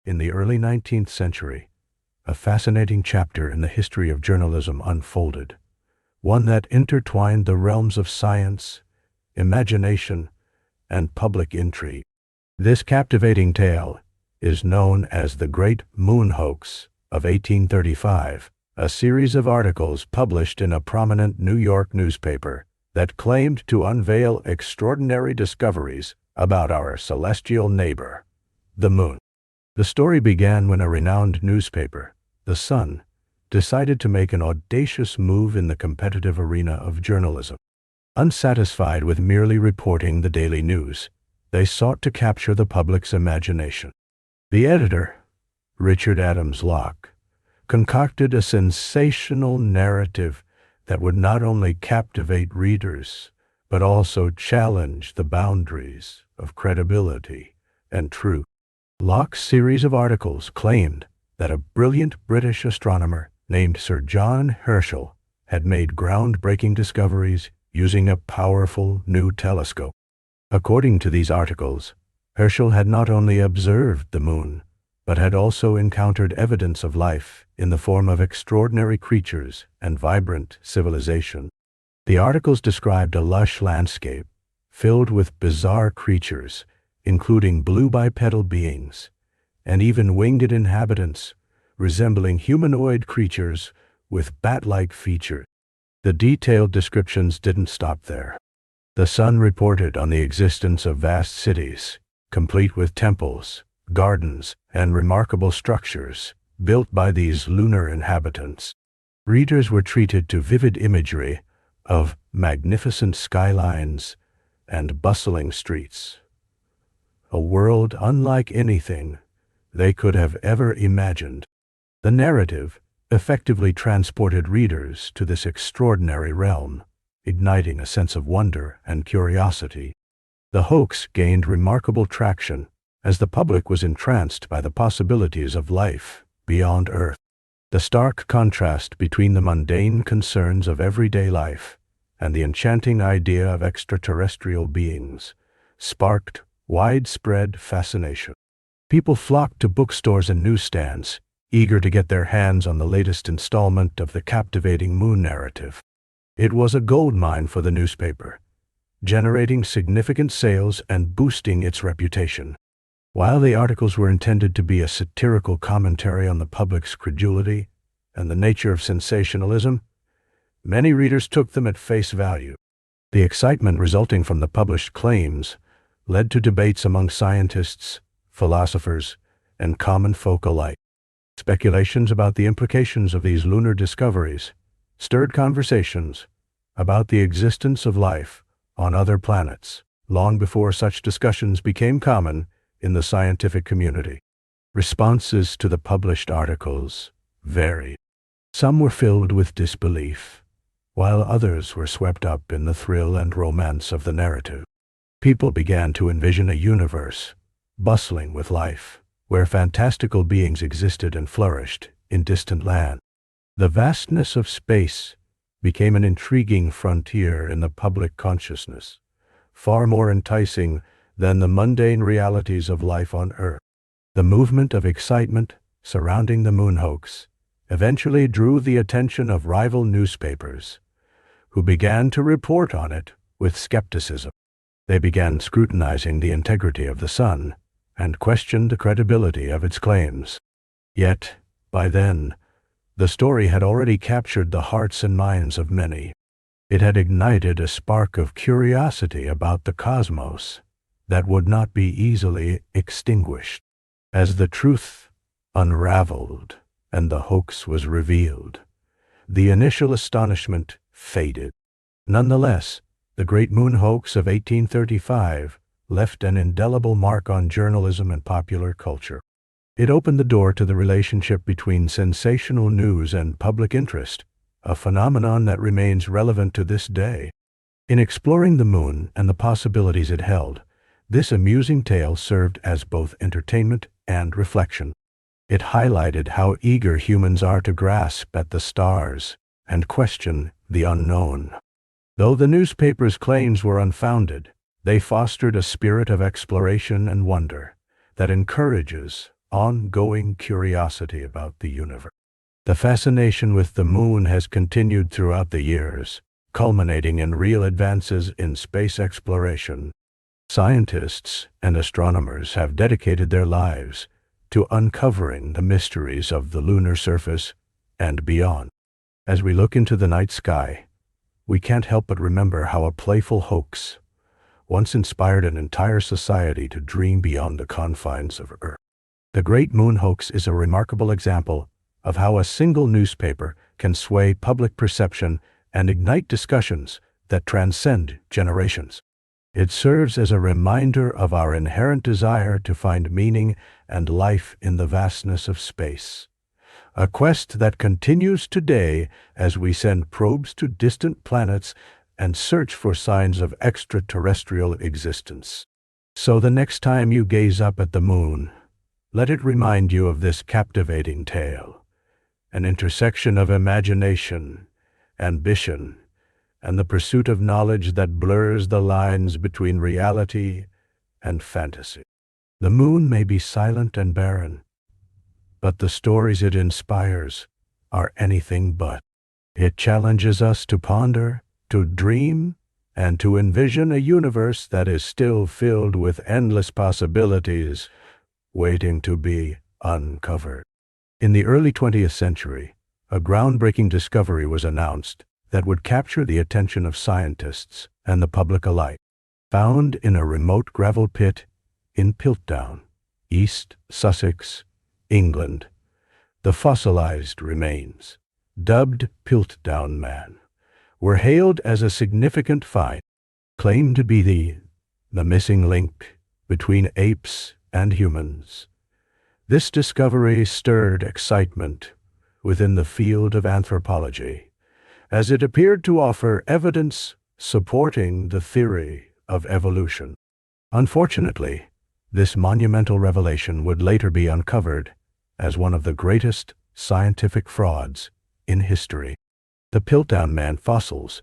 In the early 19th century, a fascinating chapter in the history of journalism unfolded, one that intertwined the realms of science, imagination, and public intrigue. This captivating tale is known as the Great Moon Hoax of 1835, a series of articles published in a prominent New York newspaper that claimed to unveil extraordinary discoveries about our celestial neighbor, the moon. The story began when a renowned newspaper, The Sun, decided to make an audacious move in the competitive arena of journalism. Unsatisfied with merely reporting the daily news, they sought to capture the public's imagination. The editor, Richard Adams Loch, concocted a sensational narrative that would not only captivate readers, but also challenge the boundaries of credibility and truth. Loch's series of articles claimed that a brilliant British astronomer named Sir John Herschel had made groundbreaking discoveries using a powerful new telescope. According to these articles, Herschel had not only observed the moon, but had also encountered evidence of life in the form of extraordinary creatures and vibrant civilization. The articles described a lush landscape filled with bizarre creatures, including blue bipedal beings, and even winged inhabitants resembling humanoid creatures with bat-like features. The detailed descriptions didn't stop there. The Sun reported on the existence of vast cities, complete with temples, gardens, and remarkable structures built by these lunar inhabitants. Readers were treated to vivid imagery of magnificent skylines and bustling streets, a world unlike anything they could have ever imagined. The narrative effectively transported readers to this extraordinary realm, igniting a sense of wonder and curiosity. The hoax gained remarkable traction as the public was entranced by the possibilities of life beyond Earth. The stark contrast between the mundane concerns of everyday life and the enchanting idea of extraterrestrial beings sparked widespread fascination. People flocked to bookstores and newsstands, eager to get their hands on the latest installment of the captivating moon narrative. It was a goldmine for the newspaper, generating significant sales and boosting its reputation. While the articles were intended to be a satirical commentary on the public's credulity and the nature of sensationalism, many readers took them at face value. The excitement resulting from the published claims led to debates among scientists, philosophers, and common folk alike. Speculations about the implications of these lunar discoveries stirred conversations about the existence of life on other planets, long before such discussions became common in the scientific community. Responses to the published articles varied. Some were filled with disbelief, while others were swept up in the thrill and romance of the narrative. People began to envision a universe bustling with life, where fantastical beings existed and flourished in distant lands. The vastness of space became an intriguing frontier in the public consciousness, far more enticing than the mundane realities of life on Earth. The movement of excitement surrounding the moon hoax eventually drew the attention of rival newspapers, who began to report on it with skepticism. They began scrutinizing the integrity of the Sun and questioned the credibility of its claims. Yet, by then, the story had already captured the hearts and minds of many. It had ignited a spark of curiosity about the cosmos that would not be easily extinguished. As the truth unraveled and the hoax was revealed, the initial astonishment faded. Nonetheless, the Great Moon Hoax of 1835 left an indelible mark on journalism and popular culture. It opened the door to the relationship between sensational news and public interest, a phenomenon that remains relevant to this day. In exploring the moon and the possibilities it held, this amusing tale served as both entertainment and reflection. It highlighted how eager humans are to grasp at the stars and question the unknown. Though the newspaper's claims were unfounded, they fostered a spirit of exploration and wonder that encourages ongoing curiosity about the universe. The fascination with the moon has continued throughout the years, culminating in real advances in space exploration. Scientists and astronomers have dedicated their lives to uncovering the mysteries of the lunar surface and beyond. As we look into the night sky, we can't help but remember how a playful hoax once inspired an entire society to dream beyond the confines of Earth. The Great Moon Hoax is a remarkable example of how a single newspaper can sway public perception and ignite discussions that transcend generations. It serves as a reminder of our inherent desire to find meaning and life in the vastness of space, a quest that continues today as we send probes to distant planets and search for signs of extraterrestrial existence. So the next time you gaze up at the moon, let it remind you of this captivating tale, an intersection of imagination, ambition, and the pursuit of knowledge that blurs the lines between reality and fantasy. The moon may be silent and barren, but the stories it inspires are anything but. It challenges us to ponder, to dream, and to envision a universe that is still filled with endless possibilities waiting to be uncovered. In the early 20th century, a groundbreaking discovery was announced that would capture the attention of scientists and the public alike. Found in a remote gravel pit in Piltdown, East Sussex, England, the fossilized remains, dubbed Piltdown Man, were hailed as a significant find, claimed to be the missing link between apes and humans. This discovery stirred excitement within the field of anthropology, as it appeared to offer evidence supporting the theory of evolution. Unfortunately, this monumental revelation would later be uncovered as one of the greatest scientific frauds in history. The Piltdown Man fossils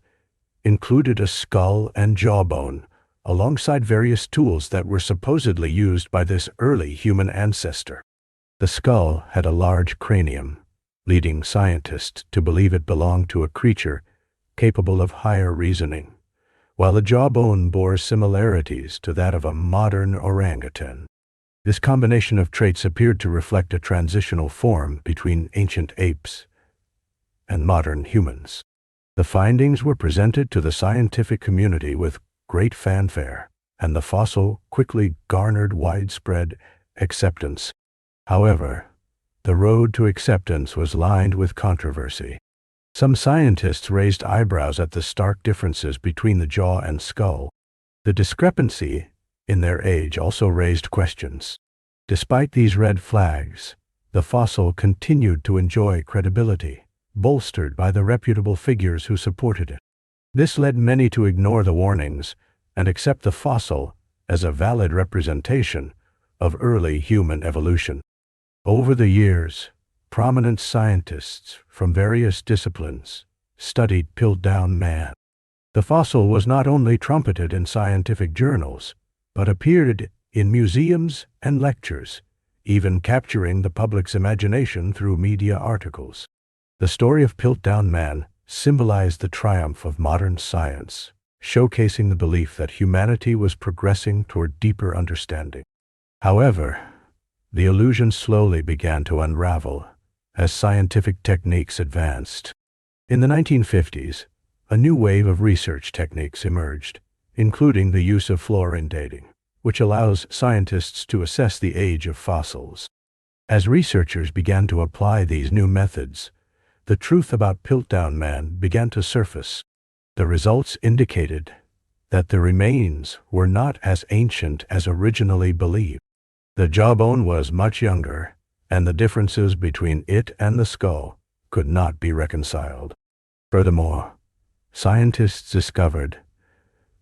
included a skull and jawbone, alongside various tools that were supposedly used by this early human ancestor. The skull had a large cranium, leading scientists to believe it belonged to a creature capable of higher reasoning, while the jawbone bore similarities to that of a modern orangutan. This combination of traits appeared to reflect a transitional form between ancient apes and modern humans. The findings were presented to the scientific community with great fanfare, and the fossil quickly garnered widespread acceptance. However, the road to acceptance was lined with controversy. Some scientists raised eyebrows at the stark differences between the jaw and skull. The discrepancy in their age also raised questions. Despite these red flags, the fossil continued to enjoy credibility, bolstered by the reputable figures who supported it. This led many to ignore the warnings and accept the fossil as a valid representation of early human evolution. Over the years, prominent scientists from various disciplines studied Piltdown Man. The fossil was not only trumpeted in scientific journals, but appeared in museums and lectures, even capturing the public's imagination through media articles. The story of Piltdown Man symbolized the triumph of modern science, showcasing the belief that humanity was progressing toward deeper understanding. However, the illusion slowly began to unravel as scientific techniques advanced. In the 1950s, a new wave of research techniques emerged, including the use of fluorine dating, which allows scientists to assess the age of fossils. As researchers began to apply these new methods, the truth about Piltdown Man began to surface. The results indicated that the remains were not as ancient as originally believed. The jawbone was much younger, and the differences between it and the skull could not be reconciled. Furthermore, scientists discovered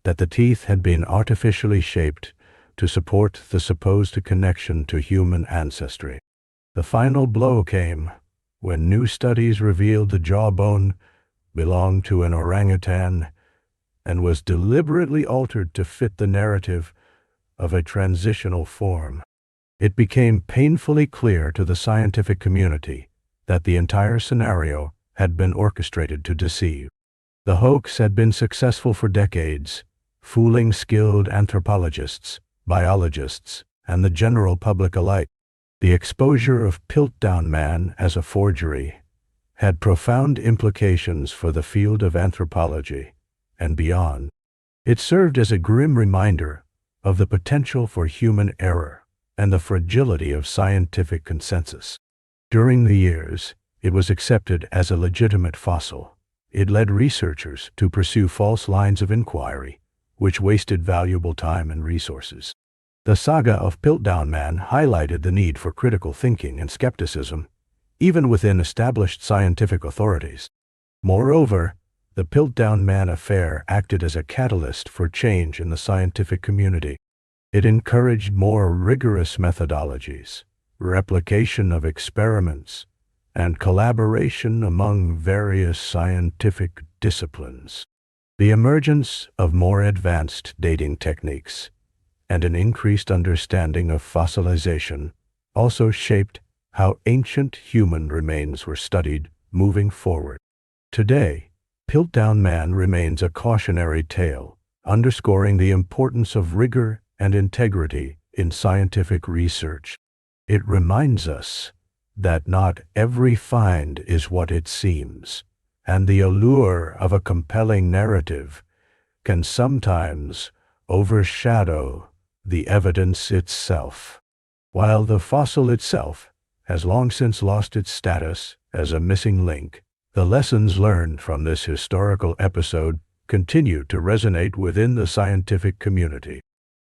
that the teeth had been artificially shaped to support the supposed connection to human ancestry. The final blow came when new studies revealed the jawbone belonged to an orangutan and was deliberately altered to fit the narrative of a transitional form. It became painfully clear to the scientific community that the entire scenario had been orchestrated to deceive. The hoax had been successful for decades, fooling skilled anthropologists, biologists, and the general public alike. The exposure of Piltdown Man as a forgery had profound implications for the field of anthropology and beyond. It served as a grim reminder of the potential for human error and the fragility of scientific consensus. During the years, it was accepted as a legitimate fossil. It led researchers to pursue false lines of inquiry, which wasted valuable time and resources. The saga of Piltdown Man highlighted the need for critical thinking and skepticism, even within established scientific authorities. Moreover, the Piltdown Man affair acted as a catalyst for change in the scientific community. It encouraged more rigorous methodologies, replication of experiments, and collaboration among various scientific disciplines. The emergence of more advanced dating techniques and an increased understanding of fossilization also shaped how ancient human remains were studied moving forward. Today, Piltdown Man remains a cautionary tale, underscoring the importance of rigor and integrity in scientific research. It reminds us that not every find is what it seems, and the allure of a compelling narrative can sometimes overshadow the evidence itself. While the fossil itself has long since lost its status as a missing link, the lessons learned from this historical episode continue to resonate within the scientific community.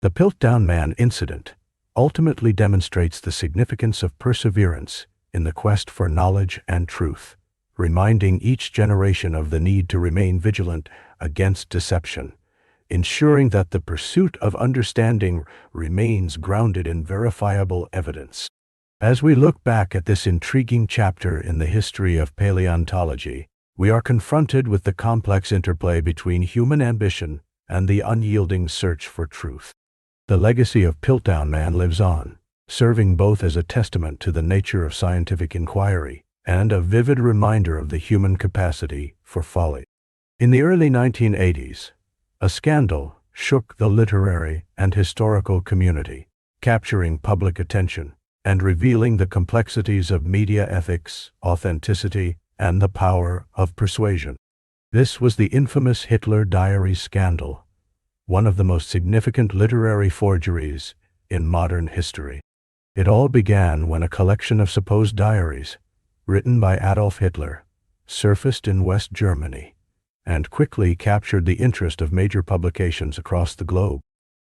The Piltdown Man incident ultimately demonstrates the significance of perseverance in the quest for knowledge and truth, reminding each generation of the need to remain vigilant against deception, ensuring that the pursuit of understanding remains grounded in verifiable evidence. As we look back at this intriguing chapter in the history of paleontology, we are confronted with the complex interplay between human ambition and the unyielding search for truth. The legacy of Piltdown Man lives on, serving both as a testament to the nature of scientific inquiry and a vivid reminder of the human capacity for folly. In the early 1980s, a scandal shook the literary and historical community, capturing public attention and revealing the complexities of media ethics, authenticity, and the power of persuasion. This was the infamous Hitler Diaries scandal, one of the most significant literary forgeries in modern history. It all began when a collection of supposed diaries, written by Adolf Hitler, surfaced in West Germany and quickly captured the interest of major publications across the globe.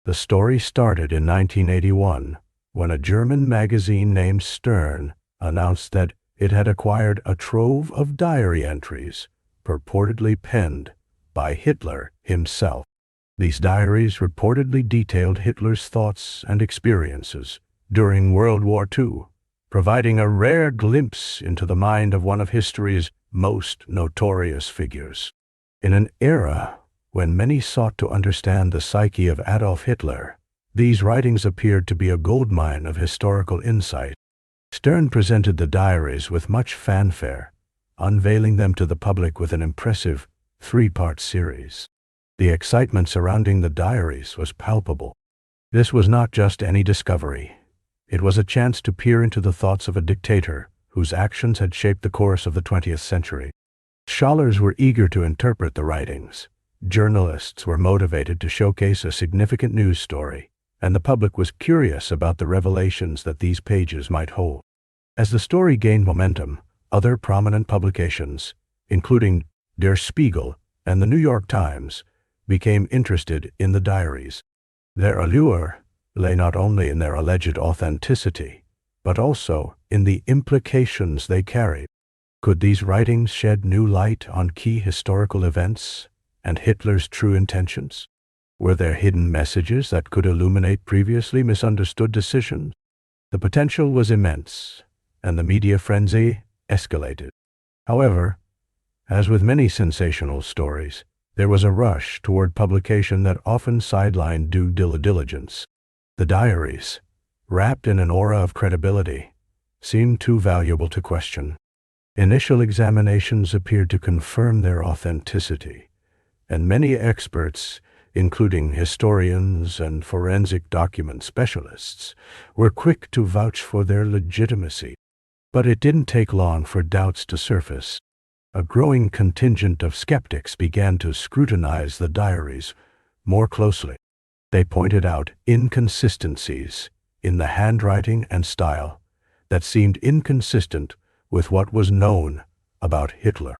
The story started in 1981 when a German magazine named Stern announced that it had acquired a trove of diary entries purportedly penned by Hitler himself. These diaries reportedly detailed Hitler's thoughts and experiences during World War II, providing a rare glimpse into the mind of one of history's most notorious figures. In an era when many sought to understand the psyche of Adolf Hitler, these writings appeared to be a goldmine of historical insight. Stern presented the diaries with much fanfare, unveiling them to the public with an impressive three-part series. The excitement surrounding the diaries was palpable. This was not just any discovery. It was a chance to peer into the thoughts of a dictator whose actions had shaped the course of the 20th century. Scholars were eager to interpret the writings. Journalists were motivated to showcase a significant news story, and the public was curious about the revelations that these pages might hold. As the story gained momentum, other prominent publications, including Der Spiegel and the New York Times, became interested in the diaries. Their allure lay not only in their alleged authenticity, but also in the implications they carried. Could these writings shed new light on key historical events and Hitler's true intentions? Were there hidden messages that could illuminate previously misunderstood decisions? The potential was immense, and the media frenzy escalated. However, as with many sensational stories, there was a rush toward publication that often sidelined due diligence. The diaries, wrapped in an aura of credibility, seemed too valuable to question. Initial examinations appeared to confirm their authenticity, and many experts, including historians and forensic document specialists, were quick to vouch for their legitimacy. But it didn't take long for doubts to surface. A growing contingent of skeptics began to scrutinize the diaries more closely. They pointed out inconsistencies in the handwriting and style that seemed inconsistent with what was known about Hitler.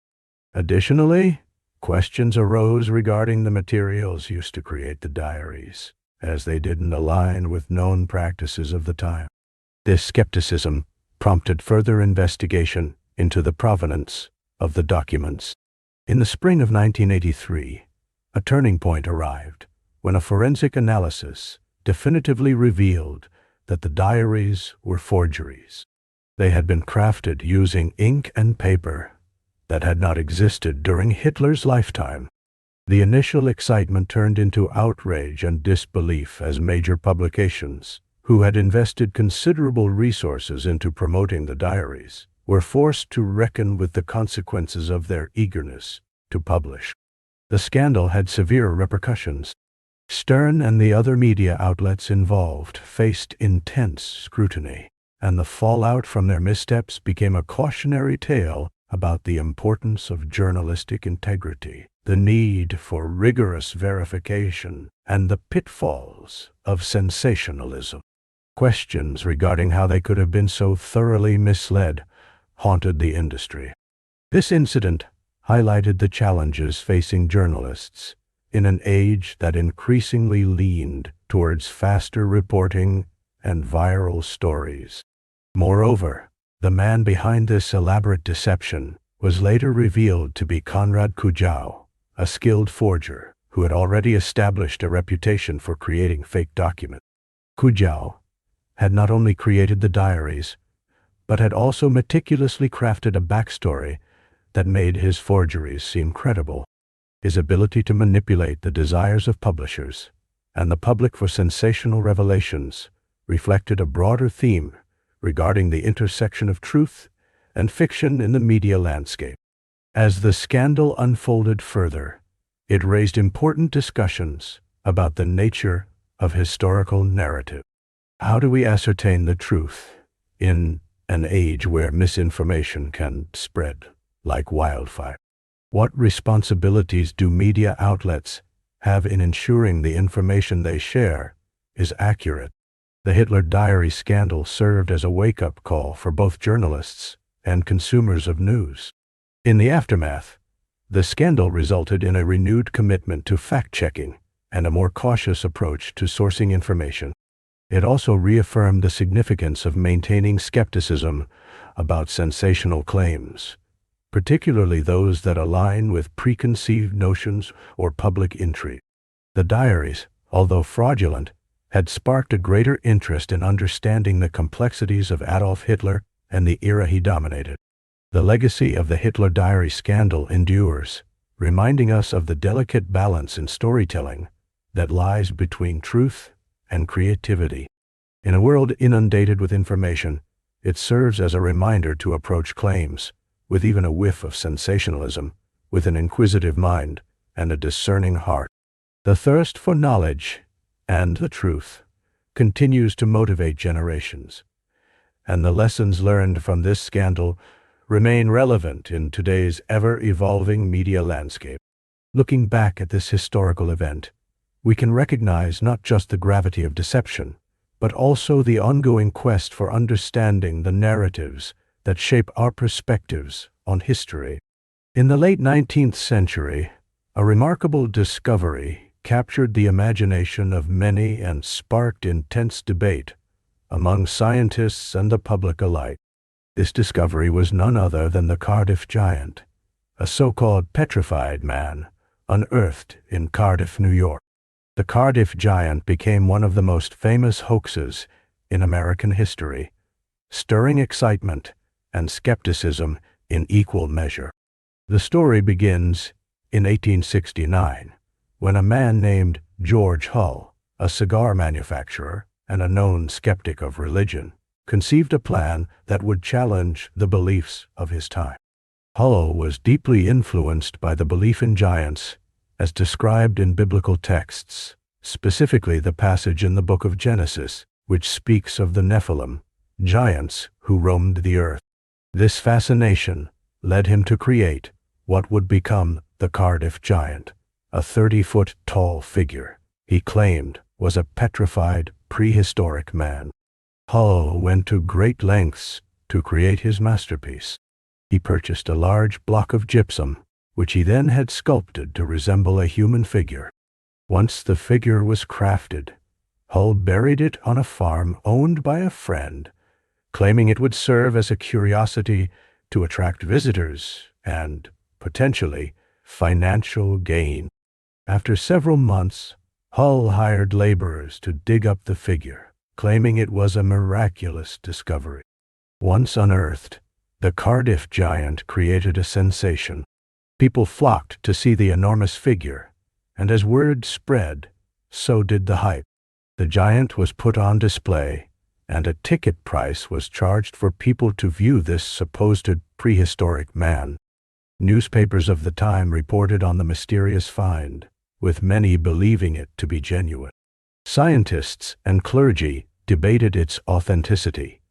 Additionally, questions arose regarding the materials used to create the diaries, as they didn't align with known practices of the time. This skepticism prompted further investigation into the provenance of the documents. In the spring of 1983, a turning point arrived when a forensic analysis definitively revealed that the diaries were forgeries. They had been crafted using ink and paper that had not existed during Hitler's lifetime. The initial excitement turned into outrage and disbelief as major publications, who had invested considerable resources into promoting the diaries, were forced to reckon with the consequences of their eagerness to publish. The scandal had severe repercussions. Stern and the other media outlets involved faced intense scrutiny, and the fallout from their missteps became a cautionary tale about the importance of journalistic integrity, the need for rigorous verification, and the pitfalls of sensationalism. Questions regarding how they could have been so thoroughly misled haunted the industry. This incident highlighted the challenges facing journalists in an age that increasingly leaned towards faster reporting and viral stories. Moreover, the man behind this elaborate deception was later revealed to be Konrad Kujau, a skilled forger who had already established a reputation for creating fake documents. Kujau had not only created the diaries, but had also meticulously crafted a backstory that made his forgeries seem credible. His ability to manipulate the desires of publishers and the public for sensational revelations reflected a broader theme regarding the intersection of truth and fiction in the media landscape. As the scandal unfolded further, it raised important discussions about the nature of historical narrative. How do we ascertain the truth in an age where misinformation can spread like wildfire? What responsibilities do media outlets have in ensuring the information they share is accurate? The Hitler Diary scandal served as a wake-up call for both journalists and consumers of news. In the aftermath, the scandal resulted in a renewed commitment to fact-checking and a more cautious approach to sourcing information. It also reaffirmed the significance of maintaining skepticism about sensational claims, particularly those that align with preconceived notions or public intrigue. The diaries, although fraudulent, had sparked a greater interest in understanding the complexities of Adolf Hitler and the era he dominated. The legacy of the Hitler Diary scandal endures, reminding us of the delicate balance in storytelling that lies between truth and creativity. In a world inundated with information, it serves as a reminder to approach claims with even a whiff of sensationalism, with an inquisitive mind and a discerning heart. The thirst for knowledge and the truth continues to motivate generations, and the lessons learned from this scandal remain relevant in today's ever-evolving media landscape. Looking back at this historical event, we can recognize not just the gravity of deception, but also the ongoing quest for understanding the narratives that shape our perspectives on history. In the late 19th century, a remarkable discovery captured the imagination of many and sparked intense debate among scientists and the public alike. This discovery was none other than the Cardiff giant, a so-called petrified man unearthed in Cardiff, New York. The Cardiff giant became one of the most famous hoaxes in American history, stirring excitement and skepticism in equal measure. The story begins in 1869, when a man named George Hull, a cigar manufacturer, and a known skeptic of religion, conceived a plan that would challenge the beliefs of his time. Hull was deeply influenced by the belief in giants as described in biblical texts, specifically the passage in the book of Genesis, which speaks of the Nephilim, giants who roamed the earth. This fascination led him to create what would become the Cardiff Giant, a 30-foot tall figure he claimed was a petrified prehistoric man. Hull went to great lengths to create his masterpiece. He purchased a large block of gypsum, which he then had sculpted to resemble a human figure. Once the figure was crafted, Hull buried it on a farm owned by a friend, claiming it would serve as a curiosity to attract visitors and, potentially, financial gain. After several months, Hull hired laborers to dig up the figure, claiming it was a miraculous discovery. Once unearthed, the Cardiff Giant created a sensation. People flocked to see the enormous figure, and as word spread, so did the hype. The giant was put on display, and a ticket price was charged for people to view this supposed prehistoric man. Newspapers of the time reported on the mysterious find, with many believing it to be genuine. Scientists and clergy debated its authenticity,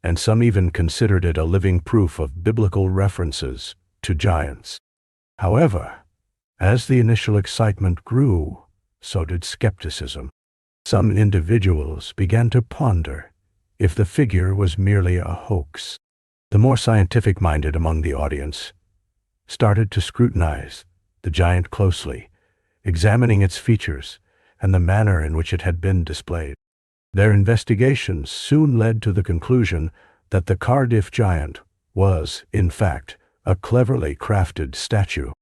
and some even considered it a living proof of biblical references to giants. However, as the initial excitement grew, so did skepticism. Some individuals began to ponder if the figure was merely a hoax. The more scientific-minded among the audience started to scrutinize the giant closely, examining its features and the manner in which it had been displayed. Their investigations soon led to the conclusion that the Cardiff Giant was, in fact, a cleverly crafted statue.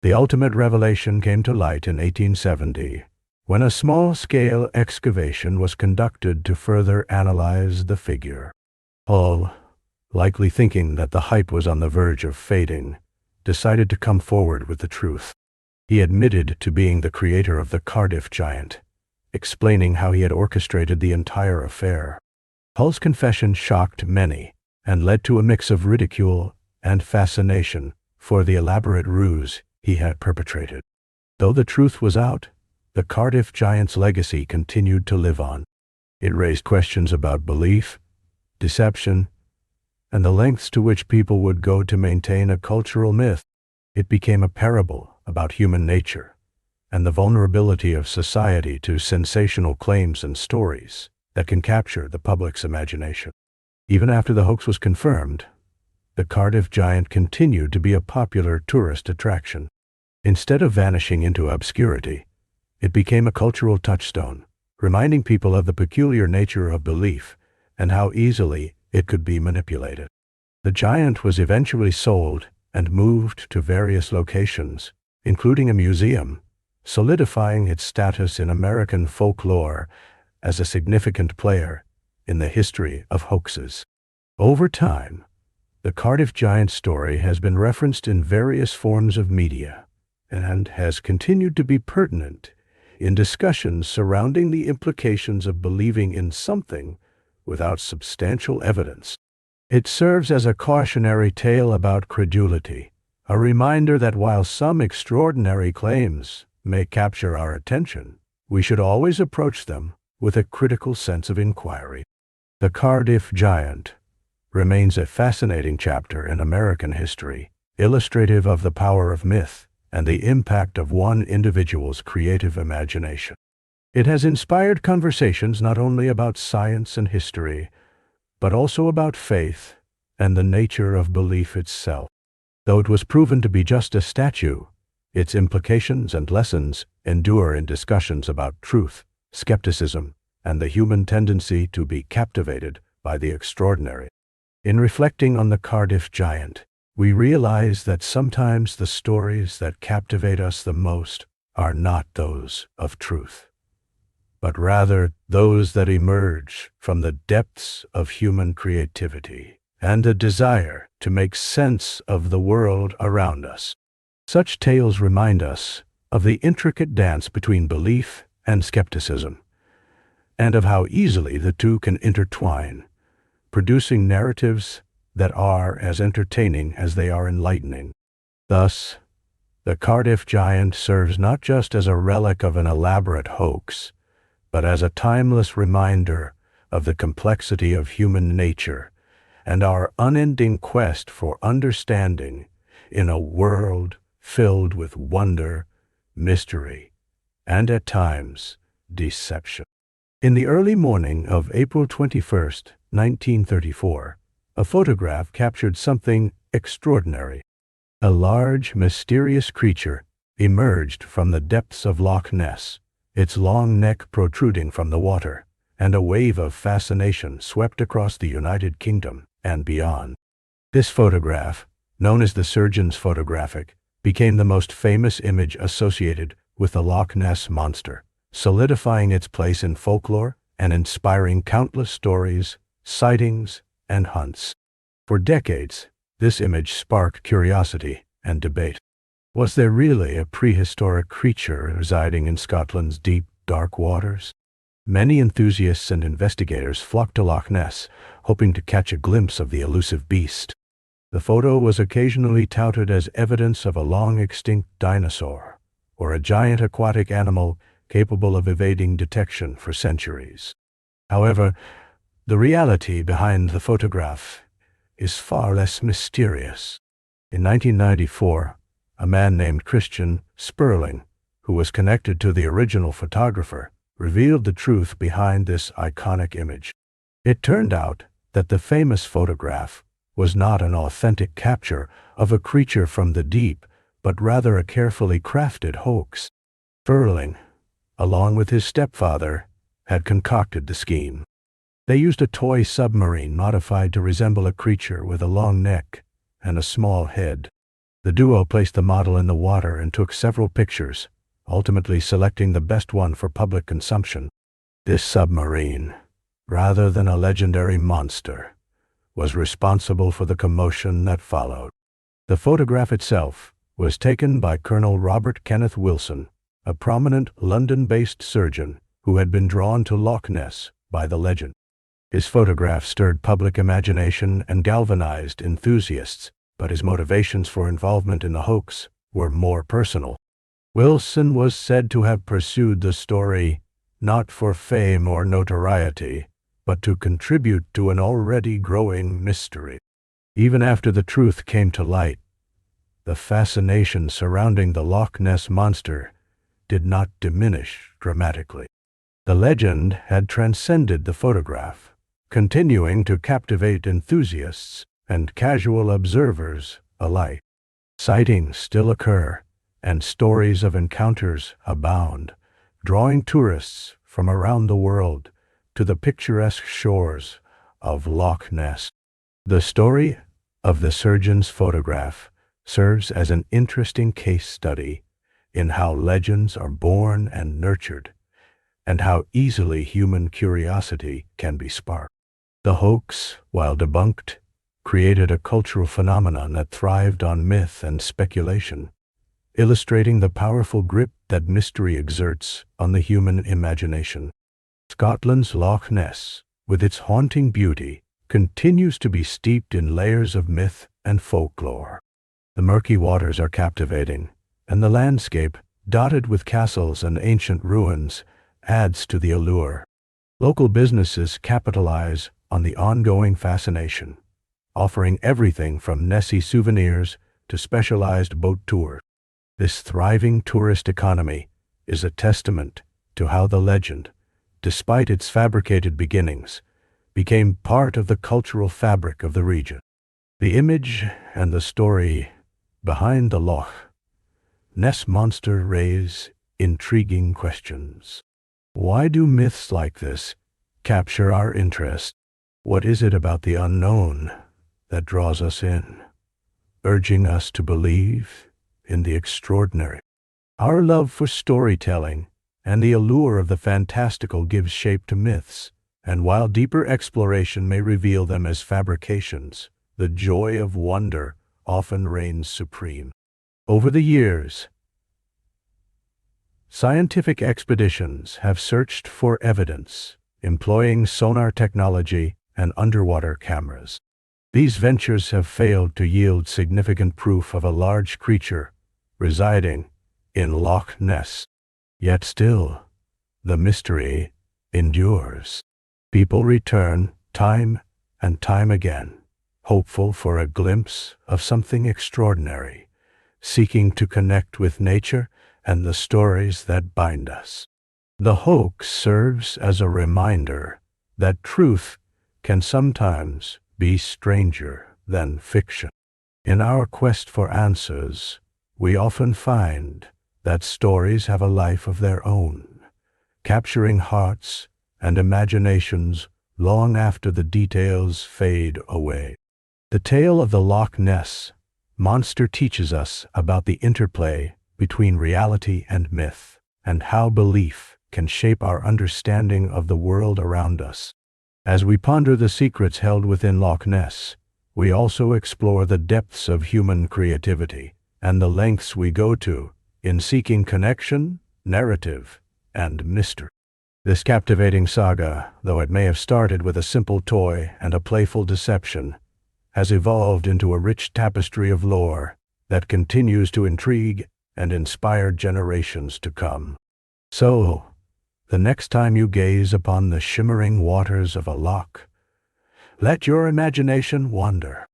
The ultimate revelation came to light in 1870, when a small-scale excavation was conducted to further analyze the figure. Hull, likely thinking that the hype was on the verge of fading, decided to come forward with the truth. He admitted to being the creator of the Cardiff Giant, explaining how he had orchestrated the entire affair. Hull's confession shocked many and led to a mix of ridicule and fascination for the elaborate ruse he had perpetrated. Though the truth was out, the Cardiff Giant's legacy continued to live on. It raised questions about belief, deception, and the lengths to which people would go to maintain a cultural myth. It became a parable about human nature and the vulnerability of society to sensational claims and stories that can capture the public's imagination. Even after the hoax was confirmed, the Cardiff Giant continued to be a popular tourist attraction. Instead of vanishing into obscurity, it became a cultural touchstone, reminding people of the peculiar nature of belief and how easily it could be manipulated. The giant was eventually sold and moved to various locations, including a museum, solidifying its status in American folklore as a significant player in the history of hoaxes. Over time, the Cardiff Giant story has been referenced in various forms of media and has continued to be pertinent in discussions surrounding the implications of believing in something without substantial evidence. It serves as a cautionary tale about credulity, a reminder that while some extraordinary claims may capture our attention, we should always approach them with a critical sense of inquiry. The Cardiff Giant remains a fascinating chapter in American history, illustrative of the power of myth and the impact of one individual's creative imagination. It has inspired conversations not only about science and history, but also about faith and the nature of belief itself. Though it was proven to be just a statue, its implications and lessons endure in discussions about truth, skepticism, and the human tendency to be captivated by the extraordinary. In reflecting on the Cardiff Giant, we realize that sometimes the stories that captivate us the most are not those of truth, but rather those that emerge from the depths of human creativity and a desire to make sense of the world around us. Such tales remind us of the intricate dance between belief and skepticism, and of how easily the two can intertwine, producing narratives that are as entertaining as they are enlightening. Thus, the Cardiff giant serves not just as a relic of an elaborate hoax, but as a timeless reminder of the complexity of human nature and our unending quest for understanding in a world filled with wonder, mystery, and at times, deception. In the early morning of April 21st, 1934, a photograph captured something extraordinary. A large, mysterious creature emerged from the depths of Loch Ness, its long neck protruding from the water, and a wave of fascination swept across the United Kingdom and beyond. This photograph, known as the Surgeon's photographic, became the most famous image associated with the Loch Ness monster, solidifying its place in folklore and inspiring countless stories, sightings, and hunts. For decades, this image sparked curiosity and debate. Was there really a prehistoric creature residing in Scotland's deep, dark waters? Many enthusiasts and investigators flocked to Loch Ness, hoping to catch a glimpse of the elusive beast. The photo was occasionally touted as evidence of a long-extinct dinosaur, or a giant aquatic animal capable of evading detection for centuries. However, the reality behind the photograph is far less mysterious. In 1994, a man named Christian Sperling, who was connected to the original photographer, revealed the truth behind this iconic image. It turned out that the famous photograph was not an authentic capture of a creature from the deep, but rather a carefully crafted hoax. Sperling, along with his stepfather, had concocted the scheme. They used a toy submarine modified to resemble a creature with a long neck and a small head. The duo placed the model in the water and took several pictures, ultimately selecting the best one for public consumption. This submarine, rather than a legendary monster, was responsible for the commotion that followed. The photograph itself was taken by Colonel Robert Kenneth Wilson, a prominent London-based surgeon who had been drawn to Loch Ness by the legend. His photograph stirred public imagination and galvanized enthusiasts, but his motivations for involvement in the hoax were more personal. Wilson was said to have pursued the story not for fame or notoriety, but to contribute to an already growing mystery. Even after the truth came to light, the fascination surrounding the Loch Ness monster did not diminish dramatically. The legend had transcended the photograph, continuing to captivate enthusiasts and casual observers alike. Sightings still occur, and stories of encounters abound, drawing tourists from around the world to the picturesque shores of Loch Ness. The story of the surgeon's photograph serves as an interesting case study in how legends are born and nurtured, and how easily human curiosity can be sparked. The hoax, while debunked, created a cultural phenomenon that thrived on myth and speculation, illustrating the powerful grip that mystery exerts on the human imagination. Scotland's Loch Ness, with its haunting beauty, continues to be steeped in layers of myth and folklore. The murky waters are captivating, and the landscape, dotted with castles and ancient ruins, adds to the allure. Local businesses capitalize on the ongoing fascination, offering everything from Nessie souvenirs to specialized boat tours. This thriving tourist economy is a testament to how the legend, despite its fabricated beginnings, became part of the cultural fabric of the region. The image and the story behind the Loch Ness monster raise intriguing questions. Why do myths like this capture our interest? What is it about the unknown that draws us in, urging us to believe in the extraordinary? Our love for storytelling and the allure of the fantastical gives shape to myths, and while deeper exploration may reveal them as fabrications, the joy of wonder often reigns supreme. Over the years, scientific expeditions have searched for evidence employing sonar technology and underwater cameras. These ventures have failed to yield significant proof of a large creature residing in Loch Ness. Yet still, the mystery endures. People return time and time again, hopeful for a glimpse of something extraordinary, seeking to connect with nature and the stories that bind us. The hoax serves as a reminder that truth can sometimes be stranger than fiction. In our quest for answers, we often find that stories have a life of their own, capturing hearts and imaginations long after the details fade away. The tale of the Loch Ness monster teaches us about the interplay between reality and myth, and how belief can shape our understanding of the world around us. As we ponder the secrets held within Loch Ness, we also explore the depths of human creativity and the lengths we go to in seeking connection, narrative, and mystery. This captivating saga, though it may have started with a simple toy and a playful deception, has evolved into a rich tapestry of lore that continues to intrigue and inspire generations to come. So, the next time you gaze upon the shimmering waters of a loch, let your imagination wander.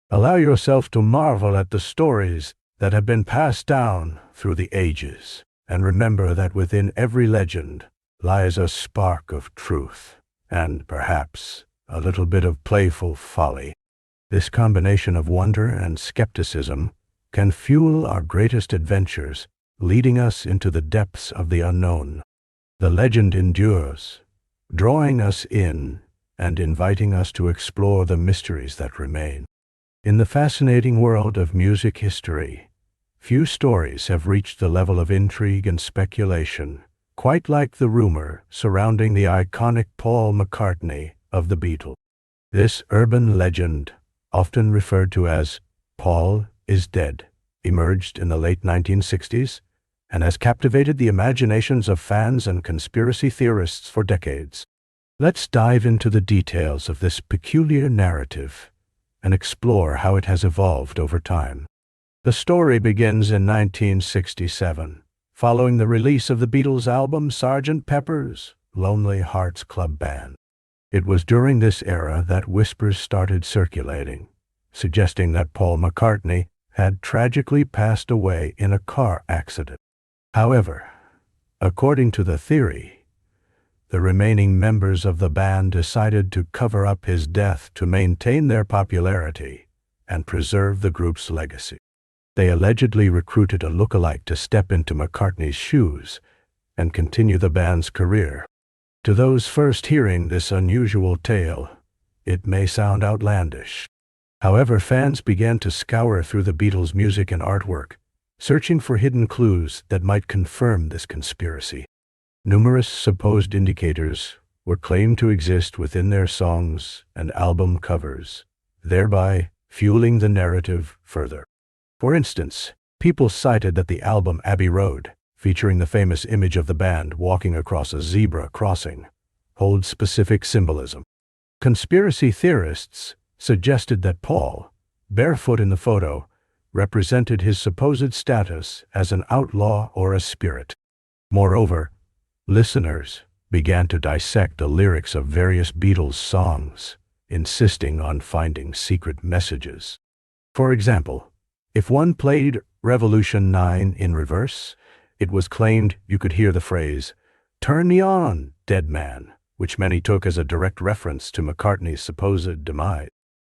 Allow yourself to marvel at the stories that have been passed down through the ages, and remember that within every legend lies a spark of truth, and perhaps a little bit of playful folly. This combination of wonder and skepticism can fuel our greatest adventures, leading us into the depths of the unknown. The legend endures, drawing us in and inviting us to explore the mysteries that remain. In the fascinating world of music history, few stories have reached the level of intrigue and speculation, quite like the rumor surrounding the iconic Paul McCartney of the Beatles. This urban legend, often referred to as Paul is Dead, emerged in the late 1960s and has captivated the imaginations of fans and conspiracy theorists for decades. Let's dive into the details of this peculiar narrative and explore how it has evolved over time. The story begins in 1967, following the release of the Beatles' album Sgt. Pepper's Lonely Hearts Club Band. It was during this era that whispers started circulating, suggesting that Paul McCartney had tragically passed away in a car accident. However, according to the theory, the remaining members of the band decided to cover up his death to maintain their popularity and preserve the group's legacy. They allegedly recruited a lookalike to step into McCartney's shoes and continue the band's career. To those first hearing this unusual tale, it may sound outlandish. However, fans began to scour through the Beatles' music and artwork, searching for hidden clues that might confirm this conspiracy. Numerous supposed indicators were claimed to exist within their songs and album covers, thereby fueling the narrative further. For instance, people cited that the album Abbey Road, featuring the famous image of the band walking across a zebra crossing, holds specific symbolism. Conspiracy theorists suggested that Paul, barefoot in the photo, represented his supposed status as an outlaw or a spirit. Moreover, listeners began to dissect the lyrics of various Beatles songs, insisting on finding secret messages. For example, if one played Revolution 9 in reverse, it was claimed you could hear the phrase, "Turn me on, dead man," which many took as a direct reference to McCartney's supposed demise.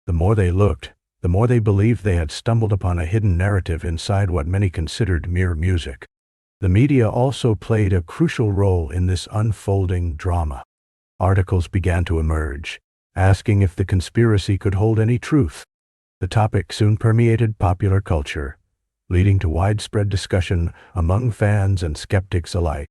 The more they looked, the more they believed they had stumbled upon a hidden narrative inside what many considered mere music. The media also played a crucial role in this unfolding drama. Articles began to emerge, asking if the conspiracy could hold any truth. The topic soon permeated popular culture, leading to widespread discussion among fans and skeptics alike.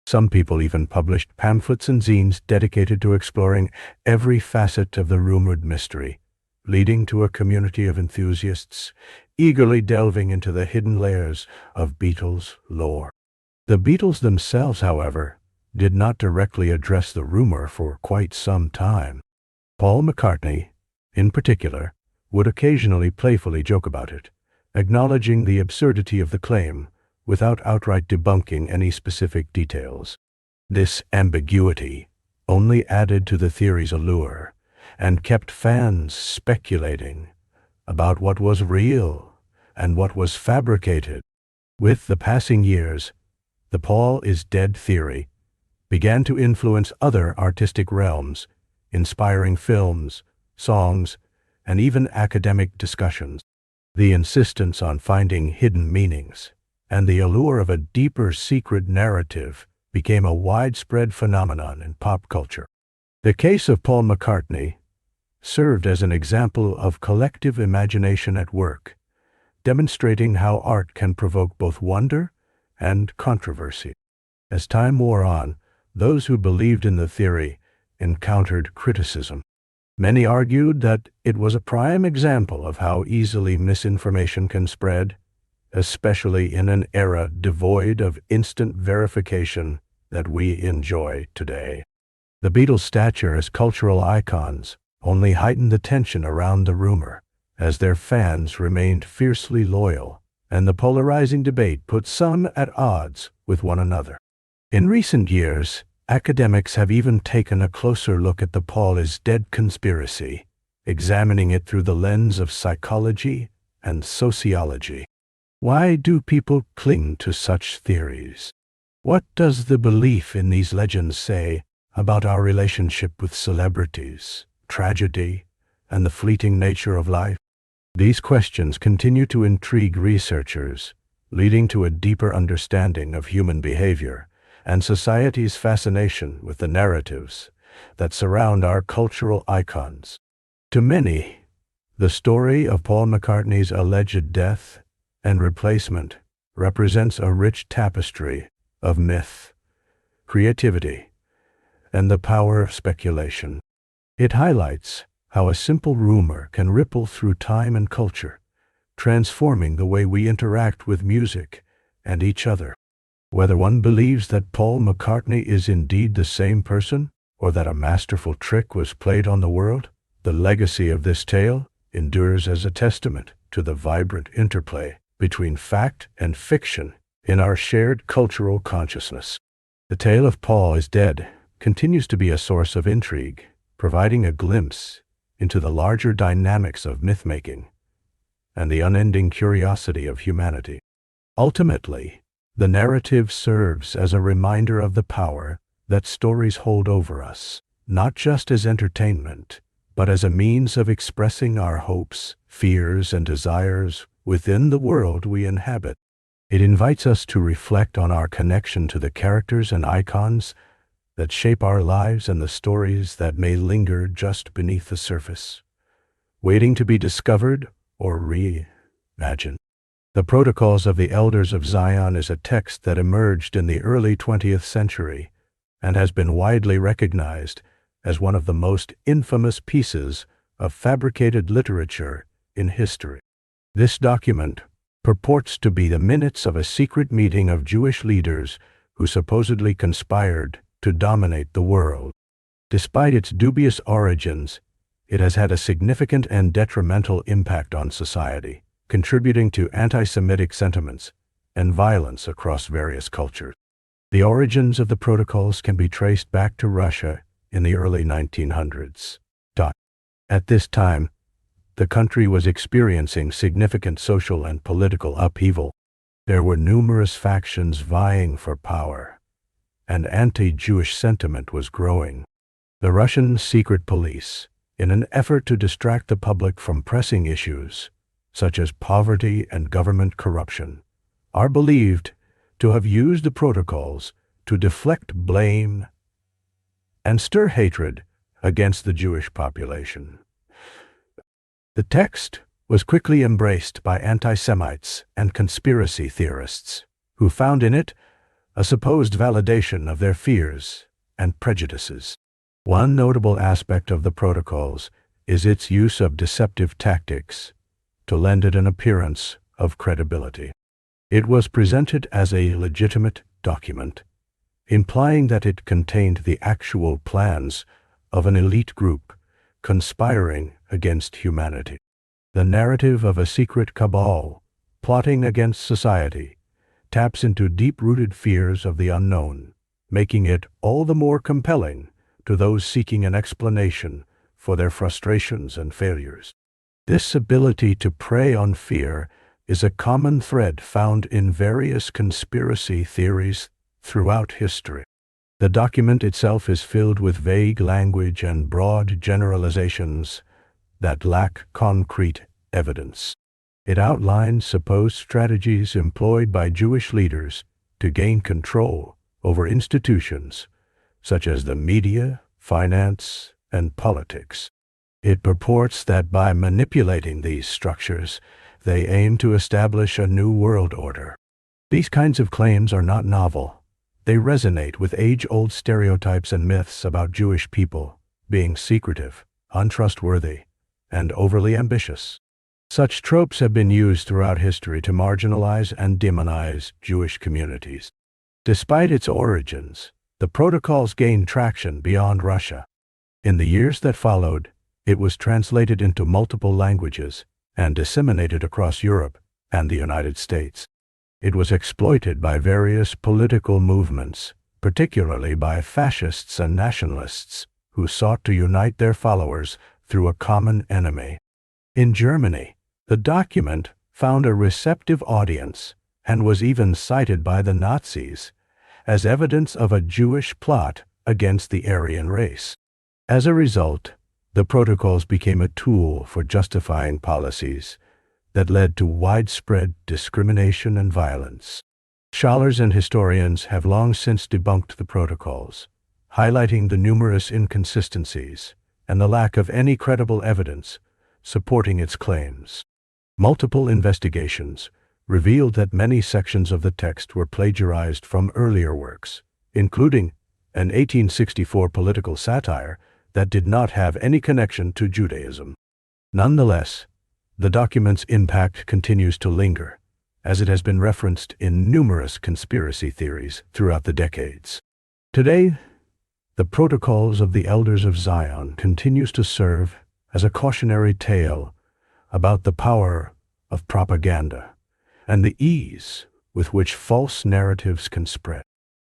Some people even published pamphlets and zines dedicated to exploring every facet of the rumored mystery, leading to a community of enthusiasts eagerly delving into the hidden layers of Beatles lore. The Beatles themselves, however, did not directly address the rumor for quite some time. Paul McCartney, in particular, would occasionally playfully joke about it, acknowledging the absurdity of the claim without outright debunking any specific details. This ambiguity only added to the theory's allure and kept fans speculating about what was real and what was fabricated. With the passing years, the Paul is dead theory began to influence other artistic realms, inspiring films, songs, and even academic discussions. The insistence on finding hidden meanings and the allure of a deeper secret narrative became a widespread phenomenon in pop culture. The case of Paul McCartney served as an example of collective imagination at work, demonstrating how art can provoke both wonder and controversy. As time wore on, those who believed in the theory encountered criticism. Many argued that it was a prime example of how easily misinformation can spread, especially in an era devoid of instant verification that we enjoy today. The Beatles' stature as cultural icons only heightened the tension around the rumor, as their fans remained fiercely loyal, and the polarizing debate put some at odds with one another. In recent years, academics have even taken a closer look at the Paul is dead conspiracy, examining it through the lens of psychology and sociology. Why do people cling to such theories? What does the belief in these legends say about our relationship with celebrities, tragedy, and the fleeting nature of life? These questions continue to intrigue researchers, leading to a deeper understanding of human behavior and society's fascination with the narratives that surround our cultural icons. To many, the story of Paul McCartney's alleged death and replacement represents a rich tapestry of myth, creativity, and the power of speculation. It highlights how a simple rumor can ripple through time and culture, transforming the way we interact with music and each other. Whether one believes that Paul McCartney is indeed the same person, or that a masterful trick was played on the world, the legacy of this tale endures as a testament to the vibrant interplay between fact and fiction in our shared cultural consciousness. The tale of Paul is dead continues to be a source of intrigue, providing a glimpse into the larger dynamics of myth-making and the unending curiosity of humanity. Ultimately, the narrative serves as a reminder of the power that stories hold over us, not just as entertainment, but as a means of expressing our hopes, fears, and desires within the world we inhabit. It invites us to reflect on our connection to the characters and icons that shape our lives and the stories that may linger just beneath the surface, waiting to be discovered or reimagined. The Protocols of the Elders of Zion is a text that emerged in the early 20th century and has been widely recognized as one of the most infamous pieces of fabricated literature in history. This document purports to be the minutes of a secret meeting of Jewish leaders who supposedly conspired to dominate the world. Despite its dubious origins, it has had a significant and detrimental impact on society, contributing to anti-Semitic sentiments and violence across various cultures. The origins of the protocols can be traced back to Russia in the early 1900s. At this time, the country was experiencing significant social and political upheaval. There were numerous factions vying for power, and anti-Jewish sentiment was growing. The Russian secret police, in an effort to distract the public from pressing issues, such as poverty and government corruption, are believed to have used the protocols to deflect blame and stir hatred against the Jewish population. The text was quickly embraced by anti-Semites and conspiracy theorists, who found in it a supposed validation of their fears and prejudices. One notable aspect of the protocols is its use of deceptive tactics to lend it an appearance of credibility. It was presented as a legitimate document, implying that it contained the actual plans of an elite group conspiring against humanity. The narrative of a secret cabal plotting against society taps into deep-rooted fears of the unknown, making it all the more compelling to those seeking an explanation for their frustrations and failures. This ability to prey on fear is a common thread found in various conspiracy theories throughout history. The document itself is filled with vague language and broad generalizations that lack concrete evidence. It outlines supposed strategies employed by Jewish leaders to gain control over institutions such as the media, finance, and politics. It purports that by manipulating these structures, they aim to establish a new world order. These kinds of claims are not novel. They resonate with age-old stereotypes and myths about Jewish people being secretive, untrustworthy, and overly ambitious. Such tropes have been used throughout history to marginalize and demonize Jewish communities. Despite its origins, the protocols gained traction beyond Russia. In the years that followed, it was translated into multiple languages and disseminated across Europe and the United States. It was exploited by various political movements, particularly by fascists and nationalists, who sought to unite their followers through a common enemy. In Germany, the document found a receptive audience and was even cited by the Nazis as evidence of a Jewish plot against the Aryan race. As a result, the protocols became a tool for justifying policies that led to widespread discrimination and violence. Scholars and historians have long since debunked the protocols, highlighting the numerous inconsistencies and the lack of any credible evidence supporting its claims. Multiple investigations revealed that many sections of the text were plagiarized from earlier works, including an 1864 political satire that did not have any connection to Judaism. Nonetheless, the document's impact continues to linger, as it has been referenced in numerous conspiracy theories throughout the decades. Today, the Protocols of the Elders of Zion continues to serve as a cautionary tale about the power of propaganda and the ease with which false narratives can spread.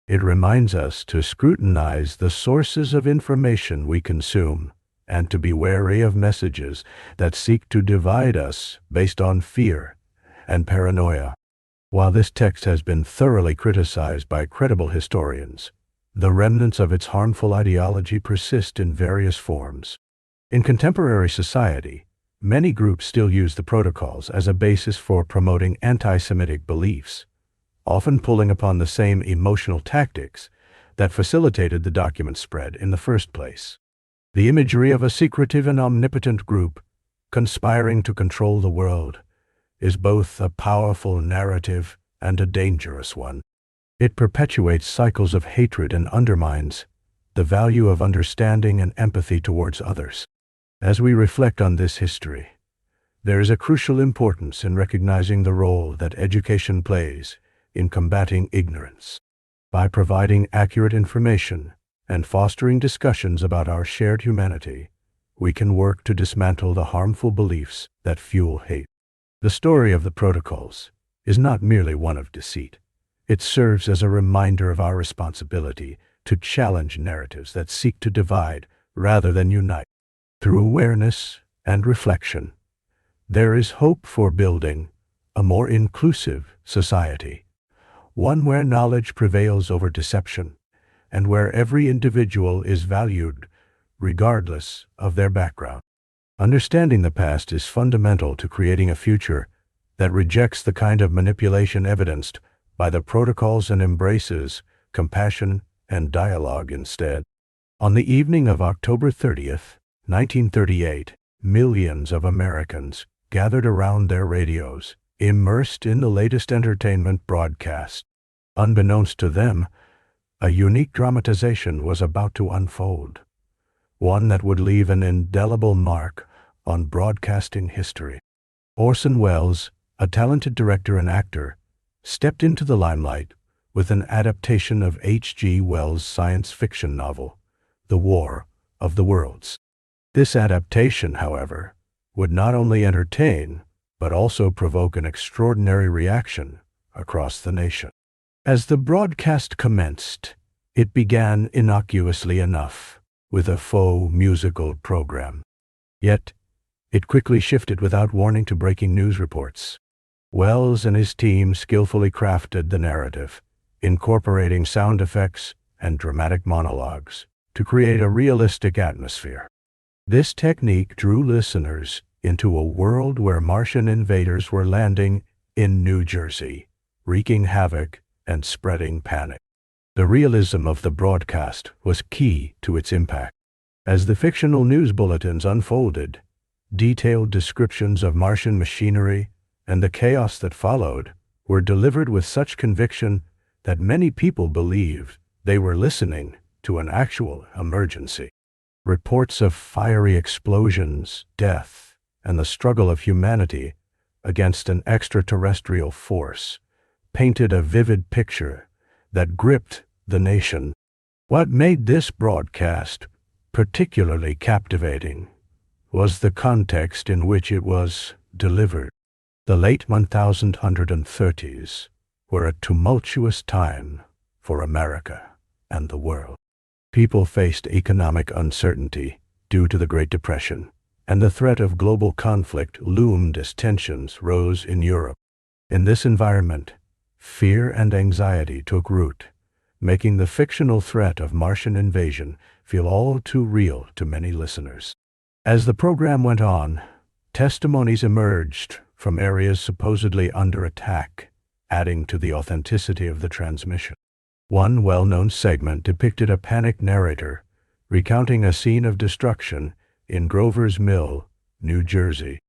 It reminds us to scrutinize the sources of information we consume and to be wary of messages that seek to divide us based on fear and paranoia. While this text has been thoroughly criticized by credible historians, the remnants of its harmful ideology persist in various forms. In contemporary society, many groups still use the protocols as a basis for promoting anti-Semitic beliefs, often pulling upon the same emotional tactics that facilitated the document's spread in the first place. The imagery of a secretive and omnipotent group conspiring to control the world is both a powerful narrative and a dangerous one. It perpetuates cycles of hatred and undermines the value of understanding and empathy towards others. As we reflect on this history, there is a crucial importance in recognizing the role that education plays in combating ignorance. By providing accurate information and fostering discussions about our shared humanity, we can work to dismantle the harmful beliefs that fuel hate. The story of the protocols is not merely one of deceit. It serves as a reminder of our responsibility to challenge narratives that seek to divide rather than unite. Through awareness and reflection, there is hope for building a more inclusive society, one where knowledge prevails over deception, and where every individual is valued regardless of their background. Understanding the past is fundamental to creating a future that rejects the kind of manipulation evidenced by the protocols and embraces compassion and dialogue instead. On the evening of October 30th, 1938, millions of Americans gathered around their radios, immersed in the latest entertainment broadcast. Unbeknownst to them, a unique dramatization was about to unfold, one that would leave an indelible mark on broadcasting history. Orson Welles, a talented director and actor, stepped into the limelight with an adaptation of H.G. Wells' science fiction novel, The War of the Worlds. This adaptation, however, would not only entertain, but also provoke an extraordinary reaction across the nation. As the broadcast commenced, it began innocuously enough, with a faux musical program. Yet, it quickly shifted without warning to breaking news reports. Wells and his team skillfully crafted the narrative, incorporating sound effects and dramatic monologues to create a realistic atmosphere. This technique drew listeners into a world where Martian invaders were landing in New Jersey, wreaking havoc and spreading panic. The realism of the broadcast was key to its impact. As the fictional news bulletins unfolded, detailed descriptions of Martian machinery and the chaos that followed were delivered with such conviction that many people believed they were listening to an actual emergency. Reports of fiery explosions, death, and the struggle of humanity against an extraterrestrial force painted a vivid picture that gripped the nation. What made this broadcast particularly captivating was the context in which it was delivered. The late 1030s were a tumultuous time for America and the world. People faced economic uncertainty due to the Great Depression, and the threat of global conflict loomed as tensions rose in Europe. In this environment, fear and anxiety took root, making the fictional threat of Martian invasion feel all too real to many listeners. As the program went on, testimonies emerged from areas supposedly under attack, adding to the authenticity of the transmission. One well-known segment depicted a panicked narrator recounting a scene of destruction in Grover's Mill, New Jersey.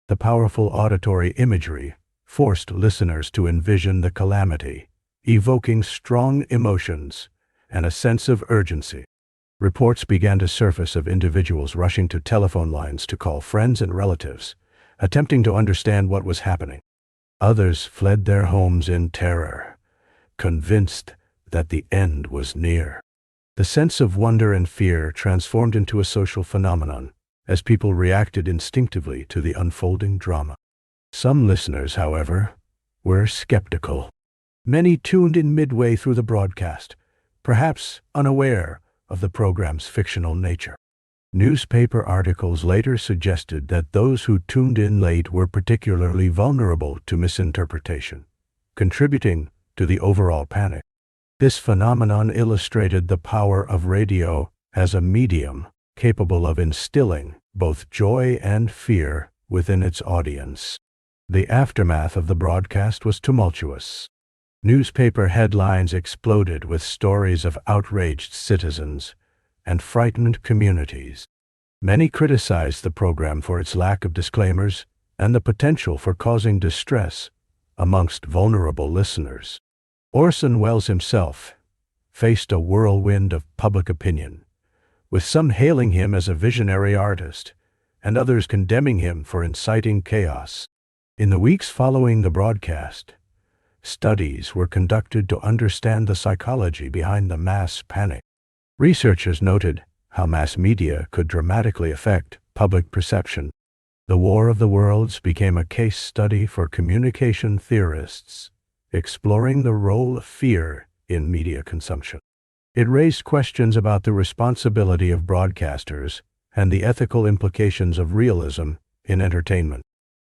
The powerful auditory imagery forced listeners to envision the calamity, evoking strong emotions and a sense of urgency. Reports began to surface of individuals rushing to telephone lines to call friends and relatives, attempting to understand what was happening. Others fled their homes in terror, convinced that the end was near. The sense of wonder and fear transformed into a social phenomenon as people reacted instinctively to the unfolding drama. Some listeners, however, were skeptical. Many tuned in midway through the broadcast, perhaps unaware of the program's fictional nature. Newspaper articles later suggested that those who tuned in late were particularly vulnerable to misinterpretation, contributing to the overall panic. This phenomenon illustrated the power of radio as a medium capable of instilling both joy and fear within its audience. The aftermath of the broadcast was tumultuous. Newspaper headlines exploded with stories of outraged citizens and frightened communities. Many criticized the program for its lack of disclaimers and the potential for causing distress amongst vulnerable listeners. Orson Welles himself faced a whirlwind of public opinion, with some hailing him as a visionary artist and others condemning him for inciting chaos. In the weeks following the broadcast, studies were conducted to understand the psychology behind the mass panic. Researchers noted how mass media could dramatically affect public perception. The War of the Worlds became a case study for communication theorists, exploring the role of fear in media consumption. It raised questions about the responsibility of broadcasters and the ethical implications of realism in entertainment.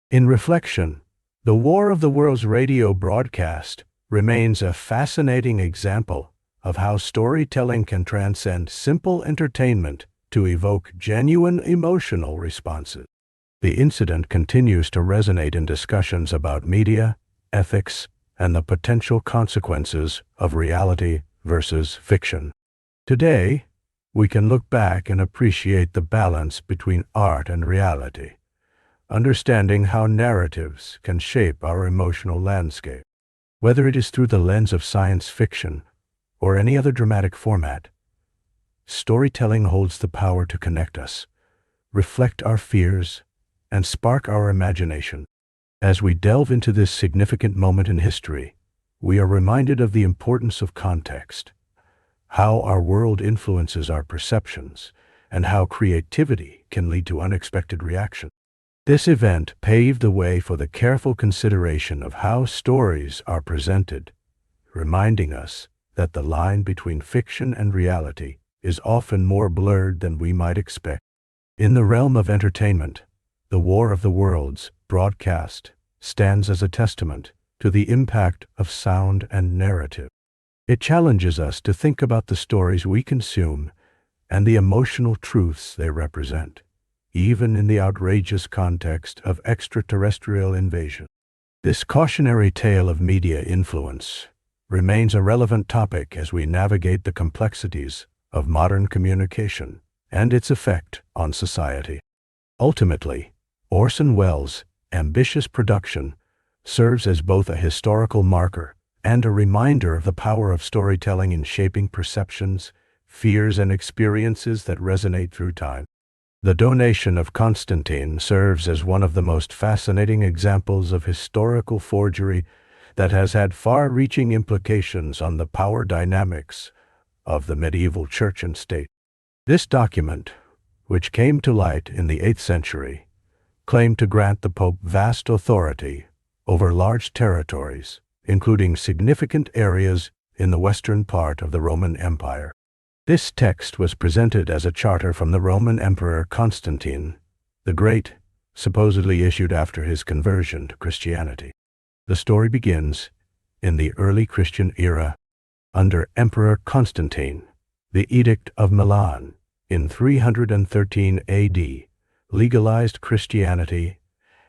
In reflection, the War of the Worlds radio broadcast remains a fascinating example of how storytelling can transcend simple entertainment to evoke genuine emotional responses. The incident continues to resonate in discussions about media, ethics, and the potential consequences of reality versus fiction. Today, we can look back and appreciate the balance between art and reality, understanding how narratives can shape our emotional landscape. Whether it is through the lens of science fiction or any other dramatic format, storytelling holds the power to connect us, reflect our fears, and spark our imagination. As we delve into this significant moment in history, we are reminded of the importance of context, how our world influences our perceptions, and how creativity can lead to unexpected reactions. This event paved the way for the careful consideration of how stories are presented, reminding us that the line between fiction and reality is often more blurred than we might expect. In the realm of entertainment, The War of the Worlds broadcast stands as a testament to the impact of sound and narrative. It challenges us to think about the stories we consume and the emotional truths they represent, even in the outrageous context of extraterrestrial invasion. This cautionary tale of media influence remains a relevant topic as we navigate the complexities of modern communication and its effect on society. Ultimately, Orson Welles' ambitious production serves as both a historical marker and a reminder of the power of storytelling in shaping perceptions, fears, and experiences that resonate through time. The donation of Constantine serves as one of the most fascinating examples of historical forgery that has had far-reaching implications on the power dynamics of the medieval church and state. This document, which came to light in the 8th century, claimed to grant the Pope vast authority over large territories, including significant areas in the western part of the Roman Empire. This text was presented as a charter from the Roman Emperor Constantine the Great, supposedly issued after his conversion to Christianity. The story begins in the early Christian era. Under Emperor Constantine, the Edict of Milan in 313 AD legalized Christianity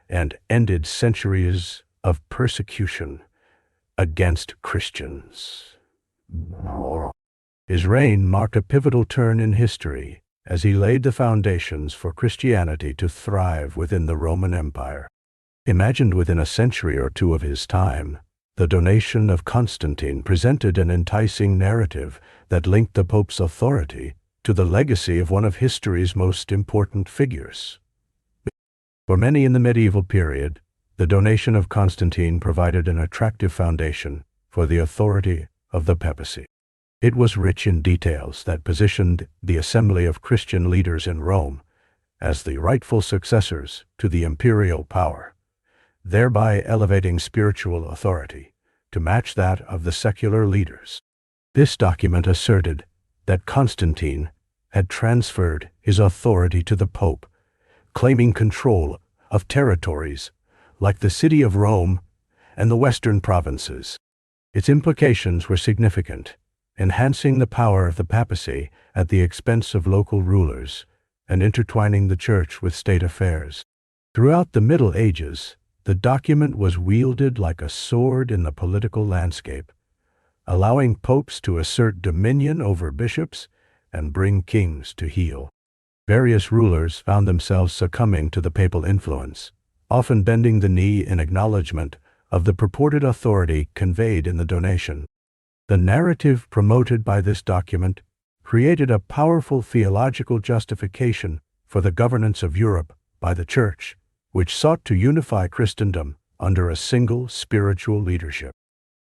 and ended centuries of persecution against Christians. His reign marked a pivotal turn in history as he laid the foundations for Christianity to thrive within the Roman Empire. Imagined within a century or two of his time, the donation of Constantine presented an enticing narrative that linked the Pope's authority to the legacy of one of history's most important figures. For many in the medieval period, the donation of Constantine provided an attractive foundation for the authority of the papacy. It was rich in details that positioned the assembly of Christian leaders in Rome as the rightful successors to the imperial power, thereby elevating spiritual authority to match that of the secular leaders. This document asserted that Constantine had transferred his authority to the Pope, claiming control of territories like the city of Rome and the western provinces. Its implications were significant, enhancing the power of the papacy at the expense of local rulers and intertwining the church with state affairs. Throughout the Middle Ages, the document was wielded like a sword in the political landscape, allowing popes to assert dominion over bishops and bring kings to heel. Various rulers found themselves succumbing to the papal influence, often bending the knee in acknowledgement of the purported authority conveyed in the donation. The narrative promoted by this document created a powerful theological justification for the governance of Europe by the Church, which sought to unify Christendom under a single spiritual leadership.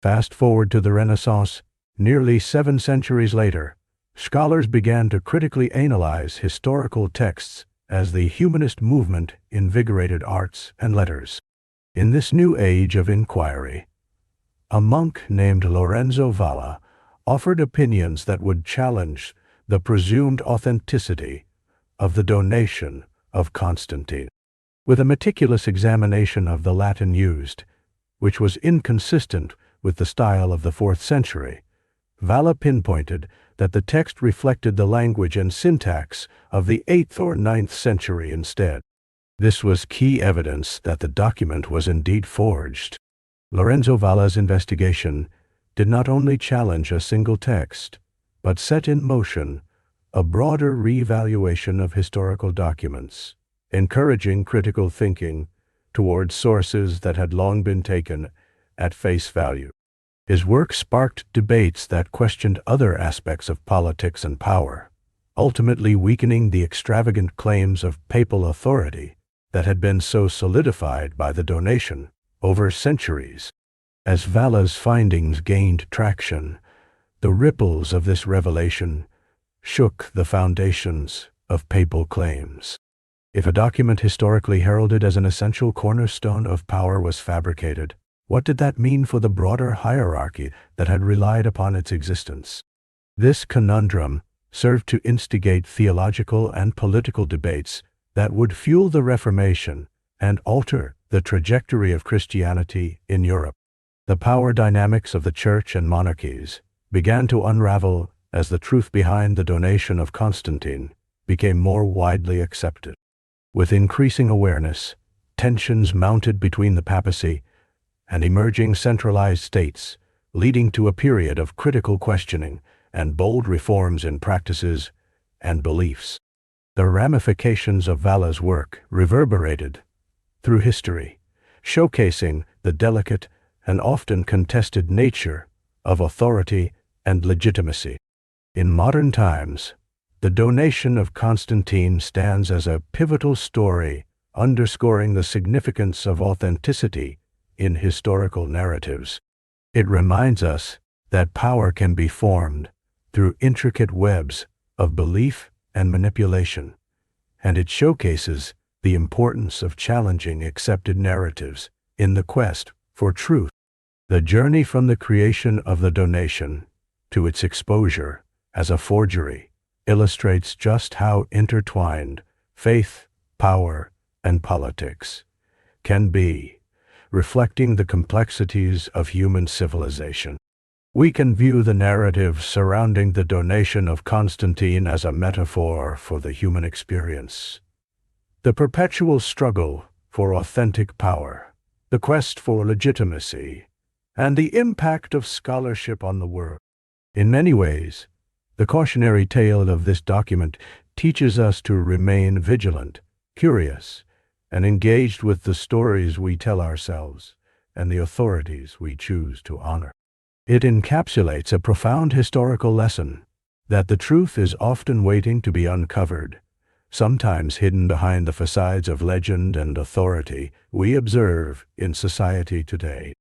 Fast forward to the Renaissance, nearly 7 centuries later, scholars began to critically analyze historical texts as the humanist movement invigorated arts and letters. In this new age of inquiry, a monk named Lorenzo Valla offered opinions that would challenge the presumed authenticity of the donation of Constantine. With a meticulous examination of the Latin used, which was inconsistent with the style of the 4th century, Valla pinpointed that the text reflected the language and syntax of the 8th or 9th century instead. This was key evidence that the document was indeed forged. Lorenzo Valla's investigation did not only challenge a single text, but set in motion a broader reevaluation of historical documents, encouraging critical thinking towards sources that had long been taken at face value. His work sparked debates that questioned other aspects of politics and power, ultimately weakening the extravagant claims of papal authority that had been so solidified by the donation over centuries. As Vala's findings gained traction, the ripples of this revelation shook the foundations of papal claims. If a document historically heralded as an essential cornerstone of power was fabricated, what did that mean for the broader hierarchy that had relied upon its existence? This conundrum served to instigate theological and political debates that would fuel the Reformation and alter the trajectory of Christianity in Europe. The power dynamics of the church and monarchies began to unravel as the truth behind the donation of Constantine became more widely accepted. With increasing awareness, tensions mounted between the papacy and emerging centralized states, leading to a period of critical questioning and bold reforms in practices and beliefs. The ramifications of Vala's work reverberated through history, showcasing the delicate and often contested nature of authority and legitimacy. In modern times, the donation of Constantine stands as a pivotal story, underscoring the significance of authenticity in historical narratives. It reminds us that power can be formed through intricate webs of belief and manipulation, and it showcases the importance of challenging accepted narratives in the quest for truth. The journey from the creation of the donation to its exposure as a forgery illustrates just how intertwined faith, power, and politics can be, reflecting the complexities of human civilization. We can view the narrative surrounding the donation of Constantine as a metaphor for the human experience. The perpetual struggle for authentic power, the quest for legitimacy, and the impact of scholarship on the world. In many ways, the cautionary tale of this document teaches us to remain vigilant, curious, and engaged with the stories we tell ourselves and the authorities we choose to honor. It encapsulates a profound historical lesson that the truth is often waiting to be uncovered, sometimes hidden behind the facades of legend and authority we observe in society today.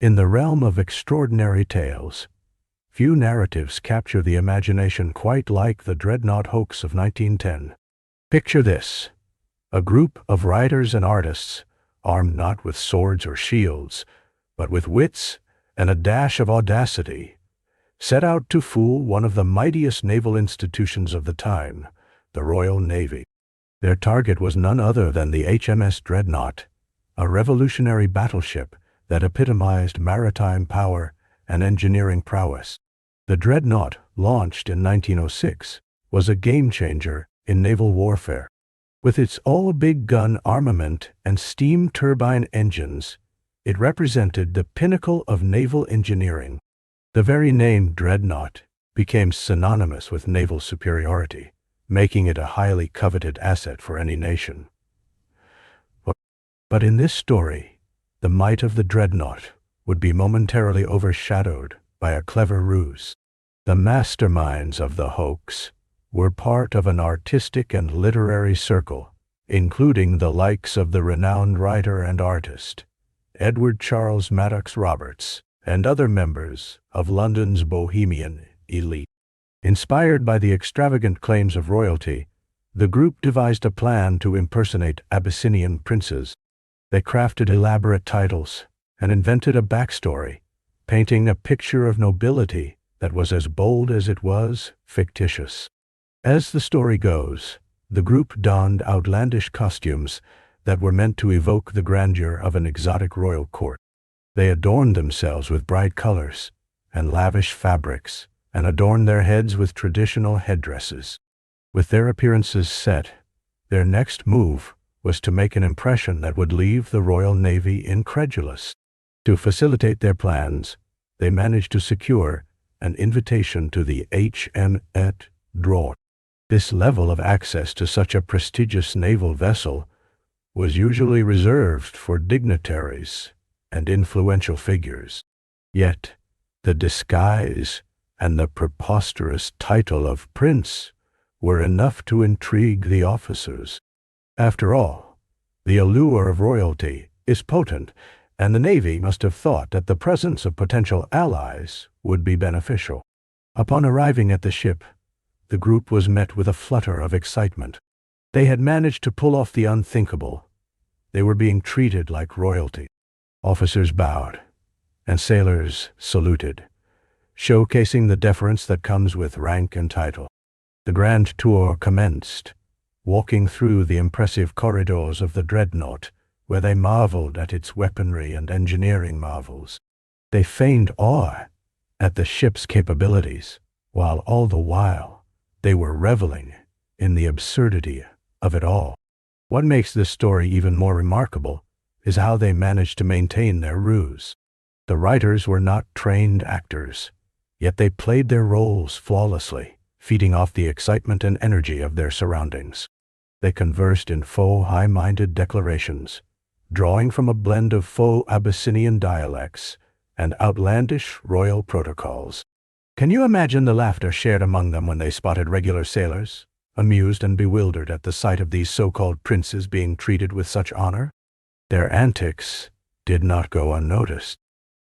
In the realm of extraordinary tales, few narratives capture the imagination quite like the Dreadnought Hoax of 1910. Picture this: a group of writers and artists, armed not with swords or shields, but with wits and a dash of audacity, set out to fool one of the mightiest naval institutions of the time, the Royal Navy. Their target was none other than the HMS Dreadnought, a revolutionary battleship that epitomized maritime power and engineering prowess. The Dreadnought, launched in 1906, was a game-changer in naval warfare. With its all-big gun armament and steam turbine engines, it represented the pinnacle of naval engineering. The very name Dreadnought became synonymous with naval superiority, making it a highly coveted asset for any nation. But in this story, the might of the Dreadnought would be momentarily overshadowed by a clever ruse. The masterminds of the hoax were part of an artistic and literary circle, including the likes of the renowned writer and artist Edward Charles Maddox Roberts and other members of London's bohemian elite. Inspired by the extravagant claims of royalty, the group devised a plan to impersonate Abyssinian princes. They crafted elaborate titles and invented a backstory, painting a picture of nobility that was as bold as it was fictitious. As the story goes, the group donned outlandish costumes that were meant to evoke the grandeur of an exotic royal court. They adorned themselves with bright colors and lavish fabrics, and adorned their heads with traditional headdresses. With their appearances set, their next move was to make an impression that would leave the Royal Navy incredulous. To facilitate their plans, they managed to secure an invitation to the HMS Dreadnought. This level of access to such a prestigious naval vessel was usually reserved for dignitaries and influential figures. Yet, the disguise and the preposterous title of prince were enough to intrigue the officers. After all, the allure of royalty is potent, and the Navy must have thought that the presence of potential allies would be beneficial. Upon arriving at the ship, the group was met with a flutter of excitement. They had managed to pull off the unthinkable. They were being treated like royalty. Officers bowed, and sailors saluted, showcasing the deference that comes with rank and title. The grand tour commenced, walking through the impressive corridors of the Dreadnought, where they marveled at its weaponry and engineering marvels. They feigned awe at the ship's capabilities, while all the while they were reveling in the absurdity of it all. What makes this story even more remarkable is how they managed to maintain their ruse. The writers were not trained actors, yet they played their roles flawlessly, feeding off the excitement and energy of their surroundings. They conversed in faux high-minded declarations, drawing from a blend of faux Abyssinian dialects and outlandish royal protocols. Can you imagine the laughter shared among them when they spotted regular sailors, amused and bewildered at the sight of these so-called princes being treated with such honor? Their antics did not go unnoticed.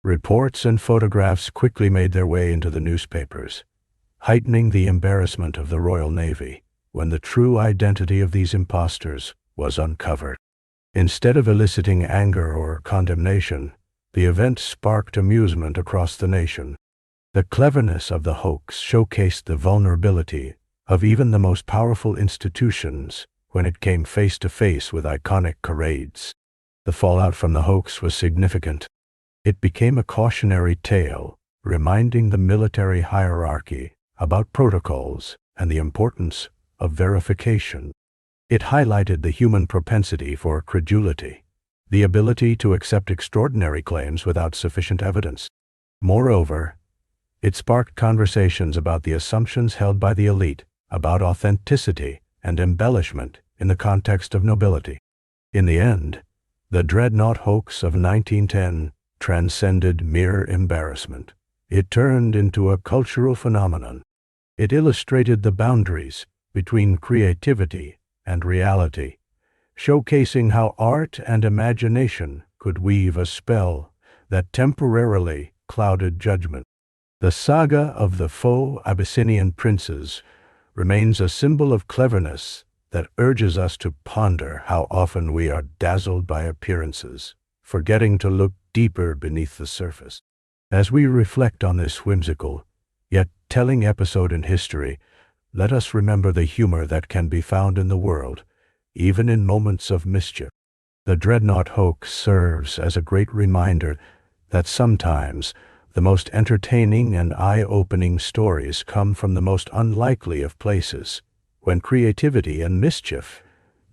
Reports and photographs quickly made their way into the newspapers, heightening the embarrassment of the Royal Navy when the true identity of these impostors was uncovered. Instead of eliciting anger or condemnation, the event sparked amusement across the nation. The cleverness of the hoax showcased the vulnerability of even the most powerful institutions when it came face to face with iconic charades. The fallout from the hoax was significant. It became a cautionary tale, reminding the military hierarchy about protocols and the importance of verification. It highlighted the human propensity for credulity, the ability to accept extraordinary claims without sufficient evidence. Moreover, it sparked conversations about the assumptions held by the elite about authenticity and embellishment in the context of nobility. In the end, the Dreadnought Hoax of 1910 transcended mere embarrassment. It turned into a cultural phenomenon. It illustrated the boundaries between creativity and reality, showcasing how art and imagination could weave a spell that temporarily clouded judgment. The saga of the faux Abyssinian princes remains a symbol of cleverness that urges us to ponder how often we are dazzled by appearances, forgetting to look deeper beneath the surface. As we reflect on this whimsical, yet telling episode in history, let us remember the humor that can be found in the world, even in moments of mischief. The Dreadnought Hoax serves as a great reminder that sometimes the most entertaining and eye-opening stories come from the most unlikely of places, when creativity and mischief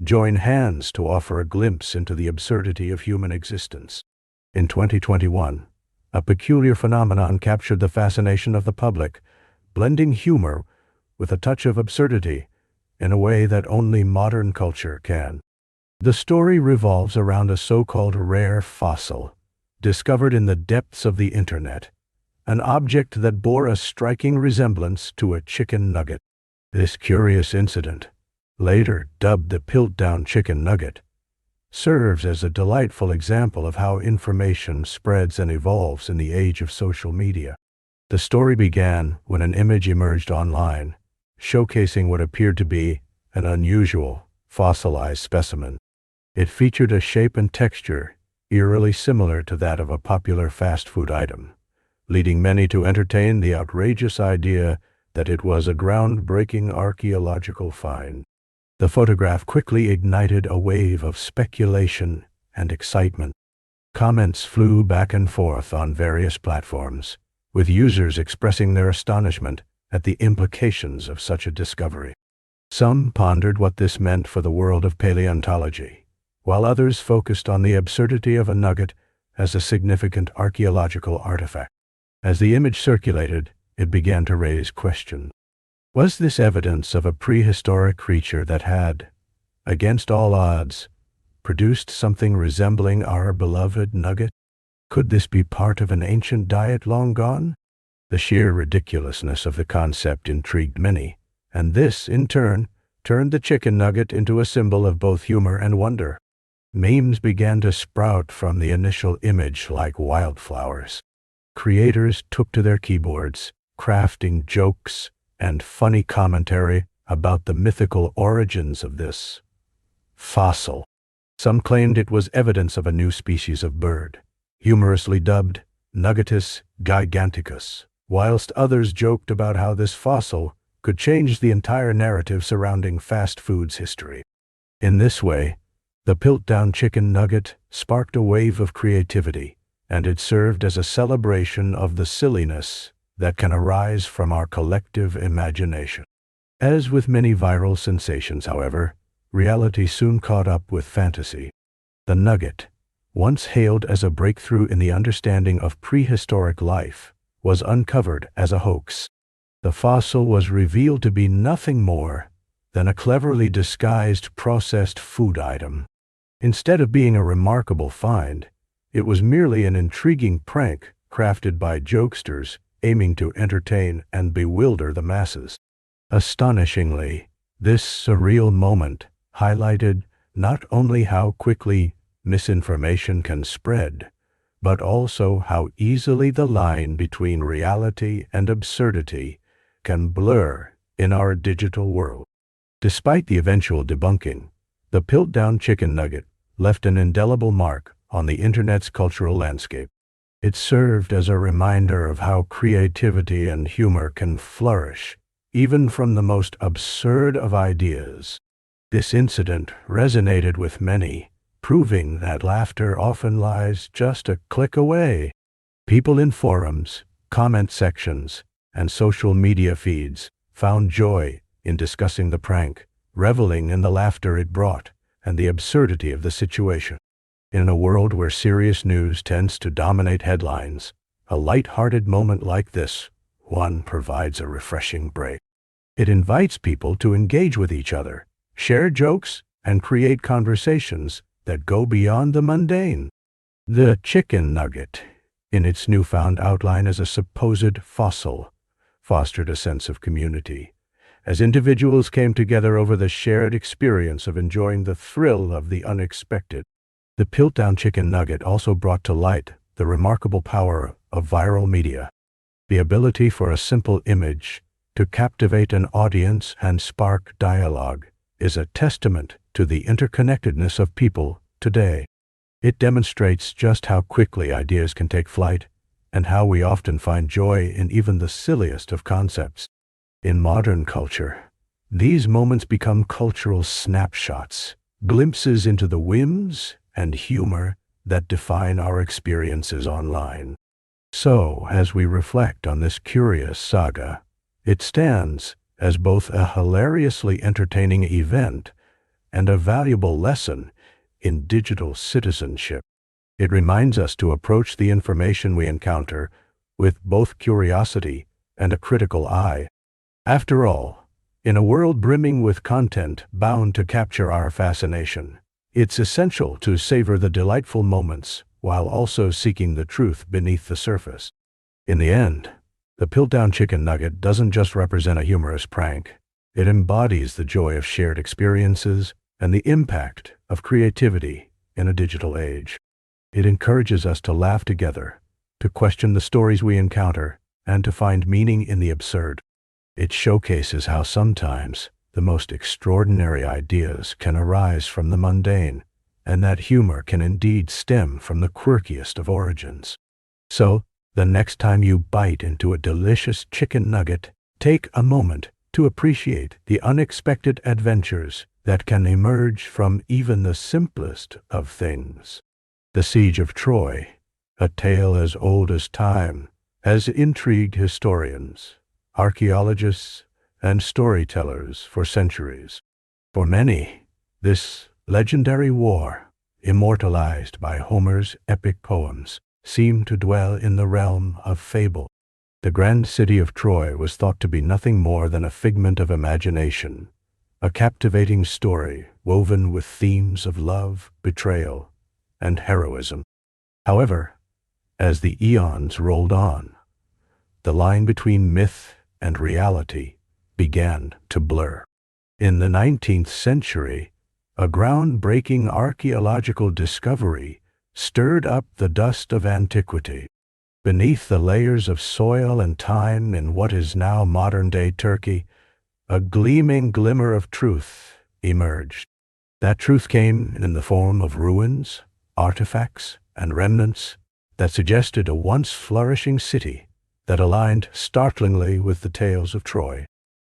join hands to offer a glimpse into the absurdity of human existence. In 2021, a peculiar phenomenon captured the fascination of the public, blending humor with a touch of absurdity in a way that only modern culture can. The story revolves around a so-called rare fossil, discovered in the depths of the internet, an object that bore a striking resemblance to a chicken nugget. This curious incident, later dubbed the Piltdown chicken nugget, serves as a delightful example of how information spreads and evolves in the age of social media. The story began when an image emerged online, showcasing what appeared to be an unusual, fossilized specimen. It featured a shape and texture eerily similar to that of a popular fast food item, leading many to entertain the outrageous idea that it was a groundbreaking archaeological find. The photograph quickly ignited a wave of speculation and excitement. Comments flew back and forth on various platforms, with users expressing their astonishment at the implications of such a discovery. Some pondered what this meant for the world of paleontology, while others focused on the absurdity of a nugget as a significant archaeological artifact. As the image circulated, it began to raise questions. Was this evidence of a prehistoric creature that had, against all odds, produced something resembling our beloved nugget? Could this be part of an ancient diet long gone? The sheer ridiculousness of the concept intrigued many, and this, in turn, turned the chicken nugget into a symbol of both humor and wonder. Memes began to sprout from the initial image like wildflowers. Creators took to their keyboards, crafting jokes and funny commentary about the mythical origins of this fossil. Some claimed it was evidence of a new species of bird, humorously dubbed Nuggetus giganticus, whilst others joked about how this fossil could change the entire narrative surrounding fast food's history. In this way, the Piltdown chicken nugget sparked a wave of creativity, and it served as a celebration of the silliness that can arise from our collective imagination. As with many viral sensations, however, reality soon caught up with fantasy. The nugget, once hailed as a breakthrough in the understanding of prehistoric life, was uncovered as a hoax. The fossil was revealed to be nothing more than a cleverly disguised processed food item. Instead of being a remarkable find, it was merely an intriguing prank crafted by jokesters aiming to entertain and bewilder the masses. Astonishingly, this surreal moment highlighted not only how quickly misinformation can spread, but also how easily the line between reality and absurdity can blur in our digital world. Despite the eventual debunking, the Piltdown chicken nugget left an indelible mark on the internet's cultural landscape. It served as a reminder of how creativity and humor can flourish, even from the most absurd of ideas. This incident resonated with many, proving that laughter often lies just a click away. People in forums, comment sections, and social media feeds found joy in discussing the prank, reveling in the laughter it brought and the absurdity of the situation. In a world where serious news tends to dominate headlines, a light-hearted moment like this one provides a refreshing break. It invites people to engage with each other, share jokes, and create conversations that go beyond the mundane. The chicken nugget, in its newfound outline as a supposed fossil, fostered a sense of community, as individuals came together over the shared experience of enjoying the thrill of the unexpected. The Piltdown chicken nugget also brought to light the remarkable power of viral media. The ability for a simple image to captivate an audience and spark dialogue is a testament to the interconnectedness of people today. It demonstrates just how quickly ideas can take flight and how we often find joy in even the silliest of concepts. In modern culture, these moments become cultural snapshots, glimpses into the whims and humor that define our experiences online. So, as we reflect on this curious saga, it stands as both a hilariously entertaining event and a valuable lesson in digital citizenship. It reminds us to approach the information we encounter with both curiosity and a critical eye. After all, in a world brimming with content bound to capture our fascination, it's essential to savor the delightful moments while also seeking the truth beneath the surface. In the end, the Piltdown chicken nugget doesn't just represent a humorous prank. It embodies the joy of shared experiences and the impact of creativity in a digital age. It encourages us to laugh together, to question the stories we encounter, and to find meaning in the absurd. It showcases how sometimes the most extraordinary ideas can arise from the mundane, and that humor can indeed stem from the quirkiest of origins. So, the next time you bite into a delicious chicken nugget, take a moment to appreciate the unexpected adventures that can emerge from even the simplest of things. The Siege of Troy, a tale as old as time, has intrigued historians, archaeologists, and storytellers for centuries. For many, this legendary war, immortalized by Homer's epic poems, seemed to dwell in the realm of fable. The grand city of Troy was thought to be nothing more than a figment of imagination, a captivating story woven with themes of love, betrayal, and heroism. However, as the eons rolled on, the line between myth and reality began to blur. In the 19th century, A groundbreaking archaeological discovery stirred up the dust of antiquity. Beneath the layers of soil and time in what is now modern-day Turkey, a gleaming glimmer of truth emerged. That truth came in the form of ruins, artifacts, and remnants that suggested a once flourishing city that aligned startlingly with the tales of Troy.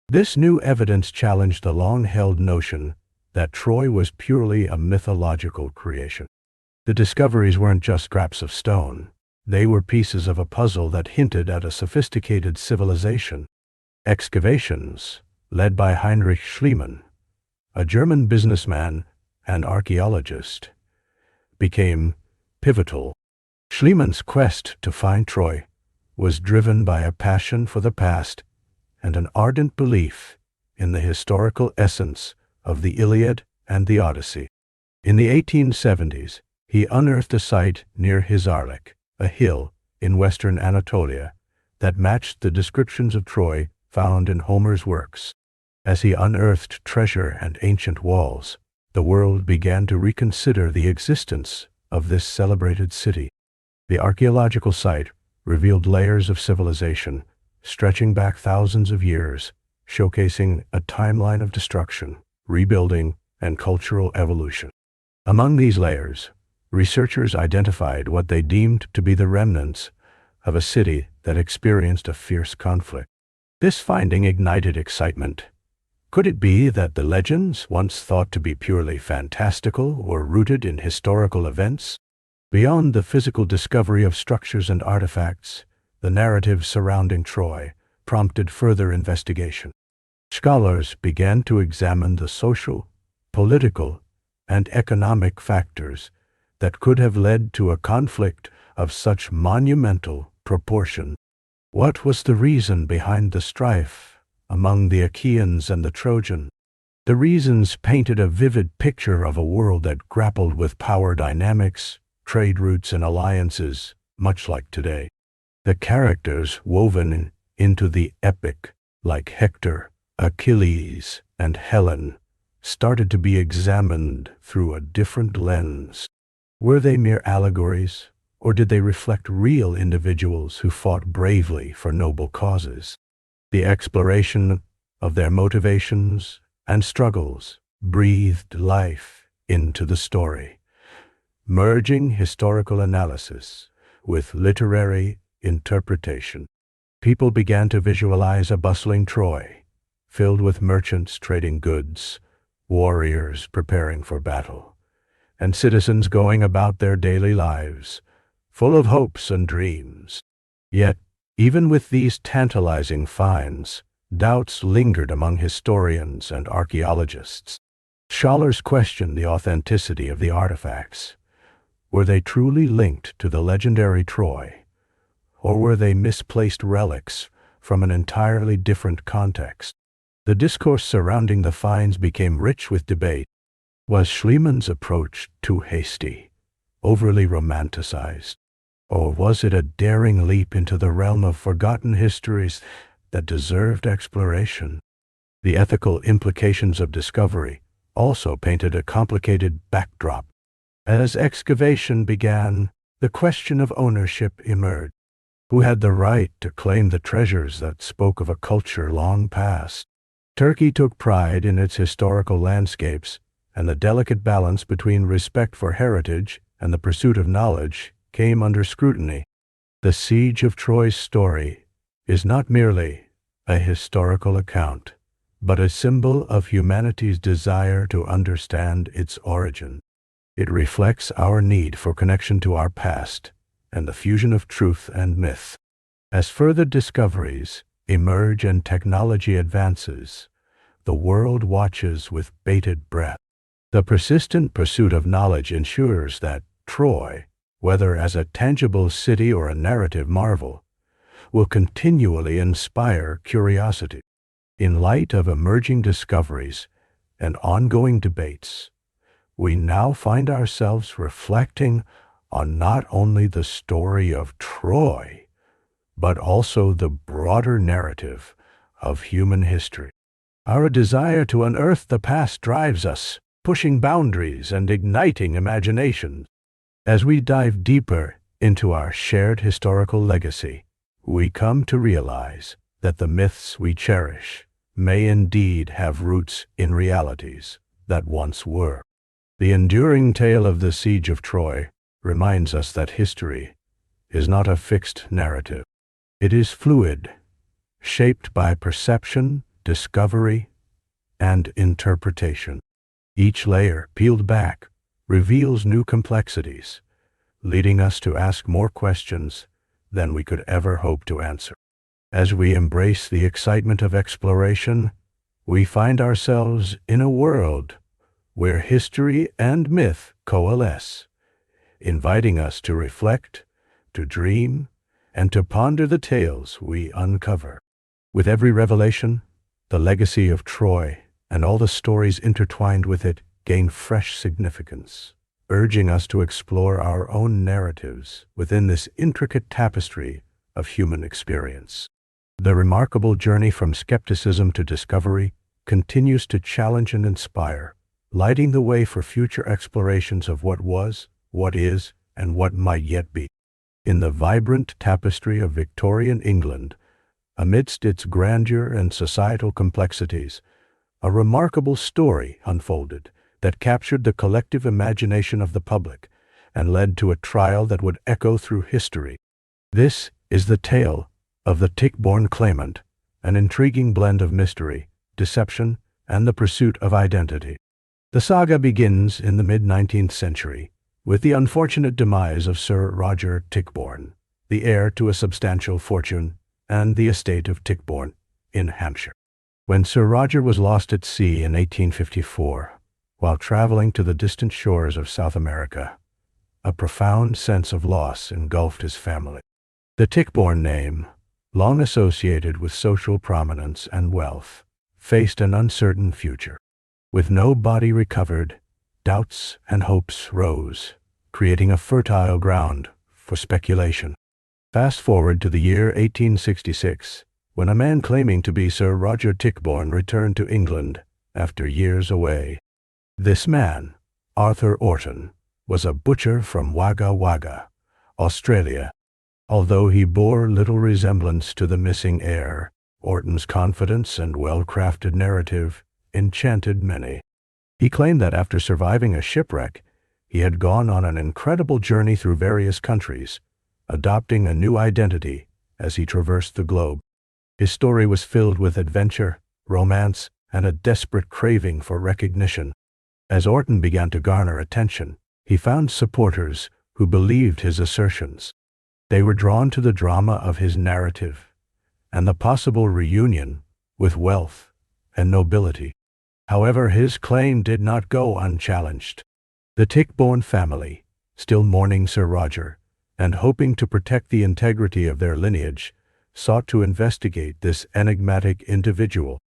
This new evidence challenged the long-held notion that Troy was purely a mythological creation. The discoveries weren't just scraps of stone. They were pieces of a puzzle that hinted at a sophisticated civilization. Excavations, led by Heinrich Schliemann, a German businessman and archaeologist, became pivotal. Schliemann's quest to find Troy was driven by a passion for the past and an ardent belief in the historical essence of the Iliad and the Odyssey. In the 1870s, he unearthed a site near Hisarlik, a hill in western Anatolia, that matched the descriptions of Troy found in Homer's works. As he unearthed treasure and ancient walls, the world began to reconsider the existence of this celebrated city. The archaeological site revealed layers of civilization stretching back thousands of years, showcasing a timeline of destruction, rebuilding, and cultural evolution. Among these layers, researchers identified what they deemed to be the remnants of a city that experienced a fierce conflict. This finding ignited excitement. Could it be that the legends, once thought to be purely fantastical, were rooted in historical events? Beyond the physical discovery of structures and artifacts, the narrative surrounding Troy prompted further investigation. Scholars began to examine the social, political, and economic factors that could have led to a conflict of such monumental proportion. What was the reason behind the strife among the Achaeans and the Trojans? The reasons painted a vivid picture of a world that grappled with power dynamics, trade routes, and alliances, much like today. The characters woven into the epic, like Hector, Achilles, and Helen, started to be examined through a different lens. Were they mere allegories, or did they reflect real individuals who fought bravely for noble causes? The exploration of their motivations and struggles breathed life into the story, merging historical analysis with literary interpretation. People began to visualize a bustling Troy, filled with merchants trading goods, warriors preparing for battle, and citizens going about their daily lives, full of hopes and dreams. Yet, even with these tantalizing finds, doubts lingered among historians and archaeologists. Scholars questioned the authenticity of the artifacts. Were they truly linked to the legendary Troy, or were they misplaced relics from an entirely different context? The discourse surrounding the finds became rich with debate. Was Schliemann's approach too hasty, overly romanticized? Or was it a daring leap into the realm of forgotten histories that deserved exploration? The ethical implications of discovery also painted a complicated backdrop. As excavation began, the question of ownership emerged. Who had the right to claim the treasures that spoke of a culture long past? Turkey took pride in its historical landscapes, and the delicate balance between respect for heritage and the pursuit of knowledge came under scrutiny. The Siege of Troy's story is not merely a historical account, but a symbol of humanity's desire to understand its origin. It reflects our need for connection to our past and the fusion of truth and myth. As further discoveries emerge and technology advances, the world watches with bated breath. The persistent pursuit of knowledge ensures that Troy, whether as a tangible city or a narrative marvel, will continually inspire curiosity. In light of emerging discoveries and ongoing debates, we now find ourselves reflecting on not only the story of Troy, but also the broader narrative of human history. Our desire to unearth the past drives us, pushing boundaries and igniting imagination. As we dive deeper into our shared historical legacy, we come to realize that the myths we cherish may indeed have roots in realities that once were. The enduring tale of the Siege of Troy reminds us that history is not a fixed narrative. It is fluid, shaped by perception, discovery, and interpretation. Each layer, peeled back, reveals new complexities, leading us to ask more questions than we could ever hope to answer. As we embrace the excitement of exploration, we find ourselves in a world where history and myth coalesce, inviting us to reflect, to dream, and to ponder the tales we uncover. With every revelation, the legacy of Troy and all the stories intertwined with it gain fresh significance, urging us to explore our own narratives within this intricate tapestry of human experience. The remarkable journey from skepticism to discovery continues to challenge and inspire, lighting the way for future explorations of what was, what is, and what might yet be. In the vibrant tapestry of Victorian England, amidst its grandeur and societal complexities, a remarkable story unfolded that captured the collective imagination of the public and led to a trial that would echo through history. This is the tale of the Tichborne Claimant, an intriguing blend of mystery, deception, and the pursuit of identity. The saga begins in the mid-19th century with the unfortunate demise of Sir Roger Tichborne, the heir to a substantial fortune and the estate of Tichborne in Hampshire. When Sir Roger was lost at sea in 1854, while traveling to the distant shores of South America, a profound sense of loss engulfed his family. The Tichborne name, long associated with social prominence and wealth, faced an uncertain future. With no body recovered, doubts and hopes rose, creating a fertile ground for speculation. Fast forward to the year 1866, when a man claiming to be Sir Roger Tichborne returned to England after years away. This man, Arthur Orton, was a butcher from Wagga Wagga, Australia. Although he bore little resemblance to the missing heir, Orton's confidence and well-crafted narrative enchanted many. He claimed that after surviving a shipwreck, he had gone on an incredible journey through various countries, adopting a new identity as he traversed the globe. His story was filled with adventure, romance, and a desperate craving for recognition. As Orton began to garner attention, he found supporters who believed his assertions. They were drawn to the drama of his narrative and the possible reunion with wealth and nobility. However, his claim did not go unchallenged. The Tichborne family, still mourning Sir Roger and hoping to protect the integrity of their lineage, sought to investigate this enigmatic individual.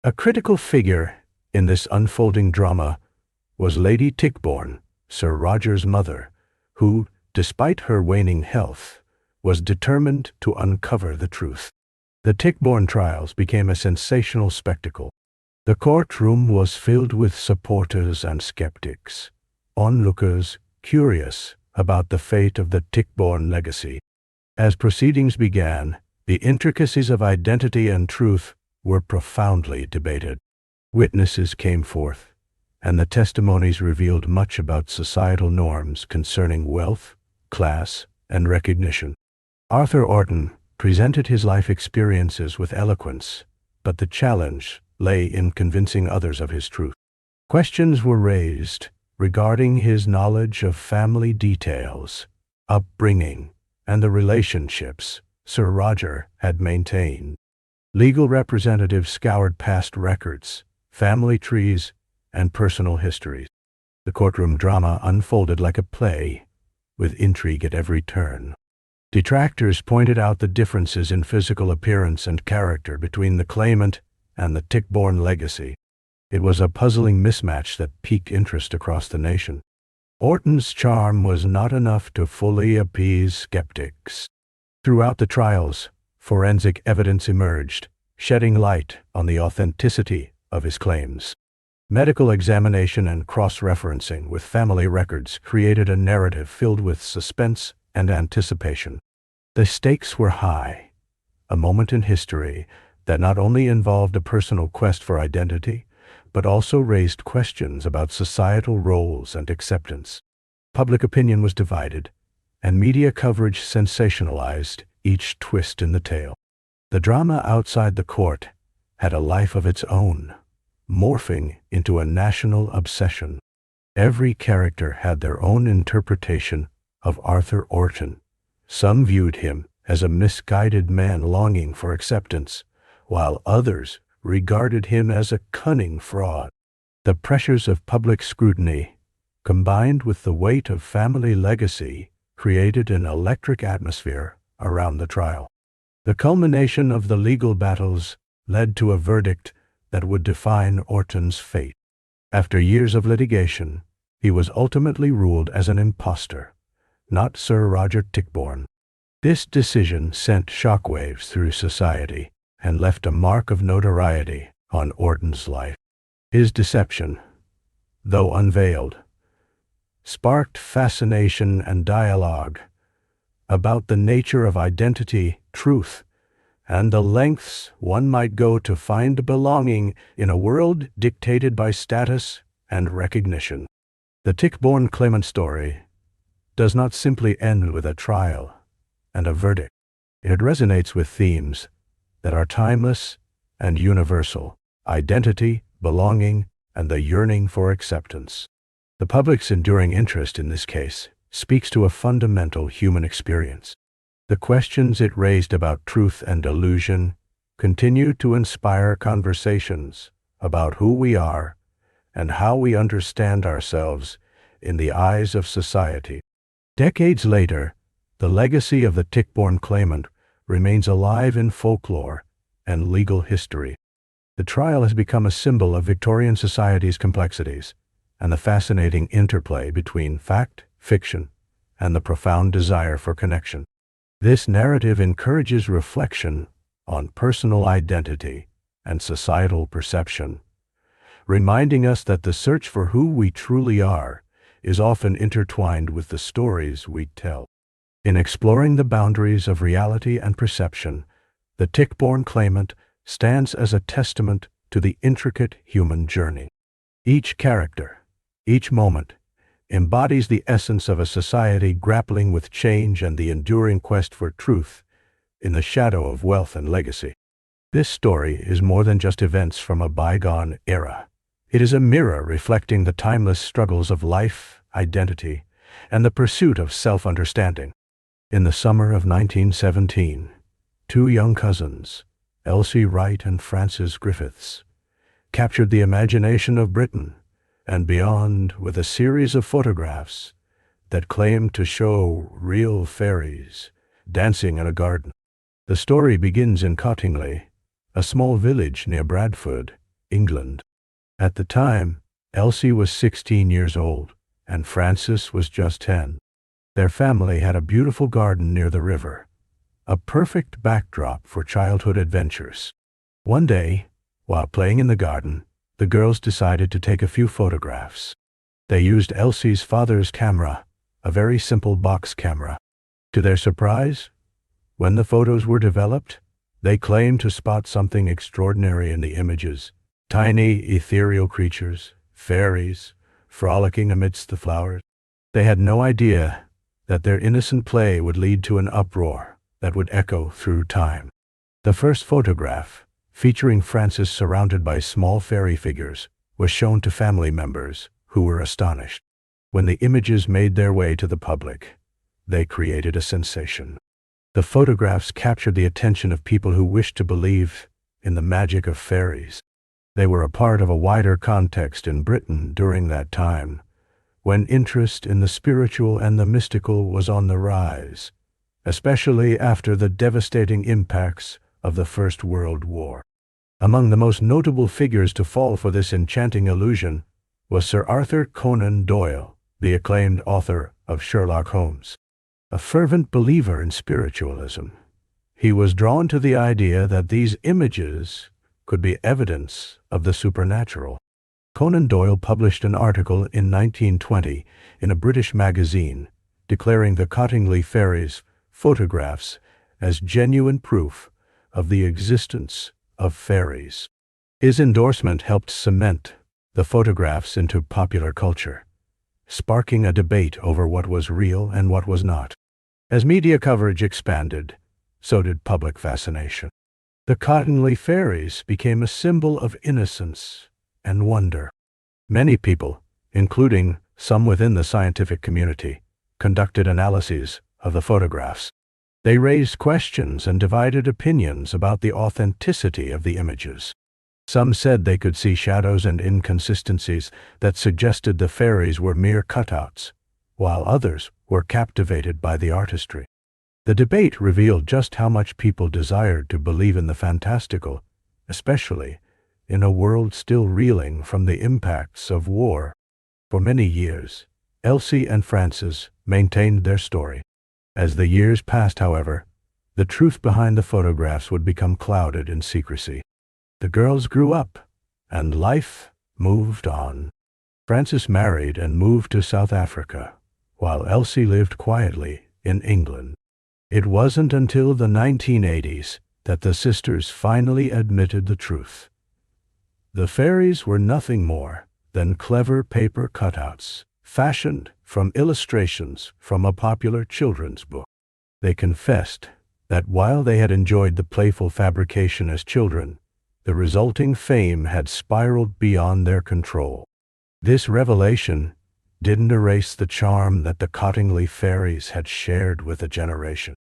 A critical figure in this unfolding drama was Lady Tichborne, Sir Roger's mother, who, despite her waning health, was determined to uncover the truth. The Tichborne trials became a sensational spectacle. The courtroom was filled with supporters and skeptics, onlookers curious about the fate of the Tichborne legacy. As proceedings began, the intricacies of identity and truth were profoundly debated. Witnesses came forth, and the testimonies revealed much about societal norms concerning wealth, class, and recognition. Arthur Orton presented his life experiences with eloquence, but the challenge lay in convincing others of his truth. Questions were raised regarding his knowledge of family details, upbringing, and the relationships Sir Roger had maintained. Legal representatives scoured past records, family trees, and personal histories. The courtroom drama unfolded like a play, with intrigue at every turn. Detractors pointed out the differences in physical appearance and character between the claimant and the Tichborne legacy. It was a puzzling mismatch that piqued interest across the nation. Orton's charm was not enough to fully appease skeptics. Throughout the trials, forensic evidence emerged, shedding light on the authenticity of his claims. Medical examination and cross-referencing with family records created a narrative filled with suspense and anticipation. The stakes were high, a moment in history that not only involved a personal quest for identity, but also raised questions about societal roles and acceptance. Public opinion was divided, and media coverage sensationalized each twist in the tale. The drama outside the court had a life of its own, morphing into a national obsession. Every character had their own interpretation of Arthur Orton. Some viewed him as a misguided man longing for acceptance, while others regarded him as a cunning fraud. The pressures of public scrutiny, combined with the weight of family legacy, created an electric atmosphere around the trial. The culmination of the legal battles led to a verdict that would define Orton's fate. After years of litigation, he was ultimately ruled as an impostor, not Sir Roger Tichborne. This decision sent shockwaves through society and left a mark of notoriety on Orton's life. His deception, though unveiled, sparked fascination and dialogue about the nature of identity, truth, and the lengths one might go to find belonging in a world dictated by status and recognition. The Tichborne Claimant story does not simply end with a trial and a verdict. It resonates with themes that are timeless and universal: identity, belonging, and the yearning for acceptance. The public's enduring interest in this case speaks to a fundamental human experience. The questions it raised about truth and illusion continue to inspire conversations about who we are and how we understand ourselves in the eyes of society. Decades later, the legacy of the Tichborne Claimant remains alive in folklore and legal history. The trial has become a symbol of Victorian society's complexities and the fascinating interplay between fact, fiction, and the profound desire for connection. This narrative encourages reflection on personal identity and societal perception, reminding us that the search for who we truly are is often intertwined with the stories we tell. In exploring the boundaries of reality and perception, the Tichborne Claimant stands as a testament to the intricate human journey. Each character, each moment, embodies the essence of a society grappling with change and the enduring quest for truth in the shadow of wealth and legacy. This story is more than just events from a bygone era. It is a mirror reflecting the timeless struggles of life, identity, and the pursuit of self-understanding. In the summer of 1917, two young cousins, Elsie Wright and Frances Griffiths, captured the imagination of Britain and beyond with a series of photographs that claimed to show real fairies dancing in a garden. The story begins in Cottingley, a small village near Bradford, England. At the time, Elsie was 16 years old and Frances was just 10. Their family had a beautiful garden near the river, a perfect backdrop for childhood adventures. One day, while playing in the garden, the girls decided to take a few photographs. They used Elsie's father's camera, a very simple box camera. To their surprise, when the photos were developed, they claimed to spot something extraordinary in the images: tiny, ethereal creatures, fairies, frolicking amidst the flowers. They had no idea that their innocent play would lead to an uproar that would echo through time. The first photograph, featuring Frances surrounded by small fairy figures, was shown to family members who were astonished. When the images made their way to the public, they created a sensation. The photographs captured the attention of people who wished to believe in the magic of fairies. They were a part of a wider context in Britain during that time, when interest in the spiritual and the mystical was on the rise, especially after the devastating impacts of the First World War. Among the most notable figures to fall for this enchanting illusion was Sir Arthur Conan Doyle, the acclaimed author of Sherlock Holmes. A fervent believer in spiritualism, he was drawn to the idea that these images could be evidence of the supernatural. Conan Doyle published an article in 1920 in a British magazine declaring the Cottingley Fairies photographs as genuine proof of the existence of fairies. His endorsement helped cement the photographs into popular culture, sparking a debate over what was real and what was not. As media coverage expanded, so did public fascination. The Cottingley Fairies became a symbol of innocence and wonder. Many people, including some within the scientific community, conducted analyses of the photographs. They raised questions and divided opinions about the authenticity of the images. Some said they could see shadows and inconsistencies that suggested the fairies were mere cutouts, while others were captivated by the artistry. The debate revealed just how much people desired to believe in the fantastical, especially in a world still reeling from the impacts of war. For many years, Elsie and Frances maintained their story. As the years passed, however, the truth behind the photographs would become clouded in secrecy. The girls grew up, and life moved on. Frances married and moved to South Africa, while Elsie lived quietly in England. It wasn't until the 1980s that the sisters finally admitted the truth. The fairies were nothing more than clever paper cutouts, fashioned from illustrations from a popular children's book. They confessed that while they had enjoyed the playful fabrication as children, the resulting fame had spiraled beyond their control. This revelation didn't erase the charm that the Cottingley Fairies had shared with a generation.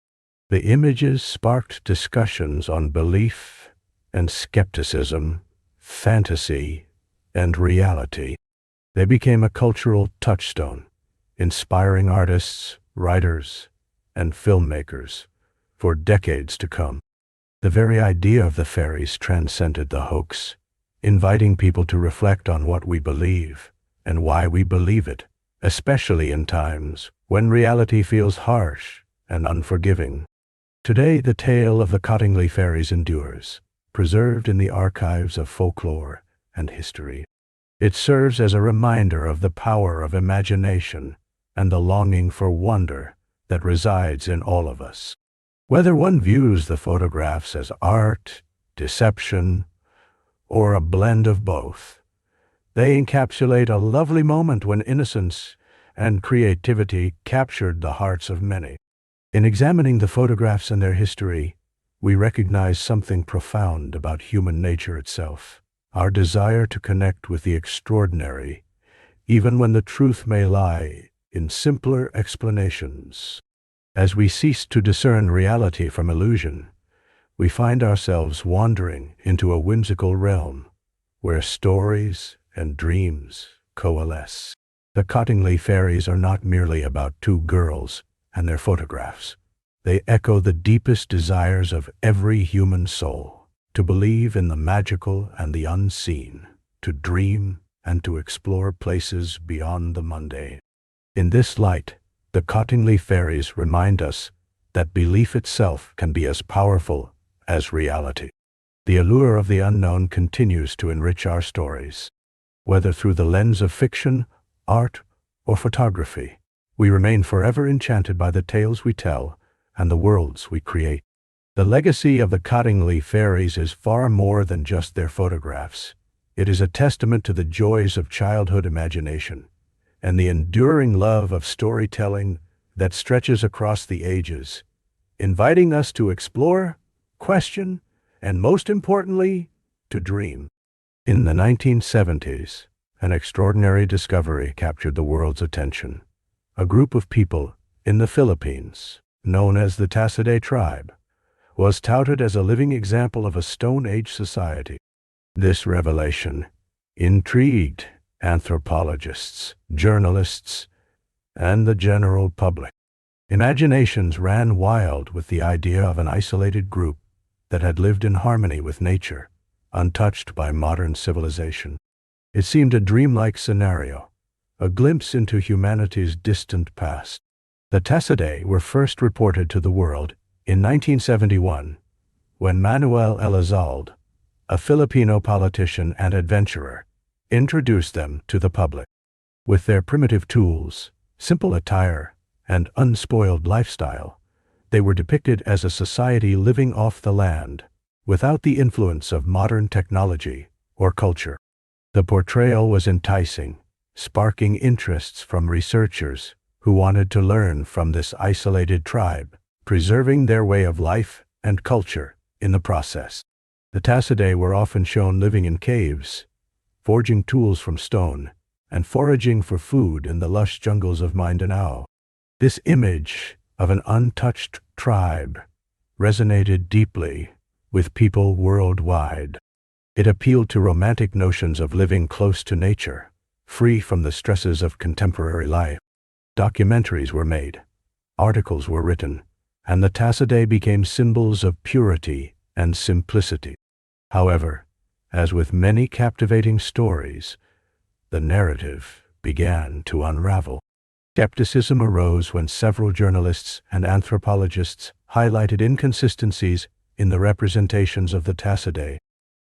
The images sparked discussions on belief and skepticism, fantasy and reality. They became a cultural touchstone, inspiring artists, writers, and filmmakers for decades to come. The very idea of the fairies transcended the hoax, inviting people to reflect on what we believe and why we believe it, especially in times when reality feels harsh and unforgiving. Today, the tale of the Cottingley Fairies endures, preserved in the archives of folklore and history. It serves as a reminder of the power of imagination and the longing for wonder that resides in all of us. Whether one views the photographs as art, deception, or a blend of both, they encapsulate a lovely moment when innocence and creativity captured the hearts of many. In examining the photographs and their history, we recognize something profound about human nature itself, our desire to connect with the extraordinary, even when the truth may lie in simpler explanations. As we cease to discern reality from illusion, we find ourselves wandering into a whimsical realm where stories and dreams coalesce. The Cottingley Fairies are not merely about two girls and their photographs. They echo the deepest desires of every human soul, to believe in the magical and the unseen, to dream and to explore places beyond the mundane. In this light, the Cottingley Fairies remind us that belief itself can be as powerful as reality. The allure of the unknown continues to enrich our stories. Whether through the lens of fiction, art, or photography, we remain forever enchanted by the tales we tell and the worlds we create. The legacy of the Cottingley Fairies is far more than just their photographs. It is a testament to the joys of childhood imagination and the enduring love of storytelling that stretches across the ages, inviting us to explore, question, and most importantly, to dream. In the 1970s, an extraordinary discovery captured the world's attention. A group of people in the Philippines, known as the Tasaday tribe, was touted as a living example of a Stone Age society. This revelation intrigued anthropologists, journalists, and the general public. Imaginations ran wild with the idea of an isolated group that had lived in harmony with nature, untouched by modern civilization. It seemed a dreamlike scenario, a glimpse into humanity's distant past. The Tasaday were first reported to the world in 1971, when Manuel Elizalde, a Filipino politician and adventurer, introduced them to the public. With their primitive tools, simple attire, and unspoiled lifestyle, they were depicted as a society living off the land, without the influence of modern technology or culture. The portrayal was enticing, sparking interests from researchers who wanted to learn from this isolated tribe, preserving their way of life and culture in the process. The Tasaday were often shown living in caves, forging tools from stone, and foraging for food in the lush jungles of Mindanao. This image of an untouched tribe resonated deeply with people worldwide. It appealed to romantic notions of living close to nature, free from the stresses of contemporary life. Documentaries were made, articles were written, and the Tasaday became symbols of purity and simplicity. However, as with many captivating stories, the narrative began to unravel. Skepticism arose when several journalists and anthropologists highlighted inconsistencies in the representations of the Tasaday.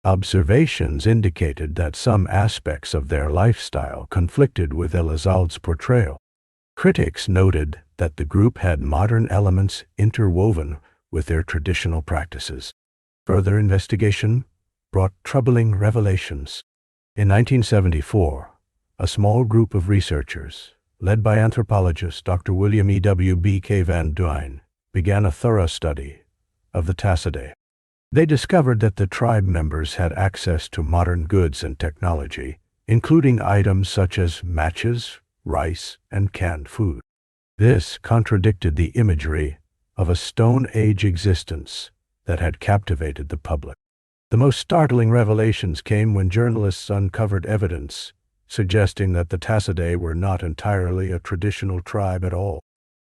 Observations indicated that some aspects of their lifestyle conflicted with Elizalde's portrayal. Critics noted that the group had modern elements interwoven with their traditional practices. Further investigation brought troubling revelations. In 1974, a small group of researchers, led by anthropologist Dr. William E. W. B. K. Van Duyn, began a thorough study of the Tasaday. They discovered that the tribe members had access to modern goods and technology, including items such as matches, rice, and canned food. This contradicted the imagery of a Stone Age existence that had captivated the public. The most startling revelations came when journalists uncovered evidence suggesting that the Tasaday were not entirely a traditional tribe at all.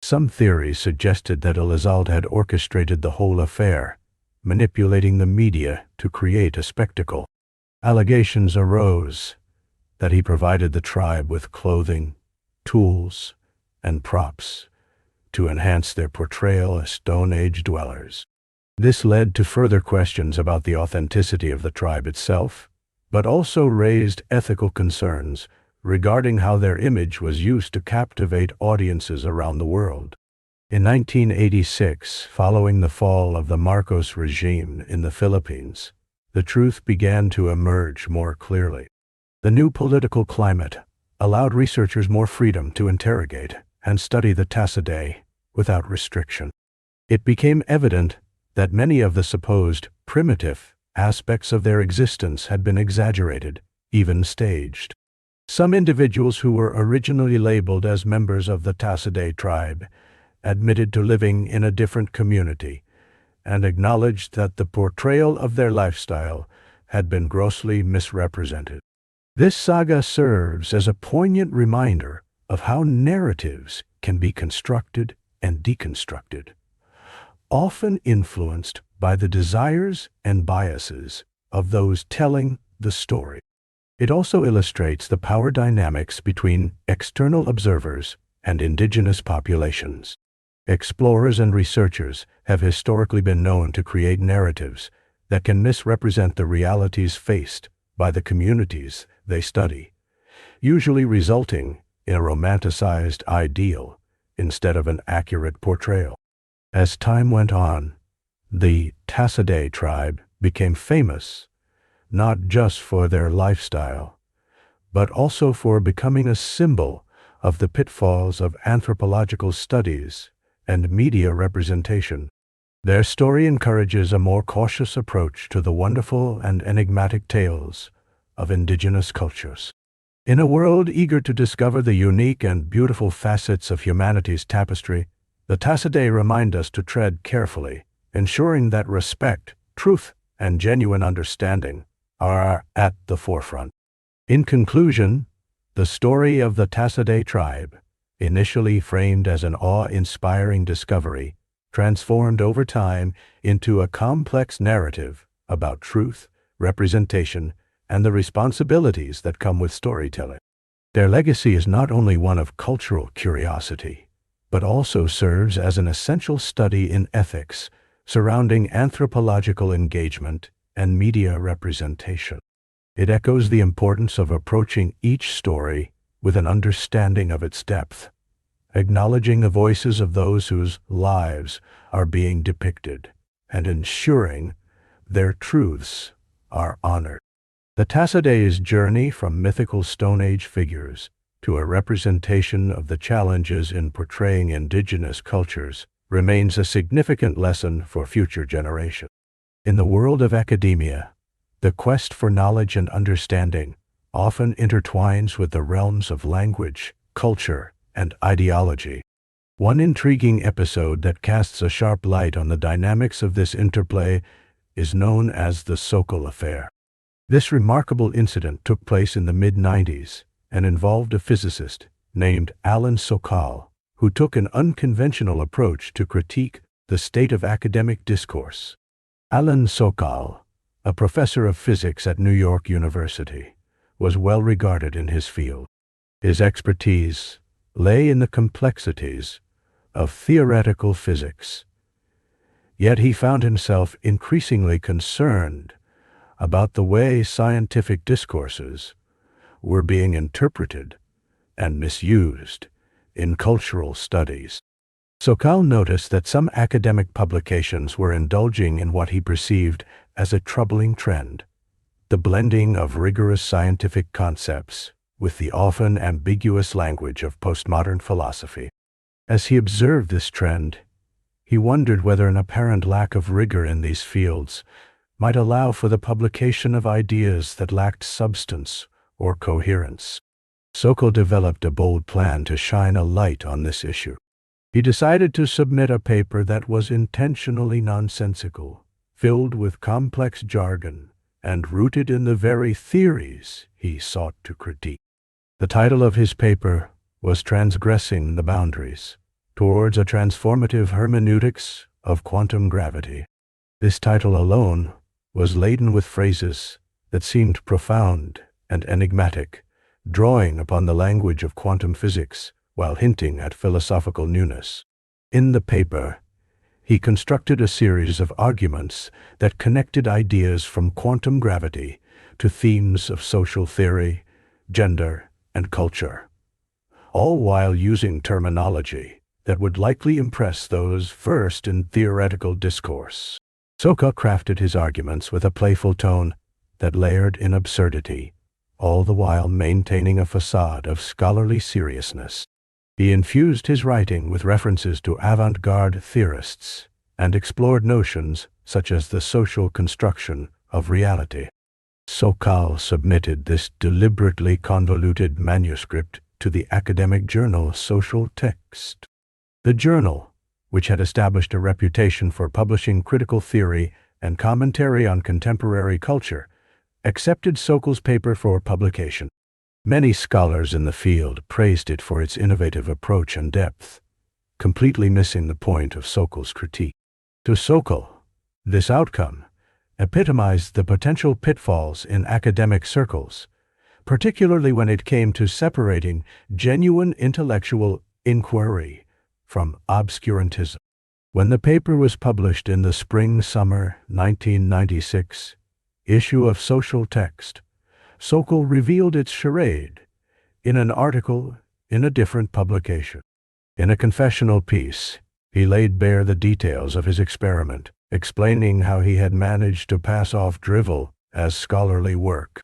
Some theories suggested that Elizalde had orchestrated the whole affair, manipulating the media to create a spectacle. Allegations arose that he provided the tribe with clothing, tools, and props to enhance their portrayal as Stone Age dwellers. This led to further questions about the authenticity of the tribe itself, but also raised ethical concerns regarding how their image was used to captivate audiences around the world. In 1986, following the fall of the Marcos regime in the Philippines, the truth began to emerge more clearly. The new political climate allowed researchers more freedom to interrogate and study the Tasaday without restriction. It became evident that many of the supposed primitive aspects of their existence had been exaggerated, even staged. Some individuals who were originally labeled as members of the Tasaday tribe admitted to living in a different community and acknowledged that the portrayal of their lifestyle had been grossly misrepresented. This saga serves as a poignant reminder of how narratives can be constructed and deconstructed, often influenced by the desires and biases of those telling the story. It also illustrates the power dynamics between external observers and indigenous populations. Explorers and researchers have historically been known to create narratives that can misrepresent the realities faced by the communities they study, usually resulting in a romanticized ideal instead of an accurate portrayal. As time went on, the Tasaday tribe became famous not just for their lifestyle, but also for becoming a symbol of the pitfalls of anthropological studies and media representation. Their story encourages a more cautious approach to the wonderful and enigmatic tales of indigenous cultures. In a world eager to discover the unique and beautiful facets of humanity's tapestry, the Tasaday remind us to tread carefully, ensuring that respect, truth, and genuine understanding are at the forefront. In conclusion, the story of the Tasaday tribe, initially framed as an awe-inspiring discovery, transformed over time into a complex narrative about truth, representation, and the responsibilities that come with storytelling. Their legacy is not only one of cultural curiosity, but also serves as an essential study in ethics surrounding anthropological engagement and media representation. It echoes the importance of approaching each story with an understanding of its depth, acknowledging the voices of those whose lives are being depicted, and ensuring their truths are honored. The Tasaday's journey from mythical Stone Age figures to a representation of the challenges in portraying indigenous cultures remains a significant lesson for future generations. In the world of academia, the quest for knowledge and understanding often intertwines with the realms of language, culture, and ideology. One intriguing episode that casts a sharp light on the dynamics of this interplay is known as the Sokal Affair. This remarkable incident took place in the mid-90s and involved a physicist named Alan Sokal, who took an unconventional approach to critique the state of academic discourse. Alan Sokal, a professor of physics at New York University, was well regarded in his field. His expertise lay in the complexities of theoretical physics. Yet he found himself increasingly concerned about the way scientific discourses were being interpreted and misused in cultural studies. Sokal noticed that some academic publications were indulging in what he perceived as a troubling trend, the blending of rigorous scientific concepts with the often ambiguous language of postmodern philosophy. As he observed this trend, he wondered whether an apparent lack of rigor in these fields might allow for the publication of ideas that lacked substance or coherence. Sokal developed a bold plan to shine a light on this issue. He decided to submit a paper that was intentionally nonsensical, filled with complex jargon, and rooted in the very theories he sought to critique. The title of his paper was Transgressing the Boundaries Towards a Transformative Hermeneutics of Quantum Gravity. This title alone was laden with phrases that seemed profound and enigmatic, drawing upon the language of quantum physics while hinting at philosophical newness. In the paper, he constructed a series of arguments that connected ideas from quantum gravity to themes of social theory, gender, and culture, all while using terminology that would likely impress those versed in theoretical discourse. Sokal crafted his arguments with a playful tone that layered in absurdity, all the while maintaining a facade of scholarly seriousness. He infused his writing with references to avant-garde theorists and explored notions such as the social construction of reality. Sokal submitted this deliberately convoluted manuscript to the academic journal Social Text. The journal, which had established a reputation for publishing critical theory and commentary on contemporary culture, accepted Sokal's paper for publication. Many scholars in the field praised it for its innovative approach and depth, completely missing the point of Sokal's critique. To Sokal, this outcome epitomized the potential pitfalls in academic circles, particularly when it came to separating genuine intellectual inquiry from obscurantism. When the paper was published in the spring-summer 1996 issue of Social Text, Sokal revealed its charade in an article in a different publication. In a confessional piece, he laid bare the details of his experiment, explaining how he had managed to pass off drivel as scholarly work.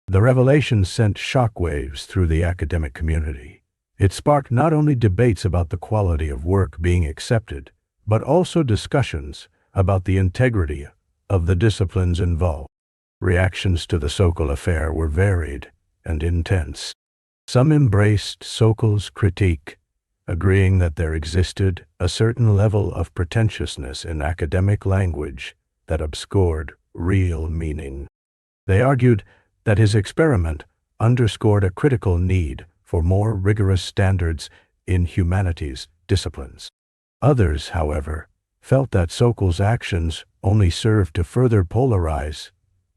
The revelation sent shockwaves through the academic community. It sparked not only debates about the quality of work being accepted, but also discussions about the integrity of the disciplines involved. Reactions to the Sokal Affair were varied and intense. Some embraced Sokal's critique, agreeing that there existed a certain level of pretentiousness in academic language that obscured real meaning. They argued that his experiment underscored a critical need for more rigorous standards in humanities disciplines. Others, however, felt that Sokal's actions only served to further polarize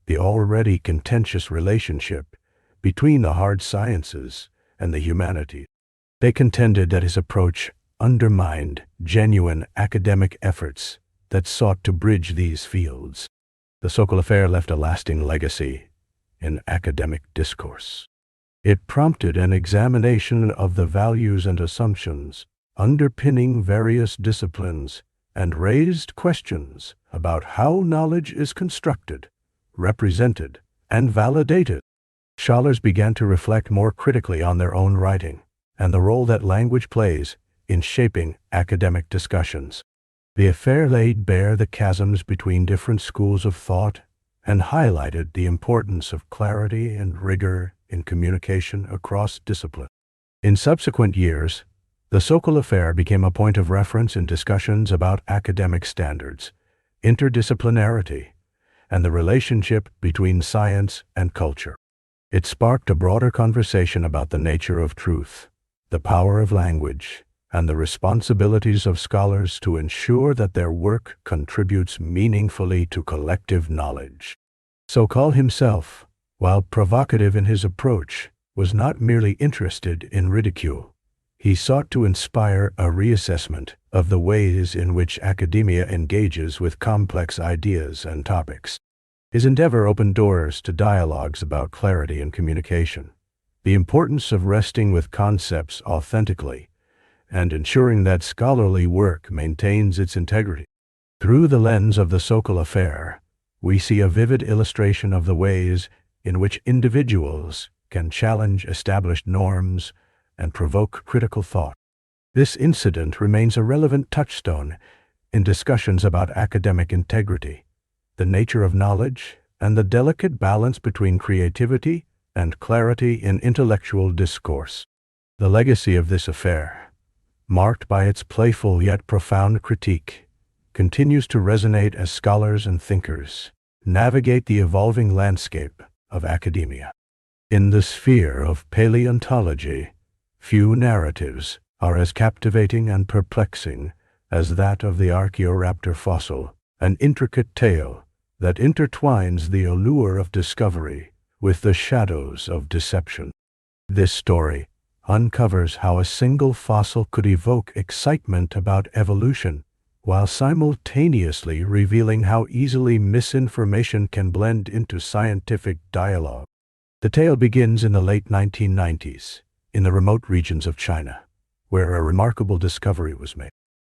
the already contentious relationship between the hard sciences and the humanities. They contended that his approach undermined genuine academic efforts that sought to bridge these fields. The Sokal Affair left a lasting legacy in academic discourse. It prompted an examination of the values and assumptions underpinning various disciplines and raised questions about how knowledge is constructed, represented, and validated. Scholars began to reflect more critically on their own writing and the role that language plays in shaping academic discussions. The affair laid bare the chasms between different schools of thought and highlighted the importance of clarity and rigor in communication across disciplines. In subsequent years, the Sokal Affair became a point of reference in discussions about academic standards, interdisciplinarity, and the relationship between science and culture. It sparked a broader conversation about the nature of truth, the power of language, and the responsibilities of scholars to ensure that their work contributes meaningfully to collective knowledge. Sokal himself, while provocative in his approach, was not merely interested in ridicule. He sought to inspire a reassessment of the ways in which academia engages with complex ideas and topics. His endeavor opened doors to dialogues about clarity and communication, the importance of wrestling with concepts authentically, and ensuring that scholarly work maintains its integrity. Through the lens of the Sokal Affair, we see a vivid illustration of the ways in which individuals can challenge established norms and provoke critical thought. This incident remains a relevant touchstone in discussions about academic integrity, the nature of knowledge, and the delicate balance between creativity and clarity in intellectual discourse. The legacy of this affair, marked by its playful yet profound critique, continues to resonate as scholars and thinkers navigate the evolving landscape of academia. In the sphere of paleontology, few narratives are as captivating and perplexing as that of the Archaeoraptor fossil, an intricate tale that intertwines the allure of discovery with the shadows of deception. This story uncovers how a single fossil could evoke excitement about evolution, while simultaneously revealing how easily misinformation can blend into scientific dialogue. The tale begins in the late 1990s, in the remote regions of China, where a remarkable discovery was made.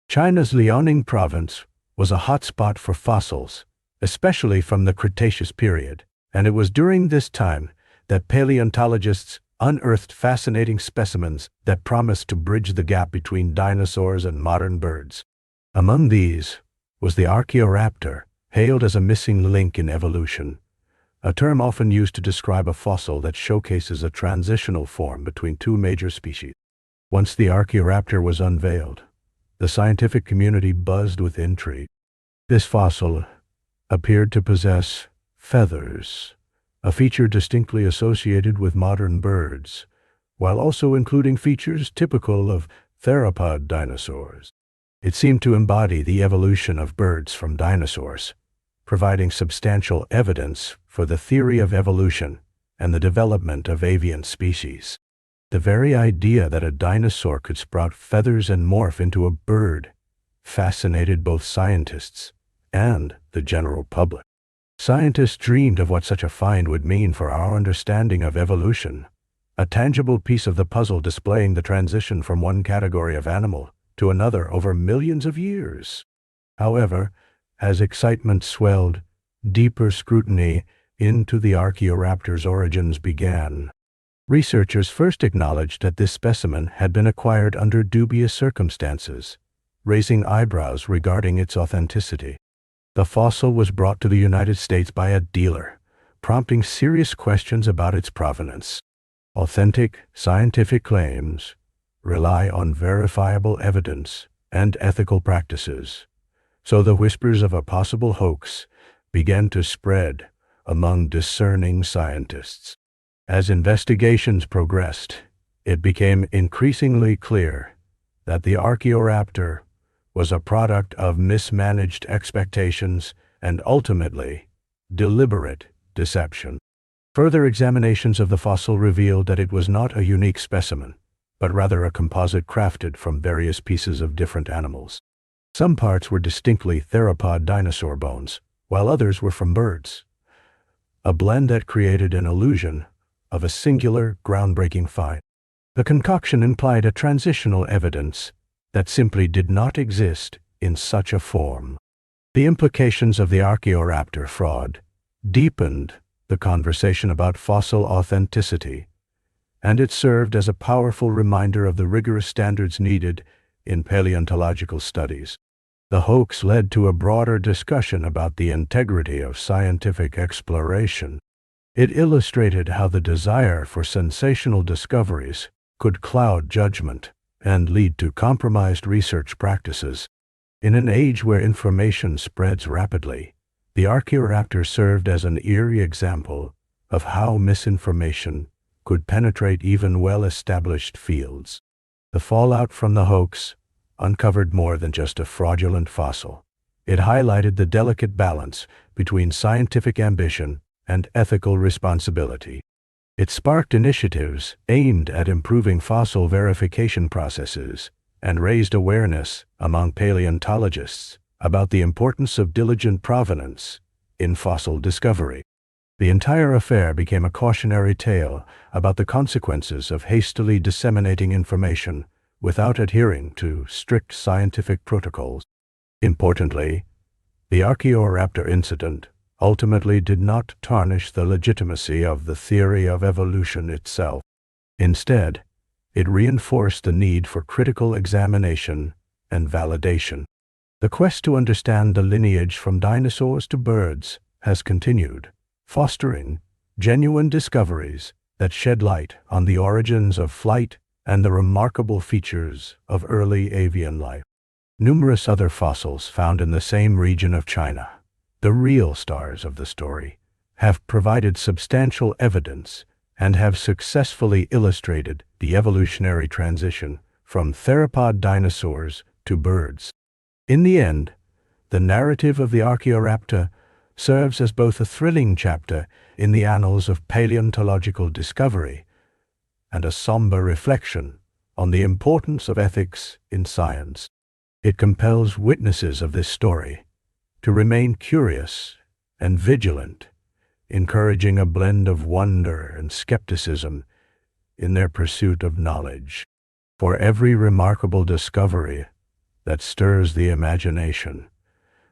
China's Liaoning province was a hotspot for fossils, especially from the Cretaceous period, and it was during this time that paleontologists unearthed fascinating specimens that promised to bridge the gap between dinosaurs and modern birds. Among these was the Archaeoraptor, hailed as a missing link in evolution, a term often used to describe a fossil that showcases a transitional form between two major species. Once the Archaeoraptor was unveiled, the scientific community buzzed with intrigue. This fossil appeared to possess feathers, a feature distinctly associated with modern birds, while also including features typical of theropod dinosaurs. It seemed to embody the evolution of birds from dinosaurs, providing substantial evidence for the theory of evolution and the development of avian species. The very idea that a dinosaur could sprout feathers and morph into a bird fascinated both scientists and the general public. Scientists dreamed of what such a find would mean for our understanding of evolution, a tangible piece of the puzzle displaying the transition from one category of animal to another over millions of years. However, as excitement swelled, deeper scrutiny into the Archaeoraptor's origins began. Researchers first acknowledged that this specimen had been acquired under dubious circumstances, raising eyebrows regarding its authenticity. The fossil was brought to the United States by a dealer, prompting serious questions about its provenance. Authentic scientific claims rely on verifiable evidence and ethical practices, so the whispers of a possible hoax began to spread among discerning scientists. As investigations progressed, it became increasingly clear that the Archaeoraptor was a product of mismanaged expectations and ultimately deliberate deception. Further examinations of the fossil revealed that it was not a unique specimen, but rather a composite crafted from various pieces of different animals. Some parts were distinctly theropod dinosaur bones, while others were from birds. a blend that created an illusion of a singular, groundbreaking find. The concoction implied a transitional evidence that simply did not exist in such a form. The implications of the Archaeoraptor fraud deepened the conversation about fossil authenticity, and it served as a powerful reminder of the rigorous standards needed in paleontological studies. The hoax led to a broader discussion about the integrity of scientific exploration. It illustrated how the desire for sensational discoveries could cloud judgment and lead to compromised research practices. In an age where information spreads rapidly, the Archaeoraptor served as an eerie example of how misinformation could penetrate even well-established fields. The fallout from the hoax uncovered more than just a fraudulent fossil. It highlighted the delicate balance between scientific ambition and ethical responsibility. It sparked initiatives aimed at improving fossil verification processes and raised awareness among paleontologists about the importance of diligent provenance in fossil discovery. The entire affair became a cautionary tale about the consequences of hastily disseminating information without adhering to strict scientific protocols. Importantly, the Archaeoraptor incident ultimately did not tarnish the legitimacy of the theory of evolution itself. Instead, it reinforced the need for critical examination and validation. The quest to understand the lineage from dinosaurs to birds has continued, fostering genuine discoveries that shed light on the origins of flight and the remarkable features of early avian life. Numerous other fossils found in the same region of China, the real stars of the story, have provided substantial evidence and have successfully illustrated the evolutionary transition from theropod dinosaurs to birds. In the end, the narrative of the Archaeoraptor serves as both a thrilling chapter in the annals of paleontological discovery and a somber reflection on the importance of ethics in science. It compels witnesses of this story to remain curious and vigilant, encouraging a blend of wonder and skepticism in their pursuit of knowledge. For every remarkable discovery that stirs the imagination,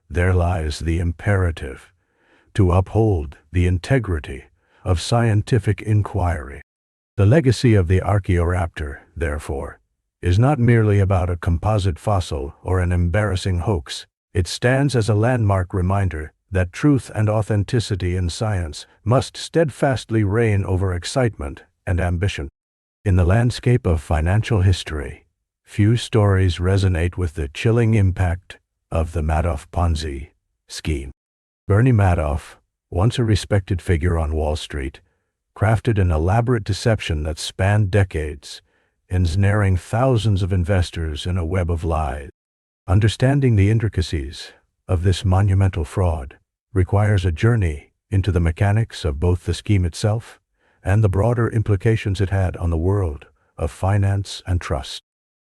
there lies the imperative to uphold the integrity of scientific inquiry. The legacy of the Archaeoraptor, therefore, is not merely about a composite fossil or an embarrassing hoax. It stands as a landmark reminder that truth and authenticity in science must steadfastly reign over excitement and ambition. In the landscape of financial history, few stories resonate with the chilling impact of the Madoff Ponzi scheme. Bernie Madoff, once a respected figure on Wall Street, crafted an elaborate deception that spanned decades, ensnaring thousands of investors in a web of lies. Understanding the intricacies of this monumental fraud requires a journey into the mechanics of both the scheme itself and the broader implications it had on the world of finance and trust.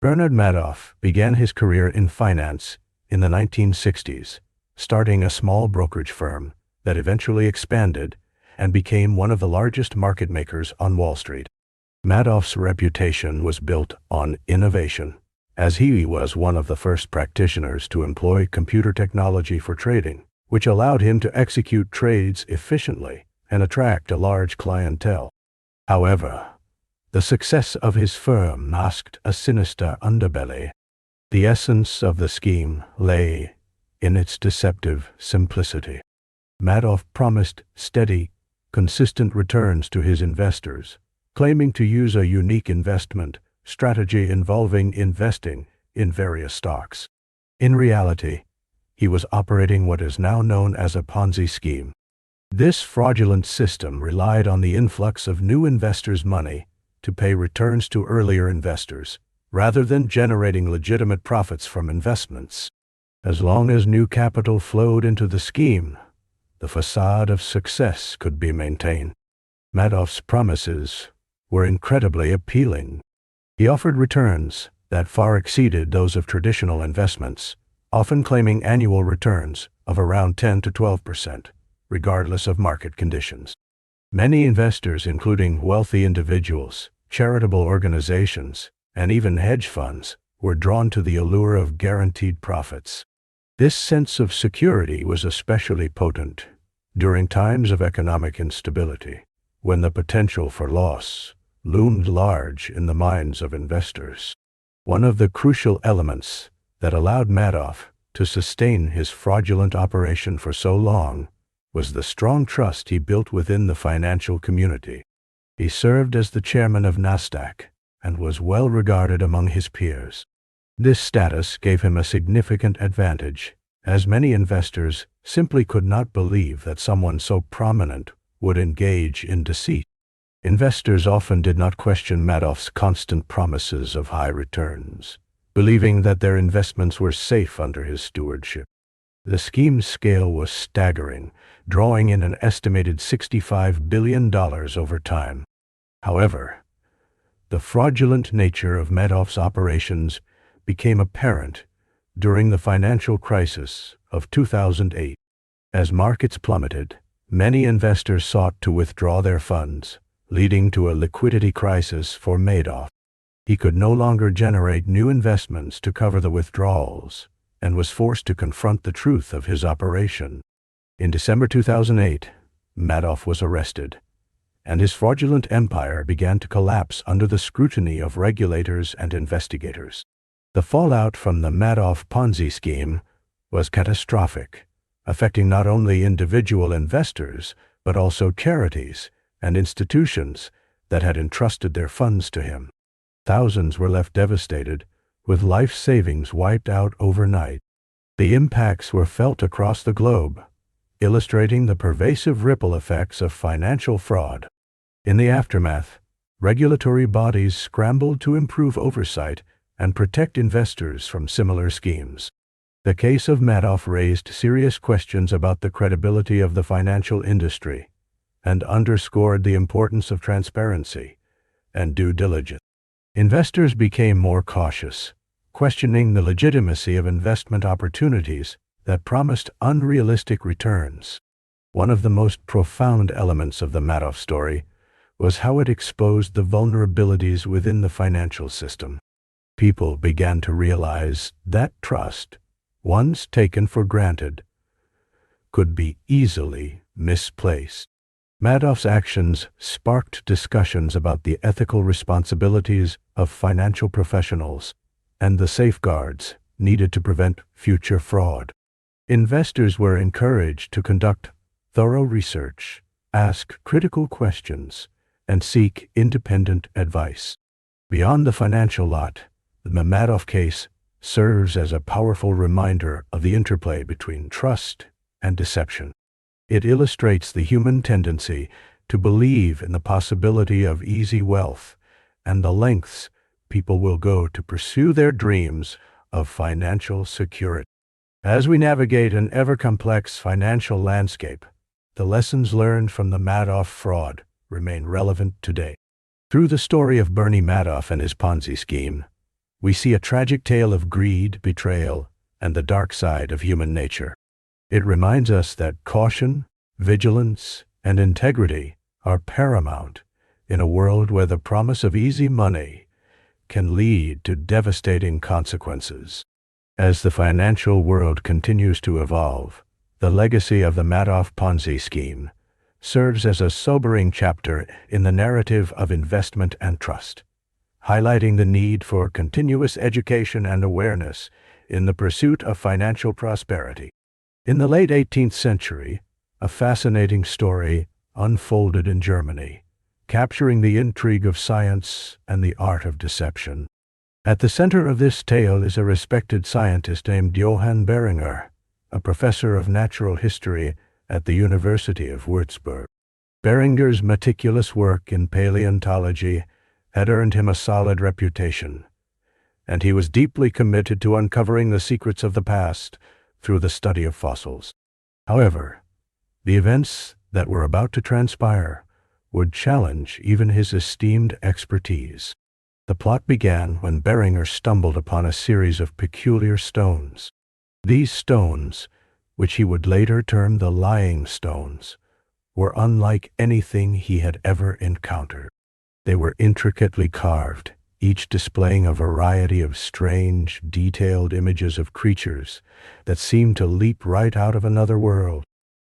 Bernard Madoff began his career in finance in the 1960s, starting a small brokerage firm that eventually expanded and became one of the largest market makers on Wall Street. Madoff's reputation was built on innovation, as he was one of the first practitioners to employ computer technology for trading, which allowed him to execute trades efficiently and attract a large clientele. However, the success of his firm masked a sinister underbelly. The essence of the scheme lay in its deceptive simplicity. Madoff promised steady, consistent returns to his investors, claiming to use a unique investment strategy involving investing in various stocks. In reality, he was operating what is now known as a Ponzi scheme. This fraudulent system relied on the influx of new investors' money to pay returns to earlier investors, rather than generating legitimate profits from investments. As long as new capital flowed into the scheme, the facade of success could be maintained. Madoff's promises were incredibly appealing. He offered returns that far exceeded those of traditional investments, often claiming annual returns of around 10 to 12%, regardless of market conditions. Many investors, including wealthy individuals, charitable organizations, and even hedge funds, were drawn to the allure of guaranteed profits. This sense of security was especially potent during times of economic instability, when the potential for loss loomed large in the minds of investors. One of the crucial elements that allowed Madoff to sustain his fraudulent operation for so long was the strong trust he built within the financial community. He served as the chairman of Nasdaq and was well regarded among his peers. This status gave him a significant advantage, as many investors simply could not believe that someone so prominent would engage in deceit. Investors often did not question Madoff's constant promises of high returns, believing that their investments were safe under his stewardship. The scheme's scale was staggering, drawing in an estimated $65 billion over time. However, the fraudulent nature of Madoff's operations became apparent during the financial crisis of 2008. As markets plummeted, many investors sought to withdraw their funds, leading to a liquidity crisis for Madoff. He could no longer generate new investments to cover the withdrawals and was forced to confront the truth of his operation. In December 2008, Madoff was arrested, and his fraudulent empire began to collapse under the scrutiny of regulators and investigators. The fallout from the Madoff Ponzi scheme was catastrophic, affecting not only individual investors, but also charities and institutions that had entrusted their funds to him. Thousands were left devastated, with life savings wiped out overnight. The impacts were felt across the globe, illustrating the pervasive ripple effects of financial fraud. In the aftermath, regulatory bodies scrambled to improve oversight and protect investors from similar schemes. The case of Madoff raised serious questions about the credibility of the financial industry and underscored the importance of transparency and due diligence. Investors became more cautious, questioning the legitimacy of investment opportunities that promised unrealistic returns. One of the most profound elements of the Madoff story was how it exposed the vulnerabilities within the financial system. People began to realize that trust, once taken for granted, could be easily misplaced. Madoff's actions sparked discussions about the ethical responsibilities of financial professionals and the safeguards needed to prevent future fraud. Investors were encouraged to conduct thorough research, ask critical questions, and seek independent advice. Beyond the financial lot, the Madoff case serves as a powerful reminder of the interplay between trust and deception. It illustrates the human tendency to believe in the possibility of easy wealth and the lengths people will go to pursue their dreams of financial security. As we navigate an ever-complex financial landscape, the lessons learned from the Madoff fraud remain relevant today. Through the story of Bernie Madoff and his Ponzi scheme, we see a tragic tale of greed, betrayal, and the dark side of human nature. It reminds us that caution, vigilance, and integrity are paramount in a world where the promise of easy money can lead to devastating consequences. As the financial world continues to evolve, the legacy of the Madoff Ponzi scheme serves as a sobering chapter in the narrative of investment and trust, highlighting the need for continuous education and awareness in the pursuit of financial prosperity. In the late 18th century, a fascinating story unfolded in Germany, capturing the intrigue of science and the art of deception. At the center of this tale is a respected scientist named Johann Beringer, a professor of natural history at the University of Würzburg. Beringer's meticulous work in paleontology had earned him a solid reputation, and he was deeply committed to uncovering the secrets of the past through the study of fossils. However, the events that were about to transpire would challenge even his esteemed expertise. The plot began when Beringer stumbled upon a series of peculiar stones. These stones, which he would later term the Lying Stones, were unlike anything he had ever encountered. They were intricately carved, each displaying a variety of strange, detailed images of creatures that seemed to leap right out of another world.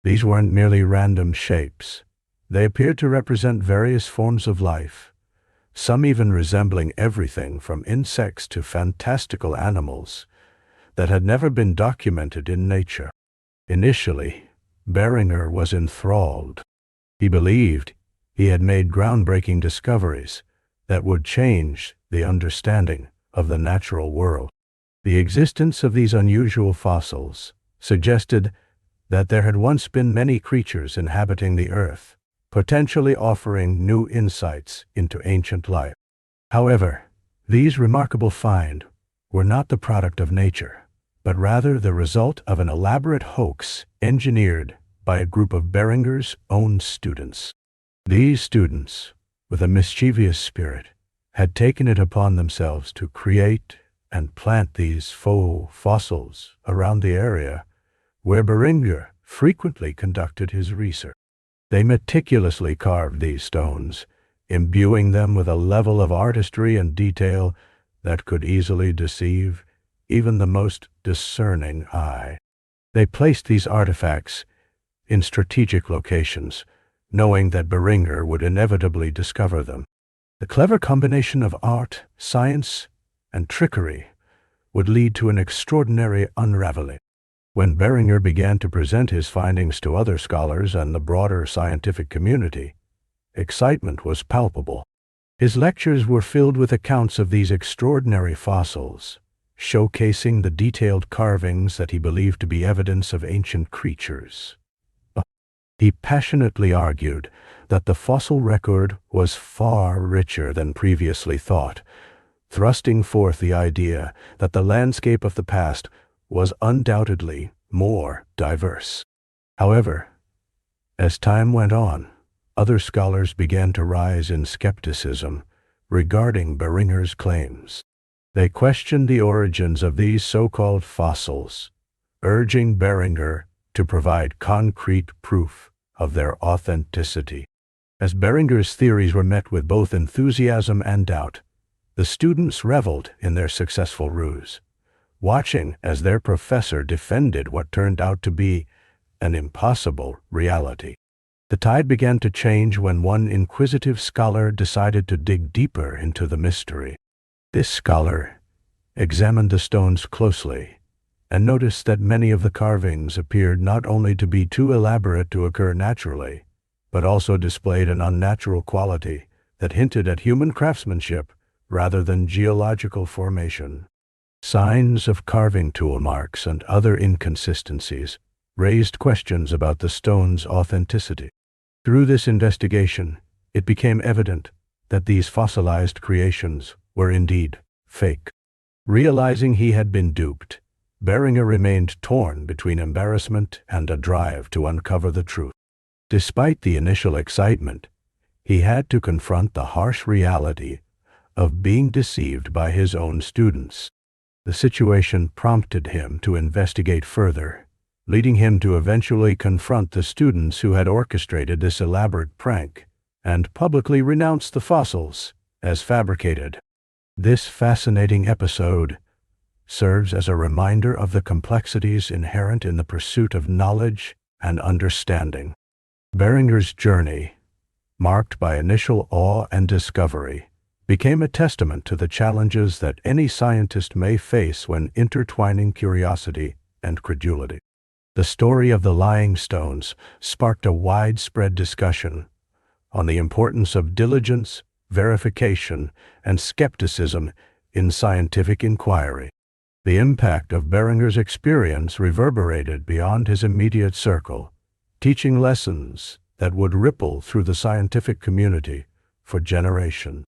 These weren't merely random shapes. They appeared to represent various forms of life, some even resembling everything from insects to fantastical animals that had never been documented in nature. Initially, Beringer was enthralled. He believed he had made groundbreaking discoveries that would change the understanding of the natural world. The existence of these unusual fossils suggested that there had once been many creatures inhabiting the earth, potentially offering new insights into ancient life. However, these remarkable finds were not the product of nature, but rather the result of an elaborate hoax engineered by a group of Beringer's own students. These students, with a mischievous spirit, had taken it upon themselves to create and plant these faux fossils around the area where Beringer frequently conducted his research. They meticulously carved these stones, imbuing them with a level of artistry and detail that could easily deceive even the most discerning eye. They placed these artifacts in strategic locations, knowing that Beringer would inevitably discover them. The clever combination of art, science, and trickery would lead to an extraordinary unraveling. When Beringer began to present his findings to other scholars and the broader scientific community, excitement was palpable. His lectures were filled with accounts of these extraordinary fossils, showcasing the detailed carvings that he believed to be evidence of ancient creatures. He passionately argued that the fossil record was far richer than previously thought, thrusting forth the idea that the landscape of the past was undoubtedly more diverse. However, as time went on, other scholars began to rise in skepticism regarding Beringer's claims. They questioned the origins of these so-called fossils, urging Beringer to provide concrete proof of their authenticity. As Beringer's theories were met with both enthusiasm and doubt, the students reveled in their successful ruse, watching as their professor defended what turned out to be an impossible reality. The tide began to change when one inquisitive scholar decided to dig deeper into the mystery. This scholar examined the stones closely and noticed that many of the carvings appeared not only to be too elaborate to occur naturally, but also displayed an unnatural quality that hinted at human craftsmanship rather than geological formation. Signs of carving tool marks and other inconsistencies raised questions about the stone's authenticity. Through this investigation, it became evident that these fossilized creations were indeed fake. Realizing he had been duped, Beringer remained torn between embarrassment and a drive to uncover the truth. Despite the initial excitement, he had to confront the harsh reality of being deceived by his own students. The situation prompted him to investigate further, leading him to eventually confront the students who had orchestrated this elaborate prank and publicly renounce the fossils as fabricated. This fascinating episode serves as a reminder of the complexities inherent in the pursuit of knowledge and understanding. Beringer's journey, marked by initial awe and discovery, became a testament to the challenges that any scientist may face when intertwining curiosity and credulity. The story of the Lying Stones sparked a widespread discussion on the importance of diligence, verification, and skepticism in scientific inquiry. The impact of Beringer's experience reverberated beyond his immediate circle, teaching lessons that would ripple through the scientific community for generations.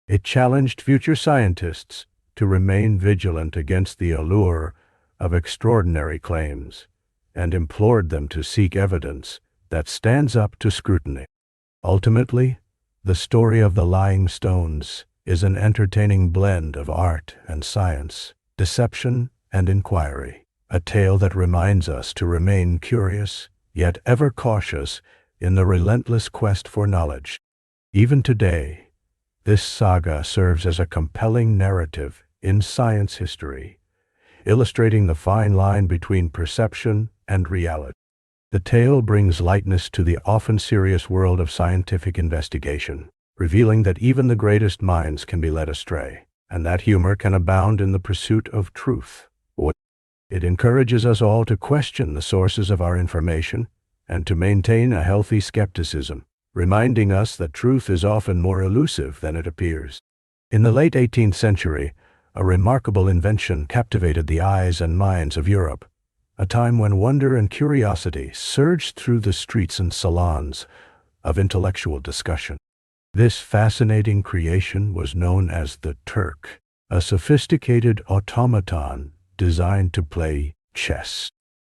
It challenged future scientists to remain vigilant against the allure of extraordinary claims and implored them to seek evidence that stands up to scrutiny. Ultimately, the story of the Lying Stones is an entertaining blend of art and science, deception and inquiry, a tale that reminds us to remain curious, yet ever cautious in the relentless quest for knowledge. Even today, this saga serves as a compelling narrative in science history, illustrating the fine line between perception and reality. The tale brings lightness to the often serious world of scientific investigation, revealing that even the greatest minds can be led astray, and that humor can abound in the pursuit of truth. It encourages us all to question the sources of our information and to maintain a healthy skepticism, reminding us that truth is often more elusive than it appears. In the late 18th century, a remarkable invention captivated the eyes and minds of Europe, a time when wonder and curiosity surged through the streets and salons of intellectual discussion. This fascinating creation was known as the Turk, a sophisticated automaton designed to play chess.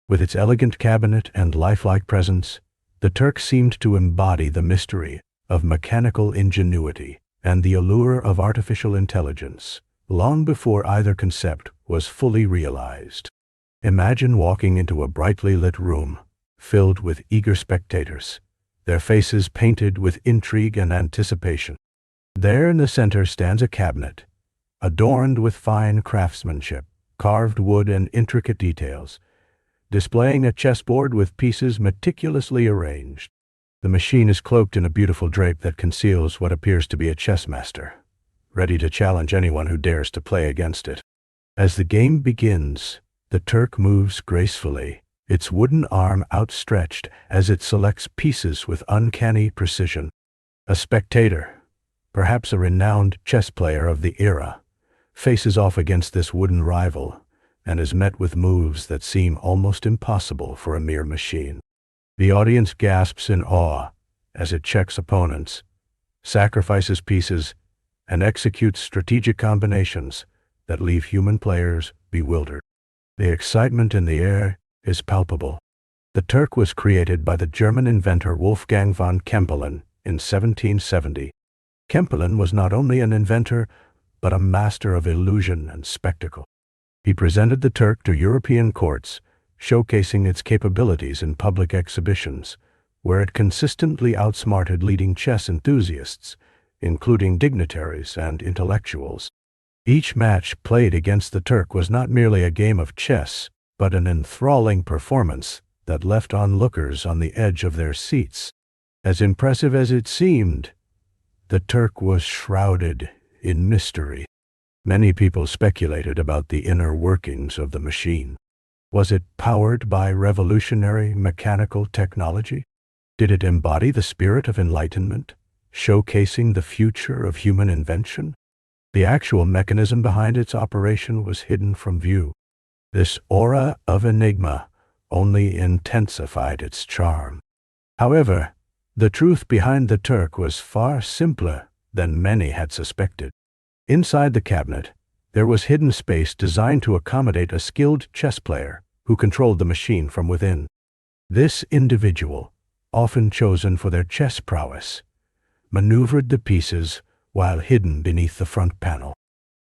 With its elegant cabinet and lifelike presence, the Turk seemed to embody the mystery of mechanical ingenuity and the allure of artificial intelligence, long before either concept was fully realized. Imagine walking into a brightly lit room filled with eager spectators, their faces painted with intrigue and anticipation. There in the center stands a cabinet, adorned with fine craftsmanship, carved wood and intricate details, displaying a chessboard with pieces meticulously arranged. The machine is cloaked in a beautiful drape that conceals what appears to be a chess master, ready to challenge anyone who dares to play against it. As the game begins, the Turk moves gracefully, its wooden arm outstretched as it selects pieces with uncanny precision. A spectator, perhaps a renowned chess player of the era, faces off against this wooden rival and is met with moves that seem almost impossible for a mere machine. The audience gasps in awe as it checks opponents, sacrifices pieces, and executes strategic combinations that leave human players bewildered. The excitement in the air is palpable. The Turk was created by the German inventor Wolfgang von Kempelen in 1770. Kempelen was not only an inventor, but a master of illusion and spectacle. He presented the Turk to European courts, showcasing its capabilities in public exhibitions, where it consistently outsmarted leading chess enthusiasts, including dignitaries and intellectuals. Each match played against the Turk was not merely a game of chess, but an enthralling performance that left onlookers on the edge of their seats. As impressive as it seemed, the Turk was shrouded in mystery. Many people speculated about the inner workings of the machine. Was it powered by revolutionary mechanical technology? Did it embody the spirit of enlightenment, showcasing the future of human invention? The actual mechanism behind its operation was hidden from view. This aura of enigma only intensified its charm. However, the truth behind the Turk was far simpler than many had suspected. Inside the cabinet, there was hidden space designed to accommodate a skilled chess player who controlled the machine from within. This individual, often chosen for their chess prowess, maneuvered the pieces while hidden beneath the front panel.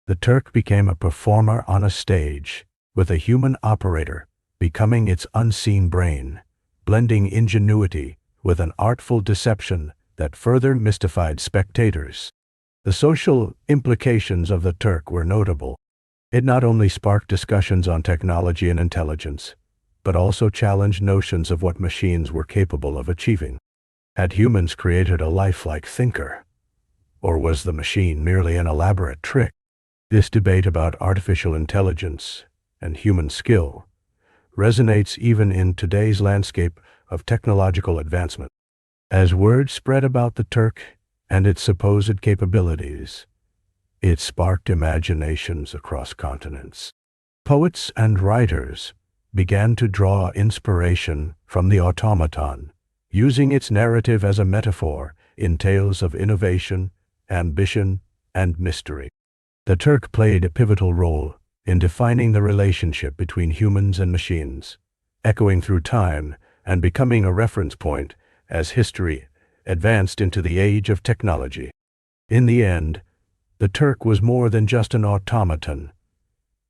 The Turk became a performer on a stage, with a human operator becoming its unseen brain, blending ingenuity with an artful deception that further mystified spectators. The social implications of the Turk were notable. It not only sparked discussions on technology and intelligence, but also challenged notions of what machines were capable of achieving. Had humans created a lifelike thinker? Or was the machine merely an elaborate trick? This debate about artificial intelligence and human skill resonates even in today's landscape of technological advancement. As word spread about the Turk and its supposed capabilities, it sparked imaginations across continents. Poets and writers began to draw inspiration from the automaton, using its narrative as a metaphor in tales of innovation, ambition, and mystery. The Turk played a pivotal role in defining the relationship between humans and machines, echoing through time and becoming a reference point as history advanced into the age of technology. In the end, the Turk was more than just an automaton.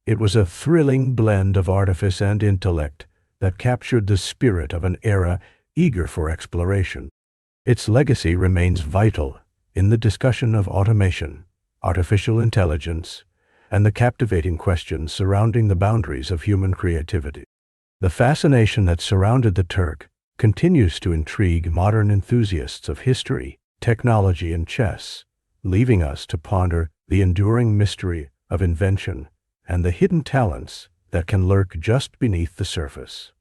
It was a thrilling blend of artifice and intellect that captured the spirit of an era eager for exploration. Its legacy remains vital in the discussion of automation, artificial intelligence, and the captivating questions surrounding the boundaries of human creativity. The fascination that surrounded the Turk continues to intrigue modern enthusiasts of history, technology, and chess, leaving us to ponder the enduring mystery of invention and the hidden talents that can lurk just beneath the surface.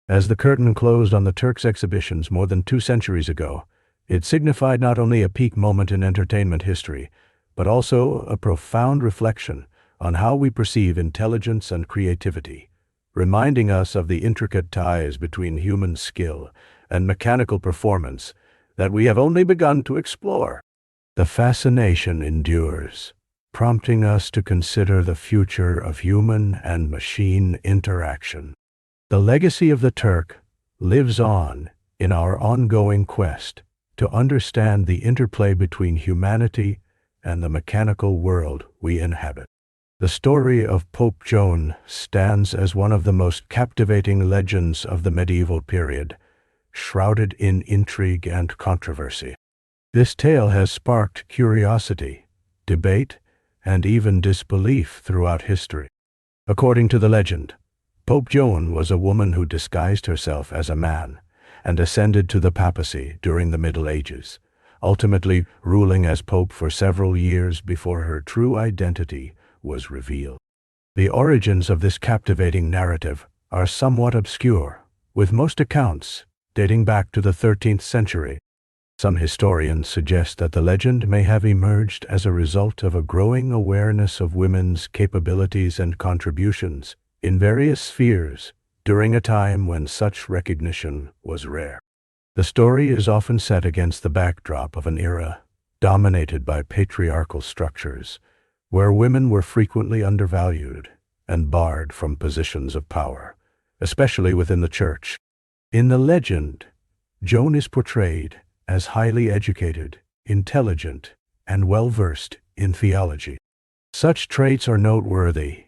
As the curtain closed on the Turk's exhibitions more than 2 centuries ago, it signified not only a peak moment in entertainment history, but also a profound reflection on how we perceive intelligence and creativity, reminding us of the intricate ties between human skill and mechanical performance that we have only begun to explore. The fascination endures, prompting us to consider the future of human and machine interaction. The legacy of the Turk lives on in our ongoing quest to understand the interplay between humanity and the mechanical world we inhabit. The story of Pope Joan stands as one of the most captivating legends of the medieval period, shrouded in intrigue and controversy. This tale has sparked curiosity, debate, and even disbelief throughout history. According to the legend, Pope Joan was a woman who disguised herself as a man and ascended to the papacy during the Middle Ages, ultimately ruling as pope for several years before her true identity was revealed. The origins of this captivating narrative are somewhat obscure, with most accounts dating back to the 13th century. Some historians suggest that the legend may have emerged as a result of a growing awareness of women's capabilities and contributions in various spheres during a time when such recognition was rare. The story is often set against the backdrop of an era dominated by patriarchal structures, where women were frequently undervalued and barred from positions of power, especially within the church. In the legend, Joan is portrayed as highly educated, intelligent, and well-versed in theology. Such traits are noteworthy,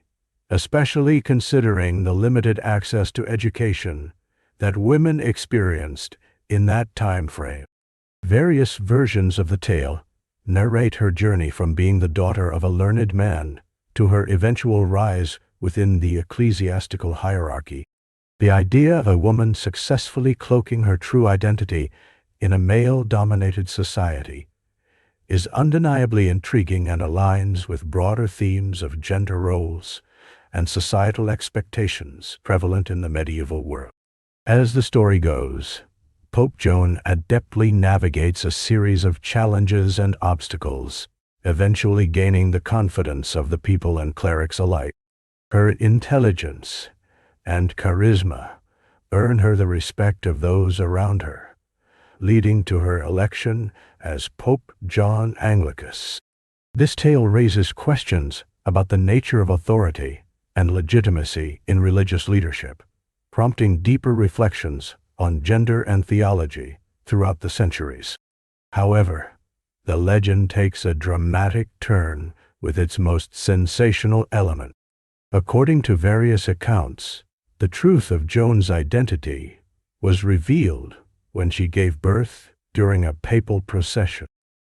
especially considering the limited access to education that women experienced in that time frame. Various versions of the tale narrate her journey from being the daughter of a learned man to her eventual rise within the ecclesiastical hierarchy. The idea of a woman successfully cloaking her true identity in a male-dominated society is undeniably intriguing and aligns with broader themes of gender roles and societal expectations prevalent in the medieval world. As the story goes, Pope Joan adeptly navigates a series of challenges and obstacles, eventually gaining the confidence of the people and clerics alike. Her intelligence and charisma earn her the respect of those around her, leading to her election as Pope John Anglicus. This tale raises questions about the nature of authority and legitimacy in religious leadership, prompting deeper reflections on gender and theology throughout the centuries. However, the legend takes a dramatic turn with its most sensational element. According to various accounts, the truth of Joan's identity was revealed when she gave birth during a papal procession.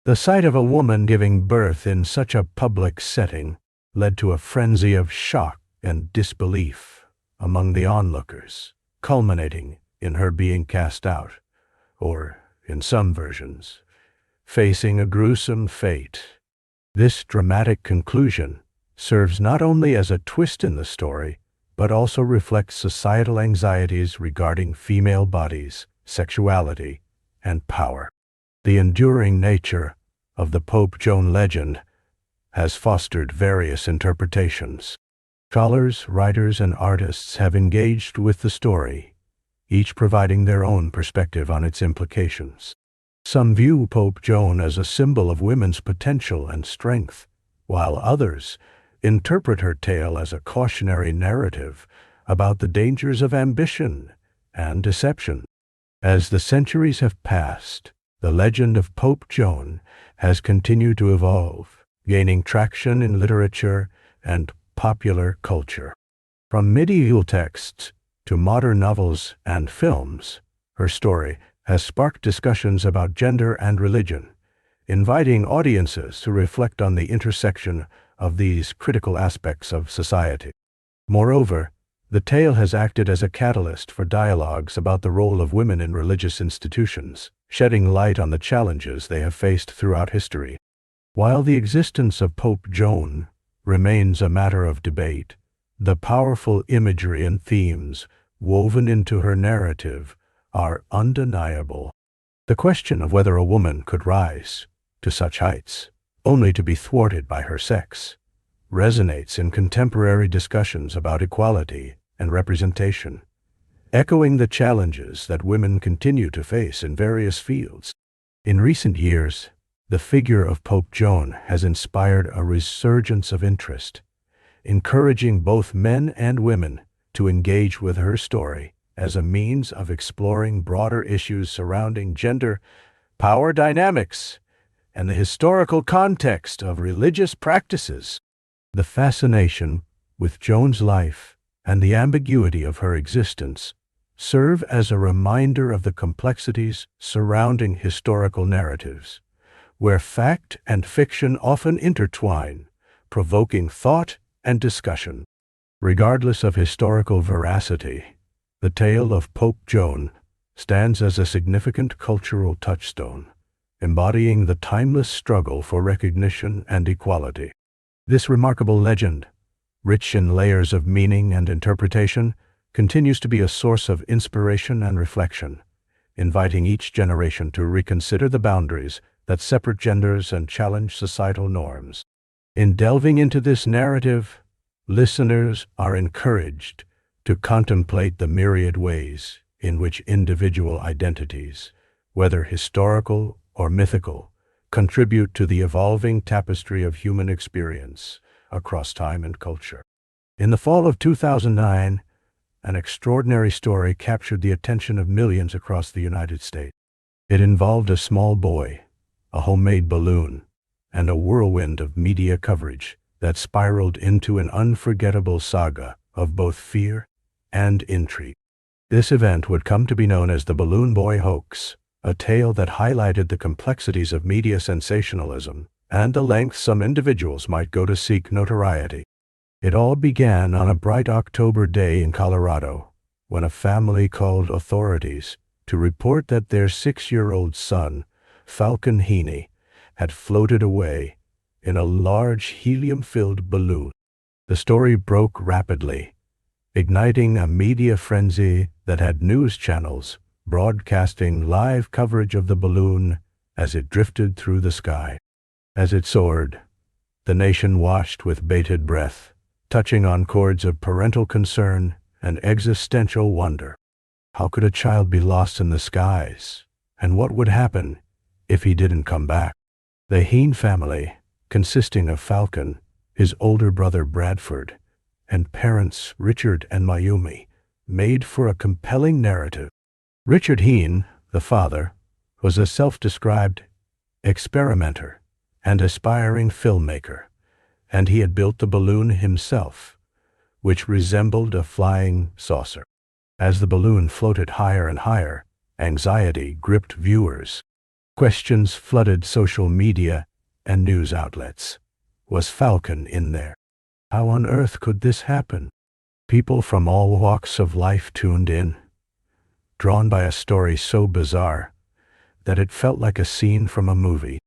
The sight of a woman giving birth in such a public setting led to a frenzy of shock and disbelief among the onlookers, culminating in her being cast out, or, in some versions, facing a gruesome fate. This dramatic conclusion serves not only as a twist in the story, but also reflects societal anxieties regarding female bodies, sexuality, and power. The enduring nature of the Pope Joan legend has fostered various interpretations. Scholars, writers, and artists have engaged with the story, each providing their own perspective on its implications. Some view Pope Joan as a symbol of women's potential and strength, while others interpret her tale as a cautionary narrative about the dangers of ambition and deception. As the centuries have passed, the legend of Pope Joan has continued to evolve, gaining traction in literature and popular culture. From medieval texts to modern novels and films, her story has sparked discussions about gender and religion, inviting audiences to reflect on the intersection of these critical aspects of society. Moreover, the tale has acted as a catalyst for dialogues about the role of women in religious institutions, shedding light on the challenges they have faced throughout history. While the existence of Pope Joan remains a matter of debate, the powerful imagery and themes woven into her narrative are undeniable. The question of whether a woman could rise to such heights, only to be thwarted by her sex, resonates in contemporary discussions about equality and representation, echoing the challenges that women continue to face in various fields. In recent years, the figure of Pope Joan has inspired a resurgence of interest, encouraging both men and women to engage with her story as a means of exploring broader issues surrounding gender, power dynamics, and the historical context of religious practices. The fascination with Joan's life and the ambiguity of her existence serve as a reminder of the complexities surrounding historical narratives, where fact and fiction often intertwine, provoking thought and discussion. Regardless of historical veracity, the tale of Pope Joan stands as a significant cultural touchstone, embodying the timeless struggle for recognition and equality. This remarkable legend, rich in layers of meaning and interpretation, continues to be a source of inspiration and reflection, inviting each generation to reconsider the boundaries that separate genders and challenge societal norms. In delving into this narrative, listeners are encouraged to contemplate the myriad ways in which individual identities, whether historical or mythical, contribute to the evolving tapestry of human experience across time and culture. In the fall of 2009, an extraordinary story captured the attention of millions across the United States. It involved a small boy, a homemade balloon, and a whirlwind of media coverage that spiraled into an unforgettable saga of both fear and intrigue. This event would come to be known as the Balloon Boy Hoax, a tale that highlighted the complexities of media sensationalism and the lengths some individuals might go to seek notoriety. It all began on a bright October day in Colorado, when a family called authorities to report that their 6-year-old son, Falcon Heaney, had floated away in a large helium-filled balloon. The story broke rapidly, igniting a media frenzy that had news channels broadcasting live coverage of the balloon as it drifted through the sky. As it soared, the nation watched with bated breath, touching on chords of parental concern and existential wonder. How could a child be lost in the skies? And what would happen if he didn't come back? The Hean family, consisting of Falcon, his older brother Bradford, and parents Richard and Mayumi, made for a compelling narrative. Richard Hean, the father, was a self-described experimenter and aspiring filmmaker, and he had built the balloon himself, which resembled a flying saucer. As the balloon floated higher and higher, anxiety gripped viewers. Questions flooded social media and news outlets. Was Falcon in there? How on earth could this happen? People from all walks of life tuned in, drawn by a story so bizarre that it felt like a scene from a movie.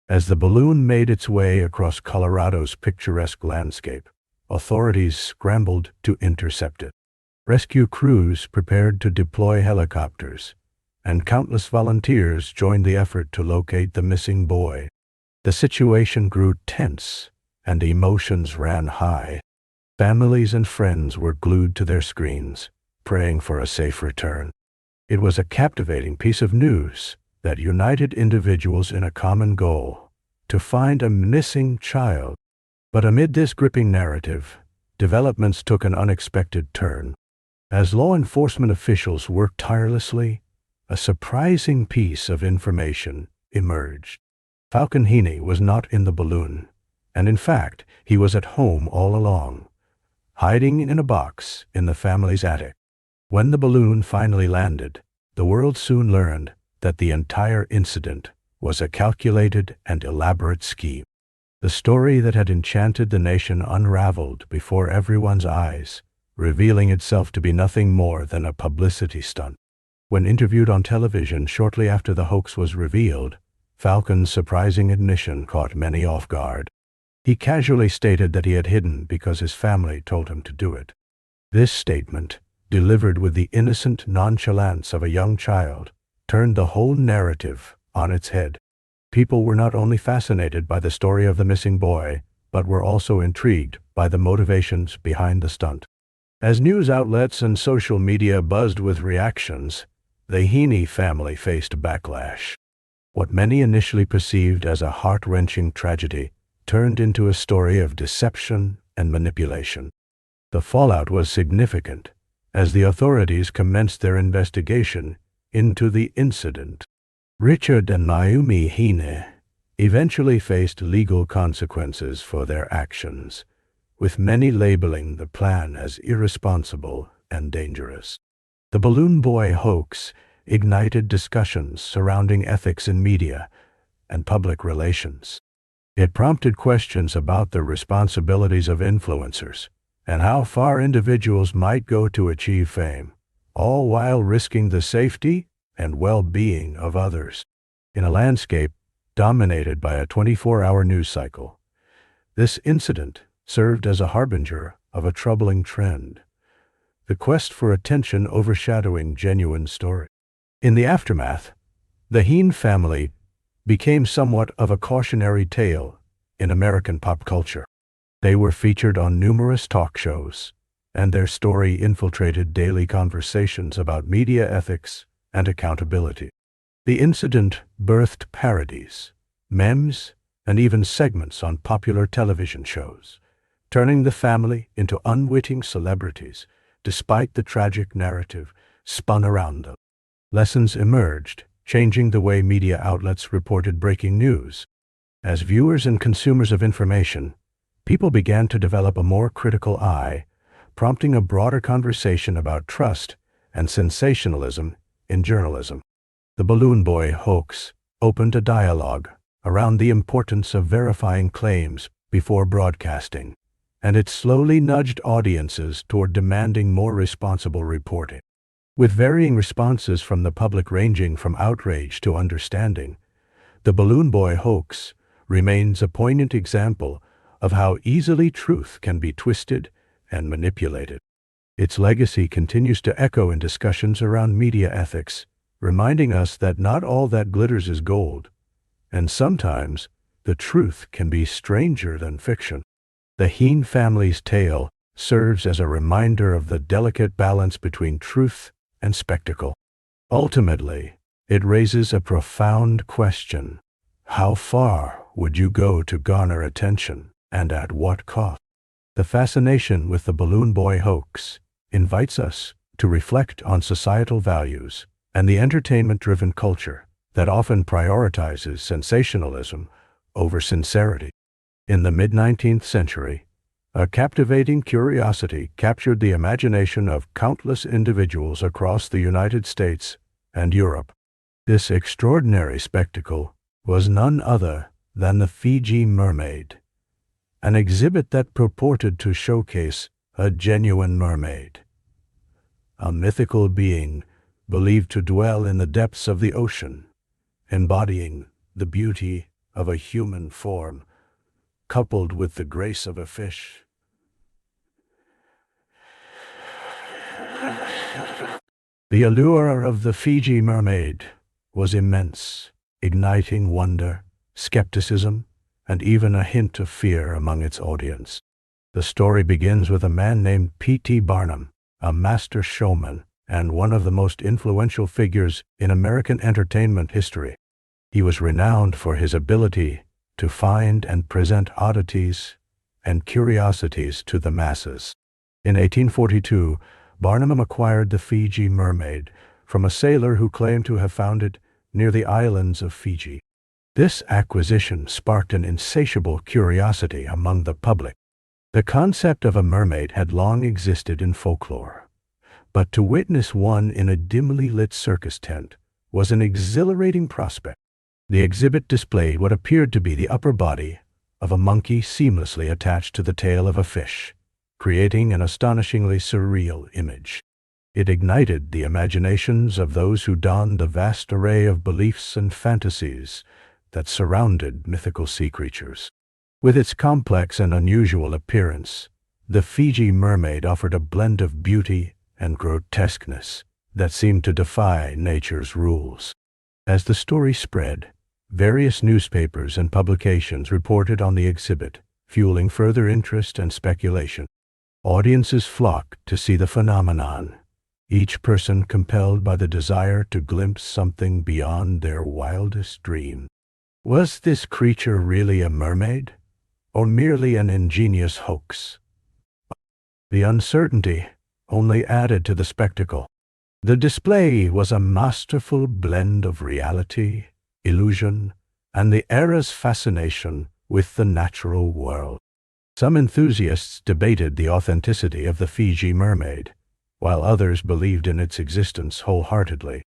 As the balloon made its way across Colorado's picturesque landscape, authorities scrambled to intercept it. Rescue crews prepared to deploy helicopters, and countless volunteers joined the effort to locate the missing boy. The situation grew tense, and emotions ran high. Families and friends were glued to their screens, praying for a safe return. It was a captivating piece of news that united individuals in a common goal: to find a missing child. But amid this gripping narrative, developments took an unexpected turn. As law enforcement officials worked tirelessly, a surprising piece of information emerged. Falcon Heaney was not in the balloon, And in fact, he was at home all along, hiding in a box in the family's attic. When the balloon finally landed, the world soon learned that the entire incident was a calculated and elaborate scheme. The story that had enchanted the nation unraveled before everyone's eyes, revealing itself to be nothing more than a publicity stunt. When interviewed on television shortly after the hoax was revealed, Falcon's surprising admission caught many off guard. He casually stated that he had hidden because his family told him to do it. This statement, delivered with the innocent nonchalance of a young child, turned the whole narrative on its head. People were not only fascinated by the story of the missing boy, but were also intrigued by the motivations behind the stunt. As news outlets and social media buzzed with reactions, the Heaney family faced backlash. What many initially perceived as a heart-wrenching tragedy turned into a story of deception and manipulation. The fallout was significant as the authorities commenced their investigation into the incident. Richard and Naomi Heaney eventually faced legal consequences for their actions, with many labeling the plan as irresponsible and dangerous. The Balloon Boy Hoax ignited discussions surrounding ethics in media and public relations. It prompted questions about the responsibilities of influencers and how far individuals might go to achieve fame, all while risking the safety and well-being of others. In a landscape dominated by a 24-hour news cycle, this incident served as a harbinger of a troubling trend, the quest for attention overshadowing genuine story. In the aftermath, the Heaney family became somewhat of a cautionary tale in American pop culture. They were featured on numerous talk shows, and their story infiltrated daily conversations about media ethics and accountability. The incident birthed parodies, memes, and even segments on popular television shows, turning the family into unwitting celebrities despite the tragic narrative spun around them. Lessons emerged, changing the way media outlets reported breaking news. As viewers and consumers of information, people began to develop a more critical eye, prompting a broader conversation about trust and sensationalism in journalism. The Balloon Boy Hoax opened a dialogue around the importance of verifying claims before broadcasting, and it slowly nudged audiences toward demanding more responsible reporting. With varying responses from the public ranging from outrage to understanding, the Balloon Boy Hoax remains a poignant example of how easily truth can be twisted and manipulated. Its legacy continues to echo in discussions around media ethics, reminding us that not all that glitters is gold, and sometimes the truth can be stranger than fiction. The Heaney family's tale serves as a reminder of the delicate balance between truth and spectacle. Ultimately, it raises a profound question. How far would you go to garner attention, and at what cost? The fascination with the Balloon Boy Hoax invites us to reflect on societal values and the entertainment-driven culture that often prioritizes sensationalism over sincerity. In the mid-19th century, a captivating curiosity captured the imagination of countless individuals across the United States and Europe. This extraordinary spectacle was none other than the Feejee Mermaid, an exhibit that purported to showcase a genuine mermaid, a mythical being believed to dwell in the depths of the ocean, embodying the beauty of a human form, coupled with the grace of a fish. The allure of the Feejee Mermaid was immense, igniting wonder, skepticism, and even a hint of fear among its audience. The story begins with a man named P.T. Barnum, a master showman and one of the most influential figures in American entertainment history. He was renowned for his ability to find and present oddities and curiosities to the masses. In 1842, Barnum acquired the Feejee Mermaid from a sailor who claimed to have found it near the islands of Fiji. This acquisition sparked an insatiable curiosity among the public. The concept of a mermaid had long existed in folklore, but to witness one in a dimly lit circus tent was an exhilarating prospect. The exhibit displayed what appeared to be the upper body of a monkey seamlessly attached to the tail of a fish, creating an astonishingly surreal image. It ignited the imaginations of those who donned the vast array of beliefs and fantasies that surrounded mythical sea creatures. With its complex and unusual appearance, the Feejee Mermaid offered a blend of beauty and grotesqueness that seemed to defy nature's rules. As the story spread, various newspapers and publications reported on the exhibit, fueling further interest and speculation. Audiences flocked to see the phenomenon, each person compelled by the desire to glimpse something beyond their wildest dream. Was this creature really a mermaid, or merely an ingenious hoax? The uncertainty only added to the spectacle. The display was a masterful blend of reality, illusion, and the era's fascination with the natural world. Some enthusiasts debated the authenticity of the Feejee Mermaid, while others believed in its existence wholeheartedly.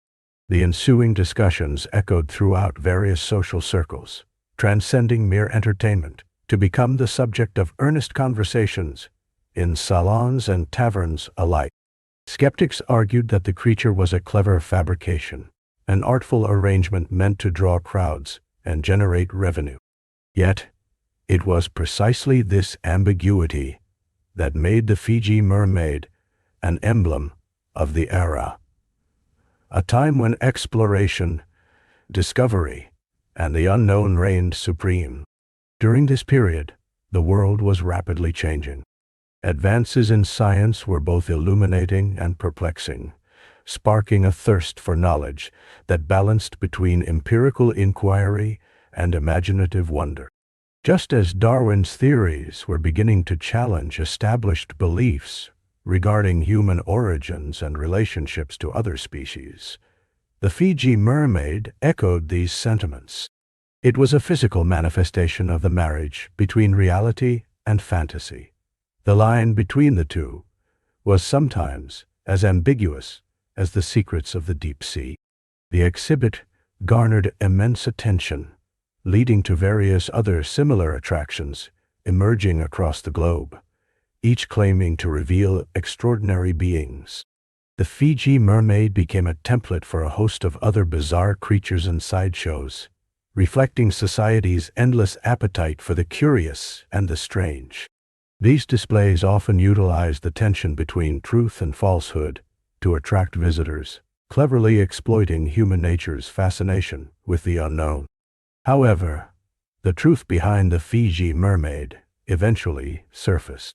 The ensuing discussions echoed throughout various social circles, transcending mere entertainment to become the subject of earnest conversations in salons and taverns alike. Skeptics argued that the creature was a clever fabrication, an artful arrangement meant to draw crowds and generate revenue. Yet, it was precisely this ambiguity that made the Feejee Mermaid an emblem of the era, a time when exploration, discovery, and the unknown reigned supreme. During this period, the world was rapidly changing. Advances in science were both illuminating and perplexing, sparking a thirst for knowledge that balanced between empirical inquiry and imaginative wonder. Just as Darwin's theories were beginning to challenge established beliefs regarding human origins and relationships to other species, the Feejee Mermaid echoed these sentiments. It was a physical manifestation of the marriage between reality and fantasy. The line between the two was sometimes as ambiguous as the secrets of the deep sea. The exhibit garnered immense attention, leading to various other similar attractions emerging across the globe, each claiming to reveal extraordinary beings. The Feejee Mermaid became a template for a host of other bizarre creatures and sideshows, reflecting society's endless appetite for the curious and the strange. These displays often utilized the tension between truth and falsehood to attract visitors, cleverly exploiting human nature's fascination with the unknown. However, the truth behind the Feejee Mermaid eventually surfaced.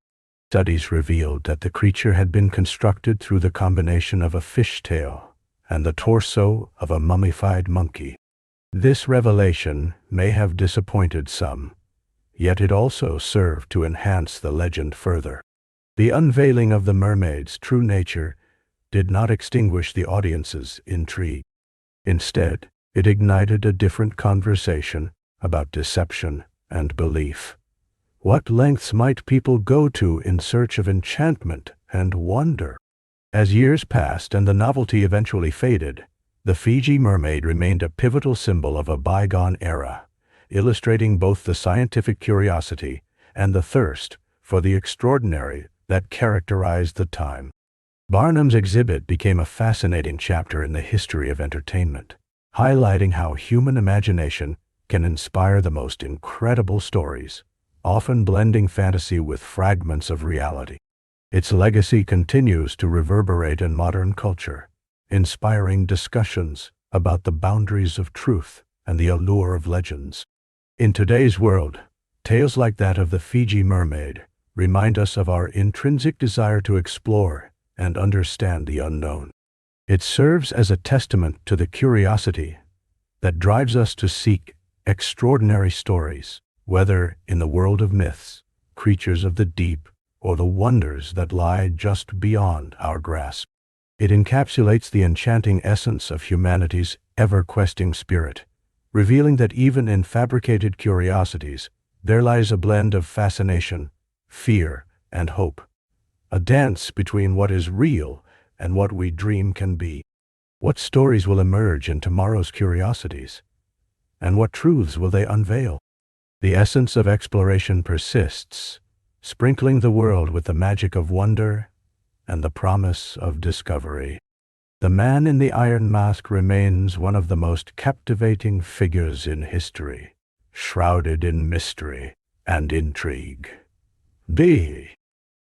Studies revealed that the creature had been constructed through the combination of a fish tail and the torso of a mummified monkey. This revelation may have disappointed some, yet it also served to enhance the legend further. The unveiling of the mermaid's true nature did not extinguish the audience's intrigue. Instead, it ignited a different conversation about deception and belief. What lengths might people go to in search of enchantment and wonder? As years passed and the novelty eventually faded, the Feejee Mermaid remained a pivotal symbol of a bygone era, illustrating both the scientific curiosity and the thirst for the extraordinary that characterized the time. Barnum's exhibit became a fascinating chapter in the history of entertainment, highlighting how human imagination can inspire the most incredible stories, often blending fantasy with fragments of reality. Its legacy continues to reverberate in modern culture, inspiring discussions about the boundaries of truth and the allure of legends. In today's world, tales like that of the Feejee Mermaid remind us of our intrinsic desire to explore and understand the unknown. It serves as a testament to the curiosity that drives us to seek extraordinary stories, whether in the world of myths, creatures of the deep, or the wonders that lie just beyond our grasp. It encapsulates the enchanting essence of humanity's ever-questing spirit, revealing that even in fabricated curiosities, there lies a blend of fascination, fear, and hope. A dance between what is real and what we dream can be. What stories will emerge in tomorrow's curiosities? And what truths will they unveil? The essence of exploration persists, sprinkling the world with the magic of wonder and the promise of discovery. The man in the iron mask remains one of the most captivating figures in history, shrouded in mystery and intrigue.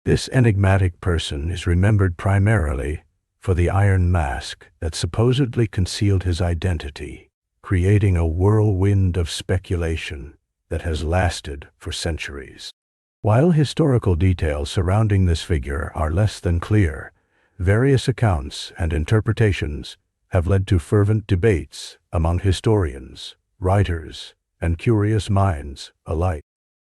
This enigmatic person is remembered primarily for the iron mask that supposedly concealed his identity, creating a whirlwind of speculation that has lasted for centuries. While historical details surrounding this figure are less than clear, various accounts and interpretations have led to fervent debates among historians, writers, and curious minds alike.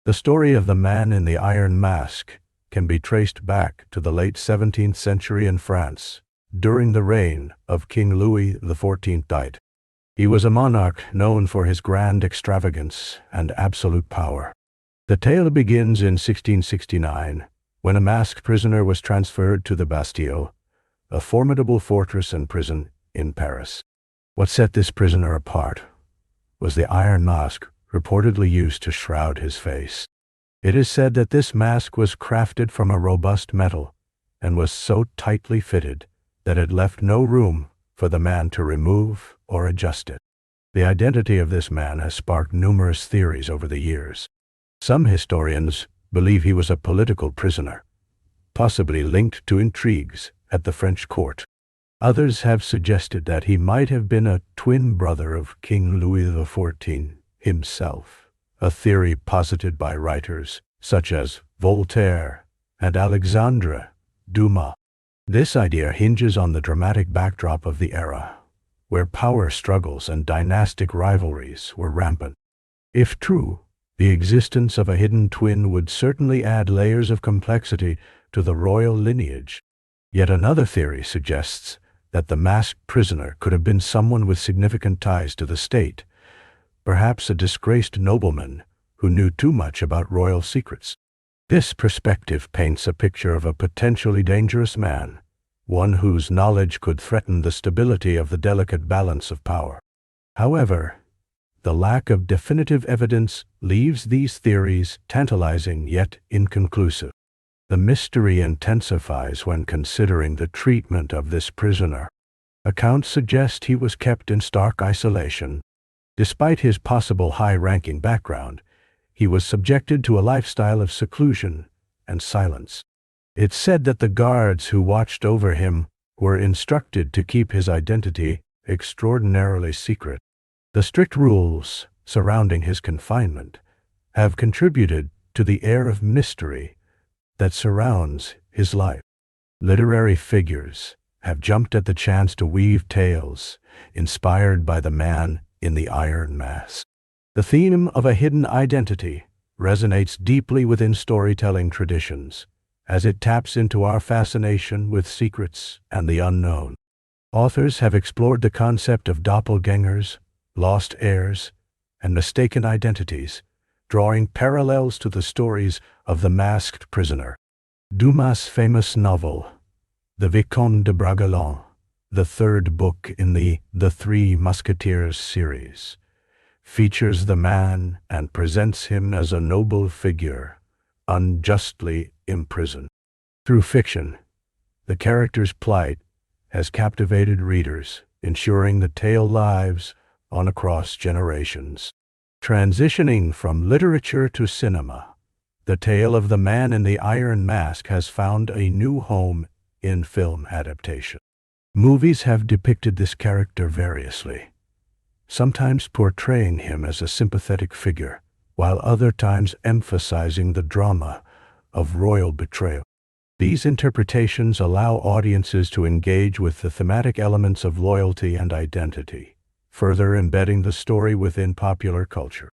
The story of the man in the iron mask can be traced back to the late 17th century in France, during the reign of King Louis XIV. He was a monarch known for his grand extravagance and absolute power. The tale begins in 1669, when a masked prisoner was transferred to the Bastille, a formidable fortress and prison in Paris. What set this prisoner apart was the iron mask reportedly used to shroud his face. It is said that this mask was crafted from a robust metal and was so tightly fitted that it left no room for the man to remove or adjust it. The identity of this man has sparked numerous theories over the years. Some historians believe he was a political prisoner, possibly linked to intrigues at the French court. Others have suggested that he might have been a twin brother of King Louis XIV himself, a theory posited by writers such as Voltaire and Alexandre Dumas. This idea hinges on the dramatic backdrop of the era, where power struggles and dynastic rivalries were rampant. If true, the existence of a hidden twin would certainly add layers of complexity to the royal lineage. Yet another theory suggests that the masked prisoner could have been someone with significant ties to the state, perhaps a disgraced nobleman who knew too much about royal secrets. This perspective paints a picture of a potentially dangerous man, one whose knowledge could threaten the stability of the delicate balance of power. However, the lack of definitive evidence leaves these theories tantalizing yet inconclusive. The mystery intensifies when considering the treatment of this prisoner. Accounts suggest he was kept in stark isolation. Despite his possible high-ranking background, he was subjected to a lifestyle of seclusion and silence. It's said that the guards who watched over him were instructed to keep his identity extraordinarily secret. The strict rules surrounding his confinement have contributed to the air of mystery that surrounds his life. Literary figures have jumped at the chance to weave tales inspired by the man in the iron mask. The theme of a hidden identity resonates deeply within storytelling traditions, as it taps into our fascination with secrets and the unknown. Authors have explored the concept of doppelgangers, lost heirs, and mistaken identities, drawing parallels to the stories of the masked prisoner. Dumas' famous novel, The Vicomte de Bragelonne, the third book in the Three Musketeers series, features the man and presents him as a noble figure, unjustly imprisoned. Through fiction, the character's plight has captivated readers, ensuring the tale lives on across generations. Transitioning from literature to cinema, the tale of the man in the iron mask has found a new home in film adaptation. Movies have depicted this character variously, sometimes portraying him as a sympathetic figure, while other times emphasizing the drama of royal betrayal. These interpretations allow audiences to engage with the thematic elements of loyalty and identity, further embedding the story within popular culture.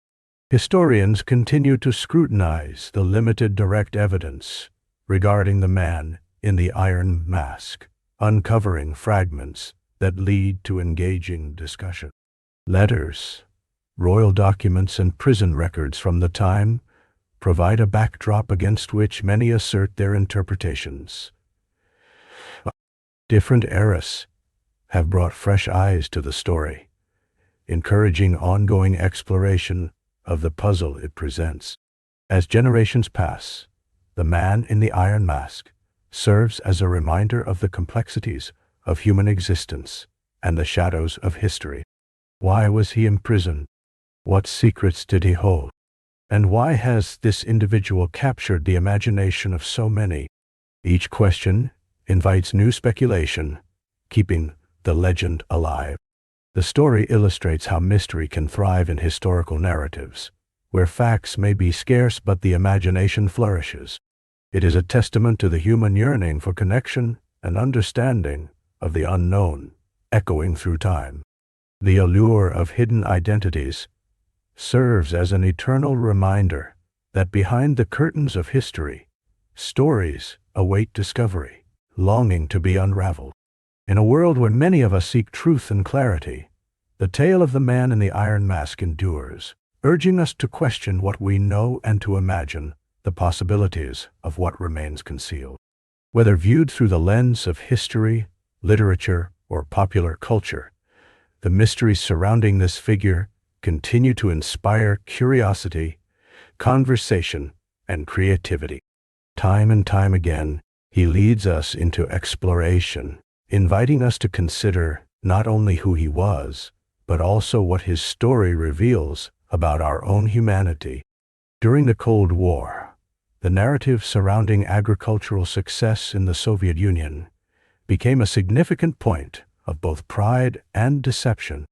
Historians continue to scrutinize the limited direct evidence regarding the man in the iron mask, uncovering fragments that lead to engaging discussion. Letters, Royal documents and prison records from the time provide a backdrop against which many assert their interpretations. Different eras have brought fresh eyes to the story, encouraging ongoing exploration of the puzzle it presents. As generations pass, the man in the iron mask serves as a reminder of the complexities of human existence and the shadows of history. Why was he imprisoned? What secrets did he hold? And why has this individual captured the imagination of so many? Each question invites new speculation, keeping the legend alive. The story illustrates how mystery can thrive in historical narratives, where facts may be scarce but the imagination flourishes. It is a testament to the human yearning for connection and understanding of the unknown, echoing through time. The allure of hidden identities serves as an eternal reminder that behind the curtains of history, stories await discovery, longing to be unraveled. In a world where many of us seek truth and clarity, the tale of the man in the iron mask endures, urging us to question what we know and to imagine the possibilities of what remains concealed. Whether viewed through the lens of history, literature, or popular culture, the mysteries surrounding this figure continue to inspire curiosity, conversation, and creativity. Time and time again, he leads us into exploration, inviting us to consider not only who he was, but also what his story reveals about our own humanity. During the Cold War, the narrative surrounding agricultural success in the Soviet Union became a significant point of both pride and deception.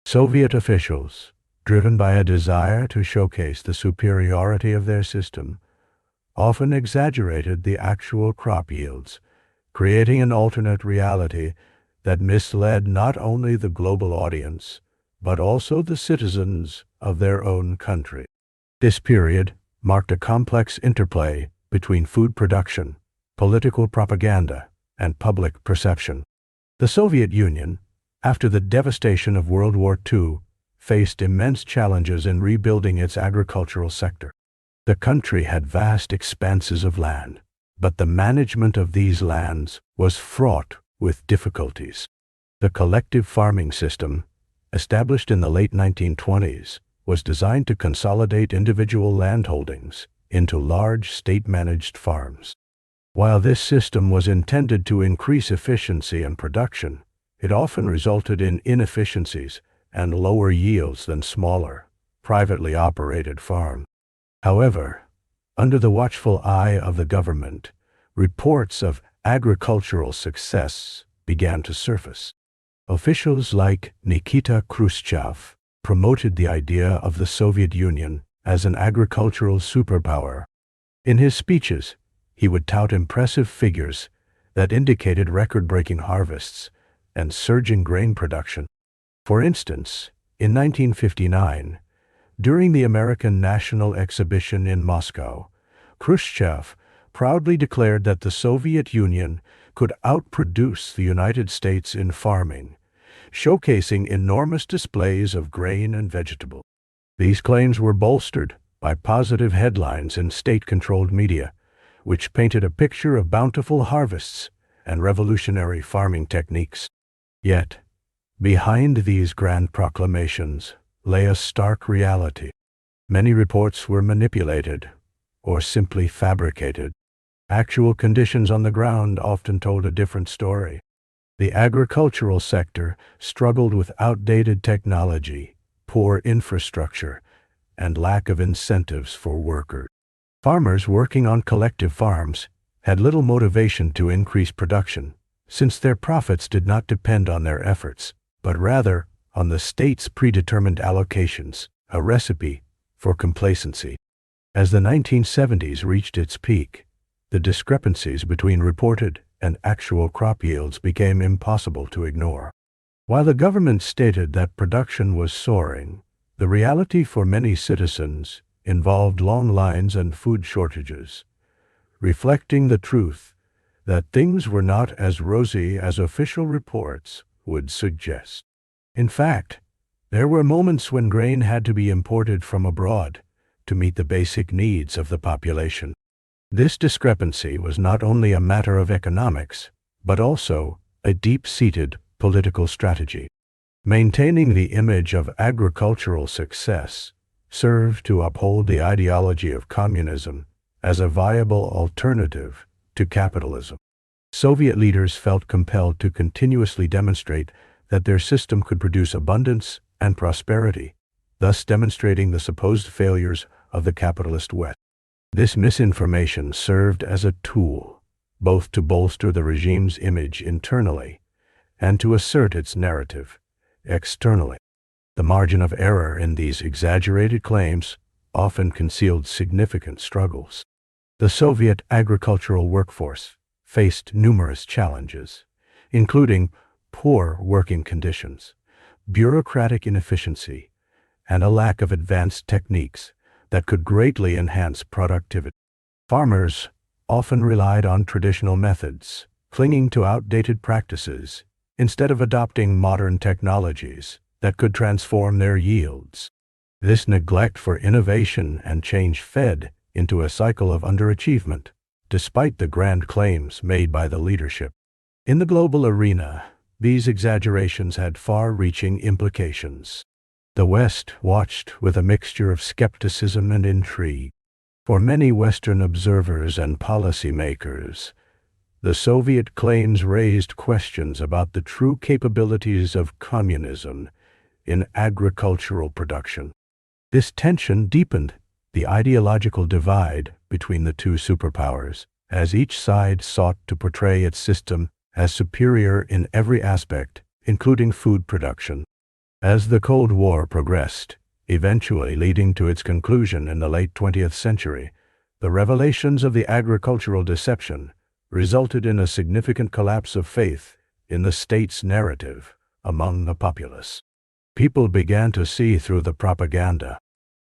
Soviet officials, driven by a desire to showcase the superiority of their system, often exaggerated the actual crop yields, creating an alternate reality that misled not only the global audience, but also the citizens of their own country. This period marked a complex interplay between food production, political propaganda, and public perception. The Soviet Union, after the devastation of World War II, faced immense challenges in rebuilding its agricultural sector. The country had vast expanses of land, but the management of these lands was fraught with difficulties. The collective farming system, established in the late 1920s, was designed to consolidate individual landholdings into large state-managed farms. While this system was intended to increase efficiency and production, it often resulted in inefficiencies and lower yields than smaller, privately operated farms. However, under the watchful eye of the government, reports of agricultural success began to surface. Officials like Nikita Khrushchev promoted the idea of the Soviet Union as an agricultural superpower. In his speeches, he would tout impressive figures that indicated record-breaking harvests and surging grain production. For instance, in 1959, during the American National Exhibition in Moscow, Khrushchev proudly declared that the Soviet Union could outproduce the United States in farming, showcasing enormous displays of grain and vegetables. These claims were bolstered by positive headlines in state-controlled media, which painted a picture of bountiful harvests and revolutionary farming techniques. Yet, behind these grand proclamations lay a stark reality. Many reports were manipulated or simply fabricated. Actual conditions on the ground often told a different story. The agricultural sector struggled with outdated technology, poor infrastructure, and lack of incentives for workers. Farmers working on collective farms had little motivation to increase production, since their profits did not depend on their efforts, but rather on the state's predetermined allocations, a recipe for complacency. As the 1970s reached its peak, the discrepancies between reported and actual crop yields became impossible to ignore. While the government stated that production was soaring, the reality for many citizens involved long lines and food shortages, reflecting the truth that things were not as rosy as official reports would suggest. In fact, There were moments when grain had to be imported from abroad to meet the basic needs of the population. This discrepancy was not only a matter of economics, but also a deep-seated political strategy. Maintaining the image of agricultural success served to uphold the ideology of communism as a viable alternative to capitalism. Soviet leaders felt compelled to continuously demonstrate that their system could produce abundance and prosperity, thus demonstrating the supposed failures of the capitalist West. This misinformation served as a tool both to bolster the regime's image internally and to assert its narrative externally. The margin of error in these exaggerated claims often concealed significant struggles. The Soviet agricultural workforce faced numerous challenges, including poor working conditions, bureaucratic inefficiency, and a lack of advanced techniques that could greatly enhance productivity. Farmers often relied on traditional methods, clinging to outdated practices instead of adopting modern technologies that could transform their yields. This neglect for innovation and change fed into a cycle of underachievement, despite the grand claims made by the leadership. In the global arena, these exaggerations had far-reaching implications. The West watched with a mixture of skepticism and intrigue. For many Western observers and policymakers, the Soviet claims raised questions about the true capabilities of communism in agricultural production. This tension deepened the ideological divide between the two superpowers, as each side sought to portray its system as superior in every aspect, including food production. As the Cold War progressed, eventually leading to its conclusion in the late 20th century, the revelations of the agricultural deception resulted in a significant collapse of faith in the state's narrative among the populace. People began to see through the propaganda.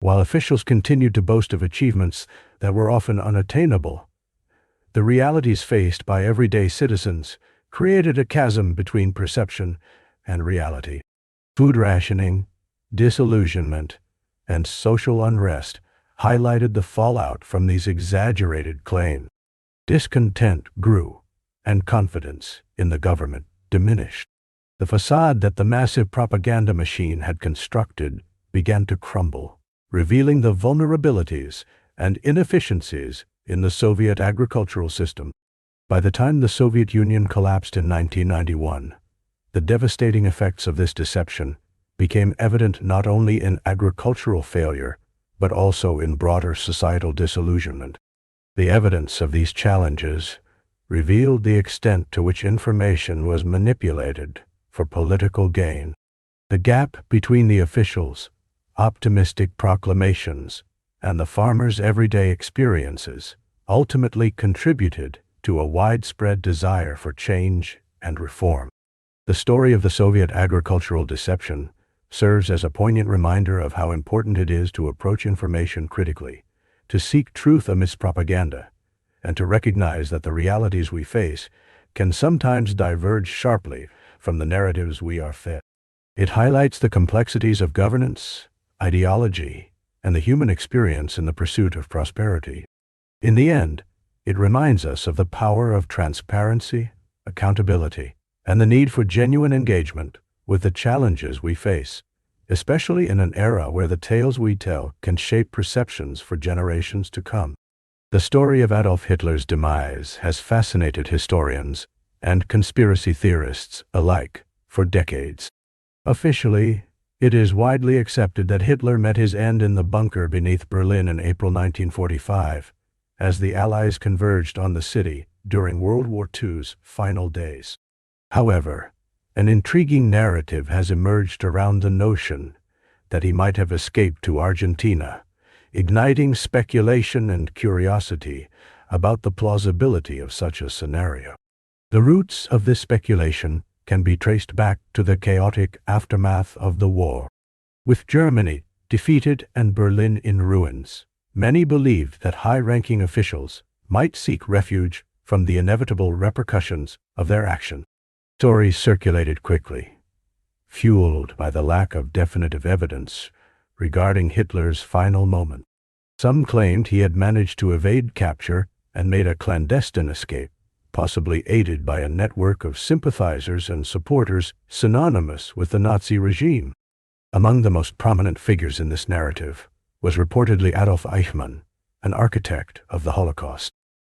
While officials continued to boast of achievements that were often unattainable, the realities faced by everyday citizens created a chasm between perception and reality. Food rationing, disillusionment, and social unrest highlighted the fallout from these exaggerated claims. Discontent grew, and confidence in the government diminished. The facade that the massive propaganda machine had constructed began to crumble, revealing the vulnerabilities and inefficiencies in the Soviet agricultural system. By the time the Soviet Union collapsed in 1991, the devastating effects of this deception became evident not only in agricultural failure, but also in broader societal disillusionment. The evidence of these challenges revealed the extent to which information was manipulated for political gain. The gap between the officials' optimistic proclamations and the farmers' everyday experiences ultimately contributed to a widespread desire for change and reform. The story of the Soviet agricultural deception serves as a poignant reminder of how important it is to approach information critically, to seek truth amidst propaganda, and to recognize that the realities we face can sometimes diverge sharply from the narratives we are fed. It highlights the complexities of governance, ideology, and the human experience in the pursuit of prosperity. In the end, it reminds us of the power of transparency, accountability, and the need for genuine engagement with the challenges we face, especially in an era where the tales we tell can shape perceptions for generations to come. The story of Adolf Hitler's demise has fascinated historians and conspiracy theorists alike for decades. Officially, it is widely accepted that Hitler met his end in the bunker beneath Berlin in April 1945, as the Allies converged on the city during World War II's final days. However, an intriguing narrative has emerged around the notion that he might have escaped to Argentina, igniting speculation and curiosity about the plausibility of such a scenario. The roots of this speculation can be traced back to the chaotic aftermath of the war. With Germany defeated and Berlin in ruins, many believed that high-ranking officials might seek refuge from the inevitable repercussions of their action. Stories circulated quickly, fueled by the lack of definitive evidence regarding Hitler's final moment. Some claimed he had managed to evade capture and made a clandestine escape, possibly aided by a network of sympathizers and supporters synonymous with the Nazi regime. Among the most prominent figures in this narrative was reportedly Adolf Eichmann, an architect of the Holocaust.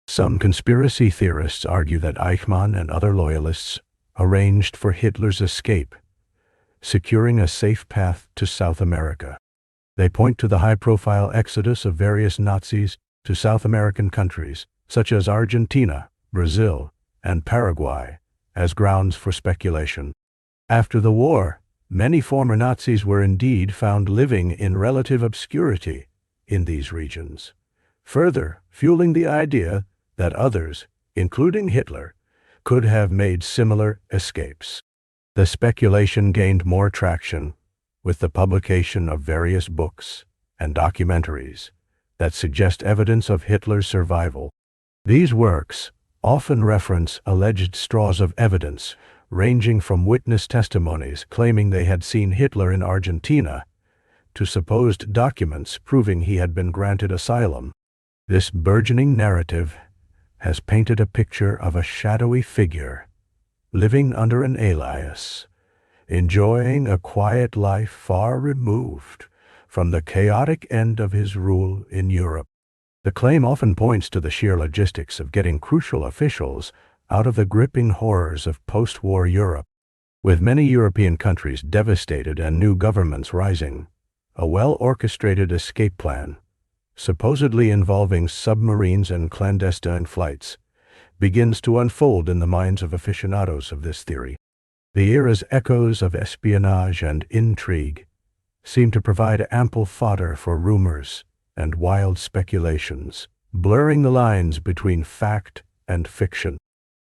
Some conspiracy theorists argue that Eichmann and other loyalists arranged for Hitler's escape, securing a safe path to South America. They point to the high-profile exodus of various Nazis to South American countries, such as Argentina, Brazil, and Paraguay, as grounds for speculation. After the war, many former Nazis were indeed found living in relative obscurity in these regions, further fueling the idea that others, including Hitler, could have made similar escapes. The speculation gained more traction with the publication of various books and documentaries that suggest evidence of Hitler's survival. These works often reference alleged straws of evidence, ranging from witness testimonies claiming they had seen Hitler in Argentina to supposed documents proving he had been granted asylum. This burgeoning narrative has painted a picture of a shadowy figure living under an alias, enjoying a quiet life far removed from the chaotic end of his rule in Europe. The claim often points to the sheer logistics of getting crucial officials out of the gripping horrors of post-war Europe. With many European countries devastated and new governments rising, a well-orchestrated escape plan, supposedly involving submarines and clandestine flights, begins to unfold in the minds of aficionados of this theory. The era's echoes of espionage and intrigue seem to provide ample fodder for rumors and wild speculations, blurring the lines between fact and fiction.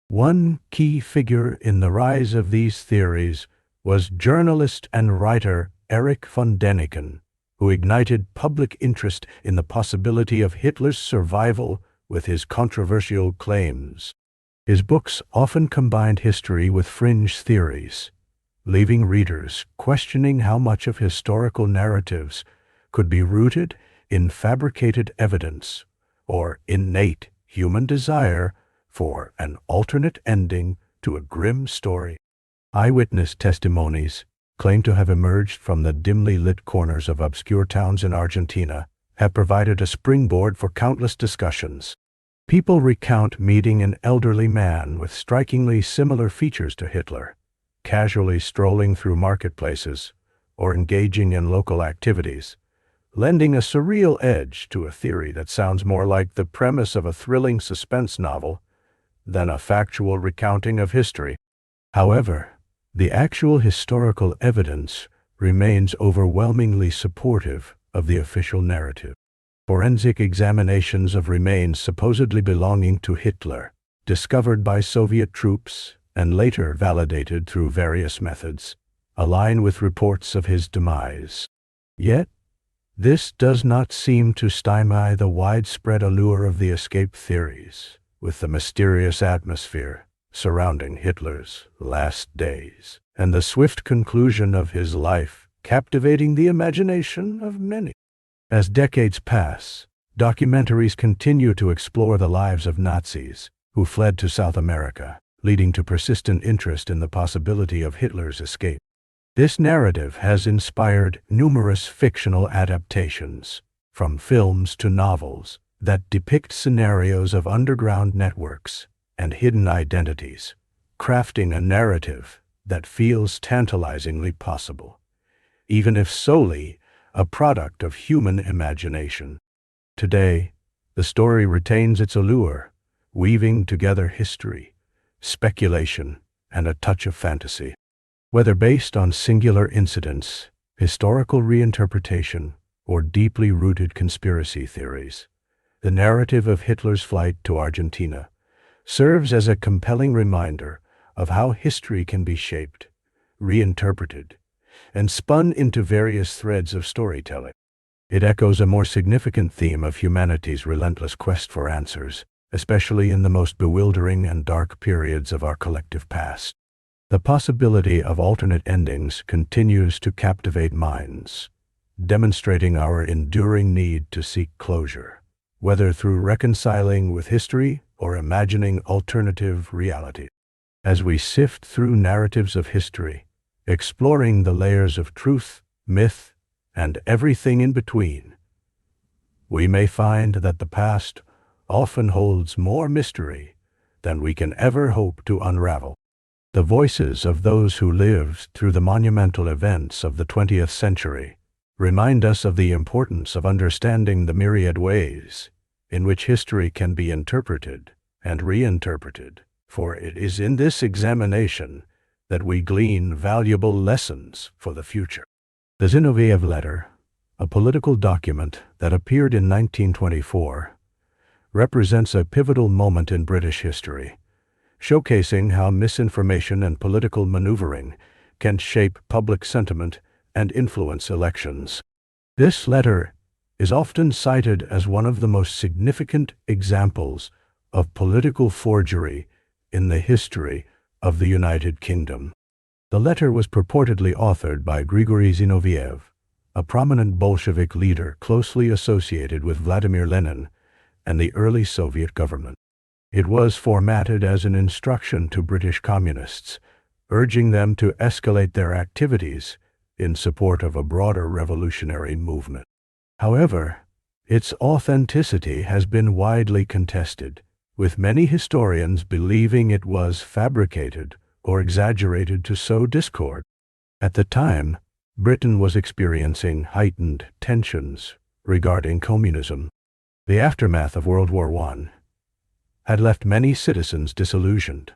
One key figure in the rise of these theories was journalist and writer Erich von Däniken, who ignited public interest in the possibility of Hitler's survival with his controversial claims. His books often combined history with fringe theories, leaving readers questioning how much of historical narratives could be rooted in fabricated evidence or innate human desire for an alternate ending to a grim story. Eyewitness testimonies, claimed to have emerged from the dimly lit corners of obscure towns in Argentina, have provided a springboard for countless discussions. People recount meeting an elderly man with strikingly similar features to Hitler, casually strolling through marketplaces or engaging in local activities, lending a surreal edge to a theory that sounds more like the premise of a thrilling suspense novel than a factual recounting of history. However, the actual historical evidence remains overwhelmingly supportive of the official narrative. Forensic examinations of remains supposedly belonging to Hitler, discovered by Soviet troops and later validated through various methods, align with reports of his demise. Yet, this does not seem to stymie the widespread allure of the escape theories, with the mysterious atmosphere surrounding Hitler's last days and the swift conclusion of his life captivating the imagination of many. As decades pass, documentaries continue to explore the lives of Nazis who fled to South America, leading to persistent interest in the possibility of Hitler's escape. This narrative has inspired numerous fictional adaptations, from films to novels, that depict scenarios of underground networks and hidden identities, crafting a narrative that feels tantalizingly possible, even if solely a product of human imagination. Today, the story retains its allure, weaving together history, speculation, and a touch of fantasy. Whether based on singular incidents, historical reinterpretation, or deeply rooted conspiracy theories, the narrative of Hitler's flight to Argentina serves as a compelling reminder of how history can be shaped, reinterpreted, and spun into various threads of storytelling. It echoes a more significant theme of humanity's relentless quest for answers, especially in the most bewildering and dark periods of our collective past. The possibility of alternate endings continues to captivate minds, demonstrating our enduring need to seek closure, whether through reconciling with history or imagining alternative realities. As we sift through narratives of history, exploring the layers of truth, myth, and everything in between, we may find that the past often holds more mystery than we can ever hope to unravel. The voices of those who lived through the monumental events of the 20th century remind us of the importance of understanding the myriad ways in which history can be interpreted and reinterpreted, for it is in this examination that we glean valuable lessons for the future. The Zinoviev Letter, a political document that appeared in 1924, represents a pivotal moment in British history, showcasing how misinformation and political maneuvering can shape public sentiment and influence elections. This letter is often cited as one of the most significant examples of political forgery in the history of the United Kingdom. The letter was purportedly authored by Grigory Zinoviev, a prominent Bolshevik leader closely associated with Vladimir Lenin and the early Soviet government. It was formatted as an instruction to British communists, urging them to escalate their activities in support of a broader revolutionary movement. However, its authenticity has been widely contested, with many historians believing it was fabricated or exaggerated to sow discord. At the time, Britain was experiencing heightened tensions regarding communism. The aftermath of World War I had left many citizens disillusioned,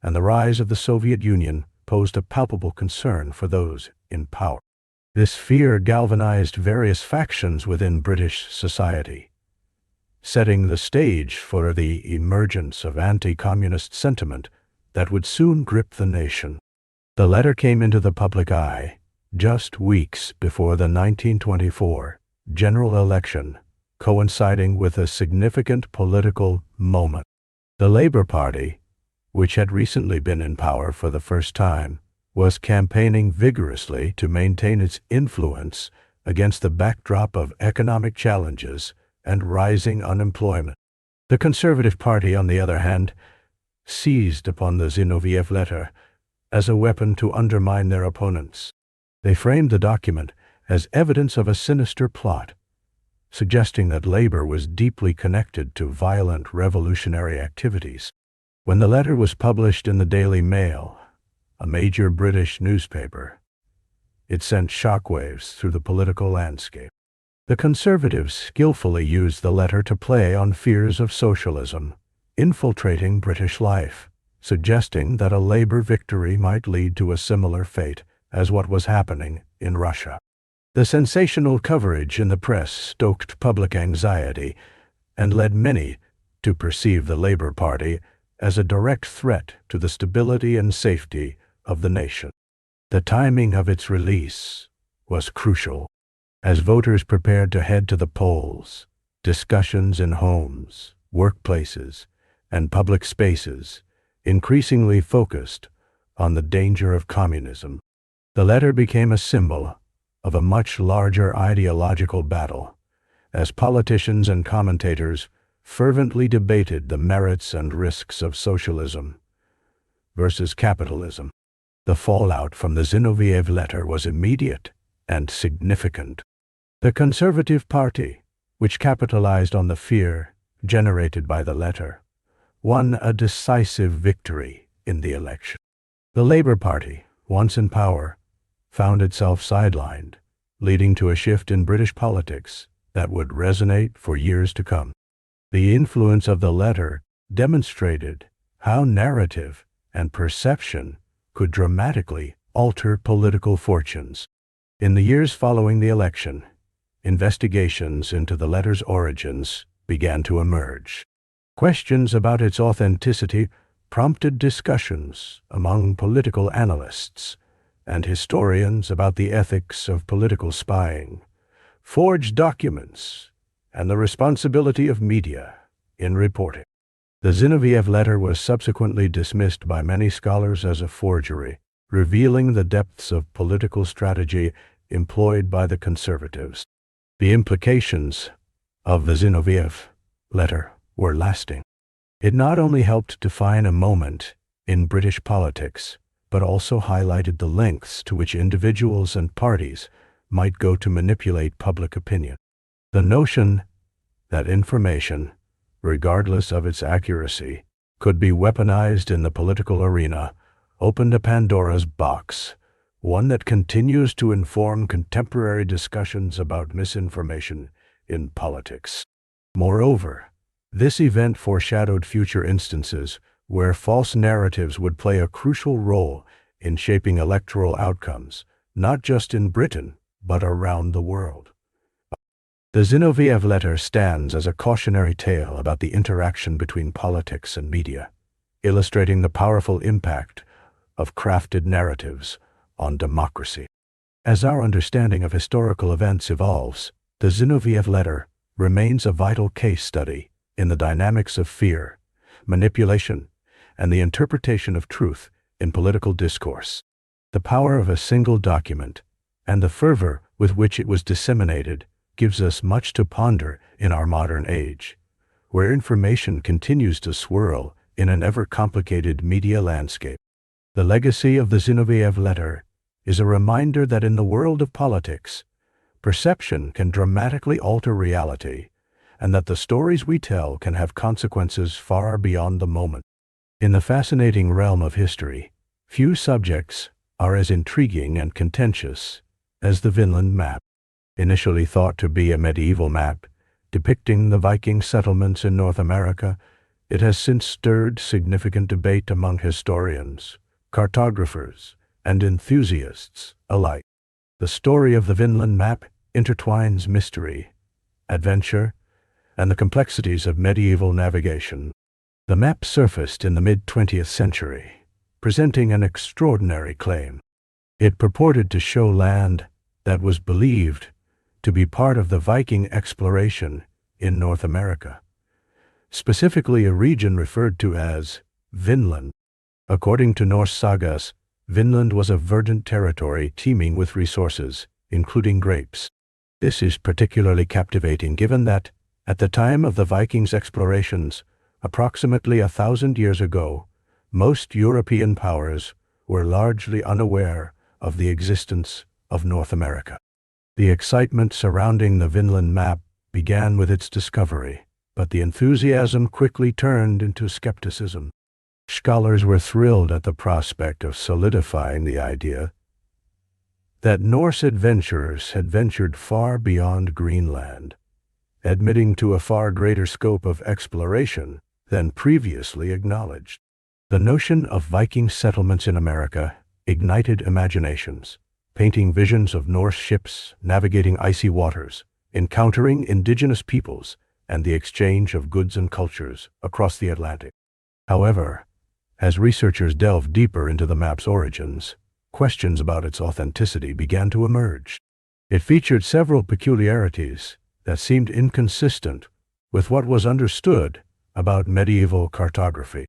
and the rise of the Soviet Union posed a palpable concern for those in power. This fear galvanized various factions within British society, setting the stage for the emergence of anti-communist sentiment that would soon grip the nation. The letter came into the public eye just weeks before the 1924 general election, coinciding with a significant political moment. The Labour Party, which had recently been in power for the first time, was campaigning vigorously to maintain its influence against the backdrop of economic challenges and rising unemployment. The Conservative Party, on the other hand, seized upon the Zinoviev Letter as a weapon to undermine their opponents. They framed the document as evidence of a sinister plot, suggesting that Labour was deeply connected to violent revolutionary activities. When the letter was published in the Daily Mail, a major British newspaper, it sent shockwaves through the political landscape. The Conservatives skillfully used the letter to play on fears of socialism, infiltrating British life, suggesting that a Labour victory might lead to a similar fate as what was happening in Russia. The sensational coverage in the press stoked public anxiety and led many to perceive the Labour Party as a direct threat to the stability and safety of the nation. The timing of its release was crucial. As voters prepared to head to the polls, discussions in homes, workplaces, and public spaces increasingly focused on the danger of communism. The letter became a symbol of a much larger ideological battle, as politicians and commentators fervently debated the merits and risks of socialism versus capitalism. The fallout from the Zinoviev Letter was immediate and significant. The Conservative Party, which capitalized on the fear generated by the letter, won a decisive victory in the election. The Labour Party, once in power, found itself sidelined, leading to a shift in British politics that would resonate for years to come. The influence of the letter demonstrated how narrative and perception could dramatically alter political fortunes. In the years following the election, investigations into the letter's origins began to emerge. Questions about its authenticity prompted discussions among political analysts and historians about the ethics of political spying, forged documents, and the responsibility of media in reporting. The Zinoviev Letter was subsequently dismissed by many scholars as a forgery, revealing the depths of political strategy employed by the conservatives. The implications of the Zinoviev Letter were lasting. It not only helped define a moment in British politics, but also highlighted the lengths to which individuals and parties might go to manipulate public opinion. The notion that information, regardless of its accuracy, could be weaponized in the political arena opened a Pandora's box, one that continues to inform contemporary discussions about misinformation in politics. Moreover, this event foreshadowed future instances where false narratives would play a crucial role in shaping electoral outcomes, not just in Britain, but around the world. The Zinoviev Letter stands as a cautionary tale about the interaction between politics and media, illustrating the powerful impact of crafted narratives on democracy. As our understanding of historical events evolves, the Zinoviev Letter remains a vital case study in the dynamics of fear, manipulation, and the interpretation of truth in political discourse. The power of a single document and the fervor with which it was disseminated gives us much to ponder in our modern age, where information continues to swirl in an ever-complicated media landscape. The legacy of the Zinoviev Letter is a reminder that in the world of politics, perception can dramatically alter reality, and that the stories we tell can have consequences far beyond the moment. In the fascinating realm of history, few subjects are as intriguing and contentious as the Vinland Map. Initially thought to be a medieval map depicting the Viking settlements in North America, it has since stirred significant debate among historians, cartographers, and enthusiasts alike. The story of the Vinland Map intertwines mystery, adventure, and the complexities of medieval navigation. The map surfaced in the mid-20th century, presenting an extraordinary claim. It purported to show land that was believed to be part of the Viking exploration in North America, specifically a region referred to as Vinland. According to Norse sagas, Vinland was a verdant territory teeming with resources, including grapes. This is particularly captivating given that, at the time of the Vikings' explorations, approximately 1,000 years ago, most European powers were largely unaware of the existence of North America. The excitement surrounding the Vinland Map began with its discovery, but the enthusiasm quickly turned into skepticism. Scholars were thrilled at the prospect of solidifying the idea that Norse adventurers had ventured far beyond Greenland, admitting to a far greater scope of exploration than previously acknowledged. The notion of Viking settlements in America ignited imaginations, painting visions of Norse ships navigating icy waters, encountering indigenous peoples, and the exchange of goods and cultures across the Atlantic. However, as researchers delved deeper into the map's origins, questions about its authenticity began to emerge. It featured several peculiarities that seemed inconsistent with what was understood about medieval cartography.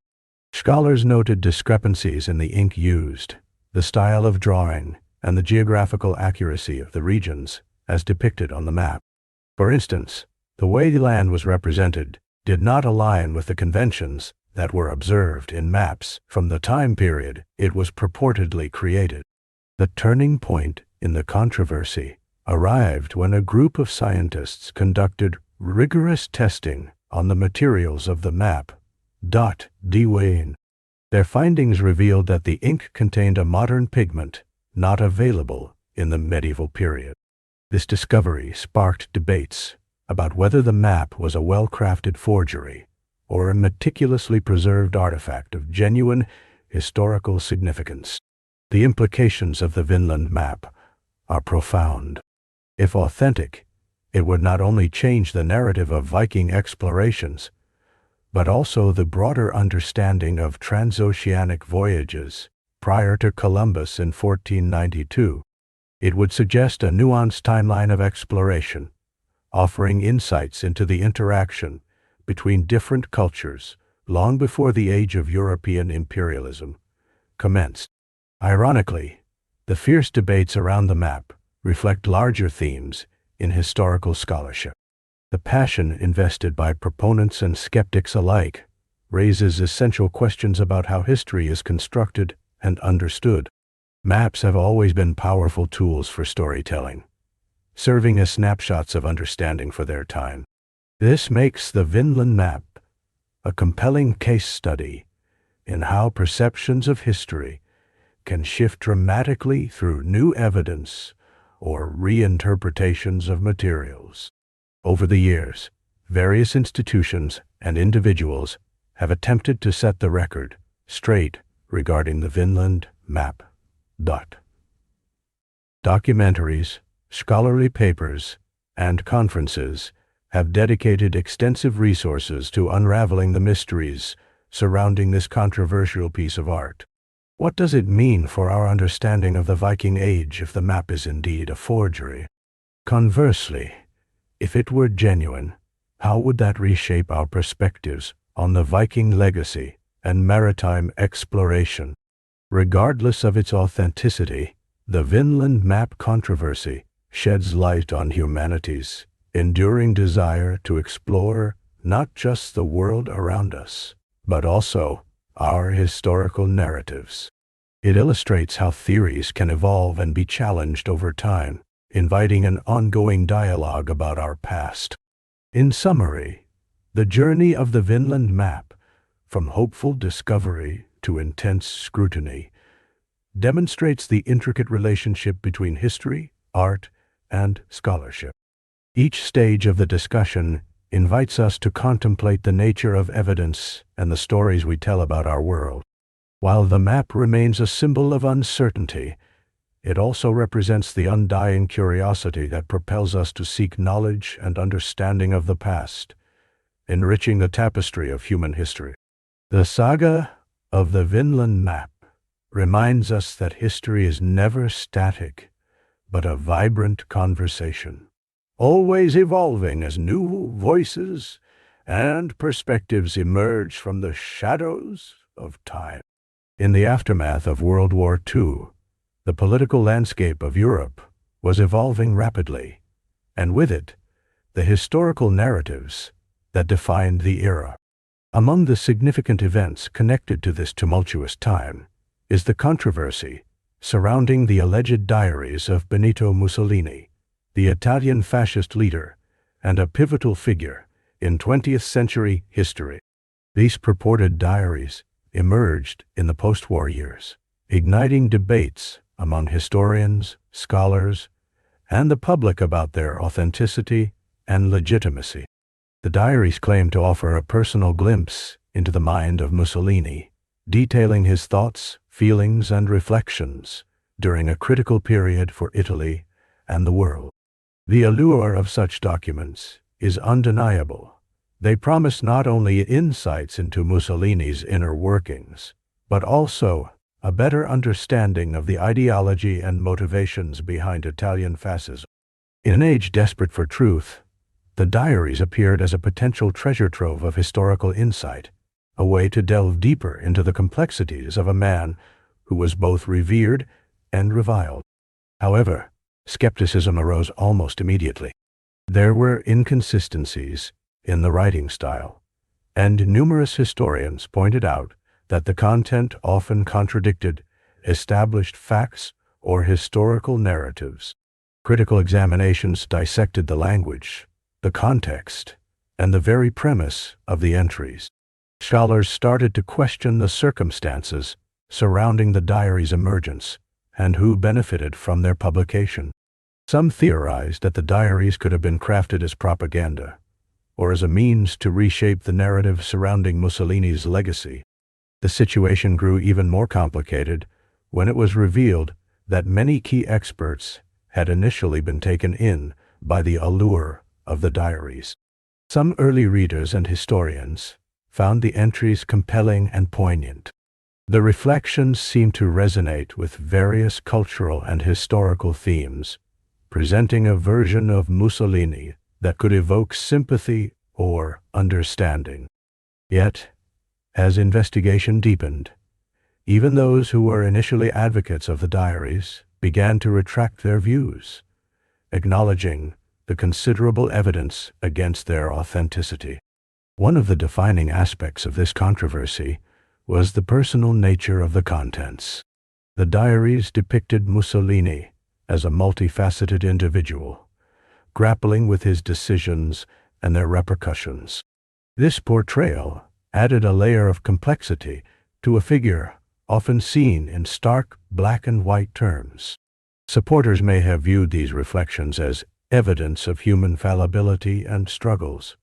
Scholars noted discrepancies in the ink used, the style of drawing, and the geographical accuracy of the regions as depicted on the map. For instance, the way the land was represented did not align with the conventions that were observed in maps from the time period it was purportedly created. The turning point in the controversy arrived when a group of scientists conducted rigorous testing on the materials of the map. Wayne. Their findings revealed that the ink contained a modern pigment not available in the medieval period. This discovery sparked debates about whether the map was a well-crafted forgery or a meticulously preserved artifact of genuine historical significance. The implications of the Vinland Map are profound. If authentic, it would not only change the narrative of Viking explorations, but also the broader understanding of transoceanic voyages prior to Columbus in 1492. It would suggest a nuanced timeline of exploration, offering insights into the interaction between different cultures long before the age of European imperialism commenced. Ironically, the fierce debates around the map reflect larger themes in historical scholarship. The passion invested by proponents and skeptics alike raises essential questions about how history is constructed and understood. Maps have always been powerful tools for storytelling, serving as snapshots of understanding for their time. This makes the Vinland Map a compelling case study in how perceptions of history can shift dramatically through new evidence or reinterpretations of materials. Over the years, various institutions and individuals have attempted to set the record straight regarding the Vinland Map. Documentaries, scholarly papers, and conferences have dedicated extensive resources to unraveling the mysteries surrounding this controversial piece of art. What does it mean for our understanding of the Viking Age if the map is indeed a forgery? Conversely, if it were genuine, how would that reshape our perspectives on the Viking legacy and maritime exploration? Regardless of its authenticity, the Vinland Map Controversy sheds light on humanity's enduring desire to explore not just the world around us, but also our historical narratives. It illustrates how theories can evolve and be challenged over time, inviting an ongoing dialogue about our past. In summary, the journey of the Vinland Map, from hopeful discovery to intense scrutiny, demonstrates the intricate relationship between history, art, and scholarship. Each stage of the discussion invites us to contemplate the nature of evidence and the stories we tell about our world. While the map remains a symbol of uncertainty, it also represents the undying curiosity that propels us to seek knowledge and understanding of the past, enriching the tapestry of human history. The saga of the Vinland Map reminds us that history is never static, but a vibrant conversation, always evolving as new voices and perspectives emerge from the shadows of time. In the aftermath of World War II, the political landscape of Europe was evolving rapidly, and with it, the historical narratives that defined the era. Among the significant events connected to this tumultuous time is the controversy surrounding the alleged diaries of Benito Mussolini, the Italian fascist leader and a pivotal figure in 20th century history. These purported diaries emerged in the post-war years, igniting debates among historians, scholars, and the public about their authenticity and legitimacy. The diaries claim to offer a personal glimpse into the mind of Mussolini, detailing his thoughts, feelings, and reflections during a critical period for Italy and the world. The allure of such documents is undeniable. They promise not only insights into Mussolini's inner workings, but also a better understanding of the ideology and motivations behind Italian fascism. In an age desperate for truth, the diaries appeared as a potential treasure trove of historical insight, a way to delve deeper into the complexities of a man who was both revered and reviled. However, skepticism arose almost immediately. There were inconsistencies in the writing style, and numerous historians pointed out that the content often contradicted established facts or historical narratives. Critical examinations dissected the language, the context, and the very premise of the entries. Scholars started to question the circumstances surrounding the diary's emergence and who benefited from their publication. Some theorized that the diaries could have been crafted as propaganda, or as a means to reshape the narrative surrounding Mussolini's legacy. The situation grew even more complicated when it was revealed that many key experts had initially been taken in by the allure of the diaries. Some early readers and historians found the entries compelling and poignant. The reflections seemed to resonate with various cultural and historical themes, presenting a version of Mussolini that could evoke sympathy or understanding. Yet, As investigation deepened, even those who were initially advocates of the diaries began to retract their views, acknowledging the considerable evidence against their authenticity. One of the defining aspects of this controversy was the personal nature of the contents. The diaries depicted Mussolini as a multifaceted individual, grappling with his decisions and their repercussions. This portrayal added a layer of complexity to a figure often seen in stark black and white terms. Supporters may have viewed these reflections as evidence of human fallibility and struggles,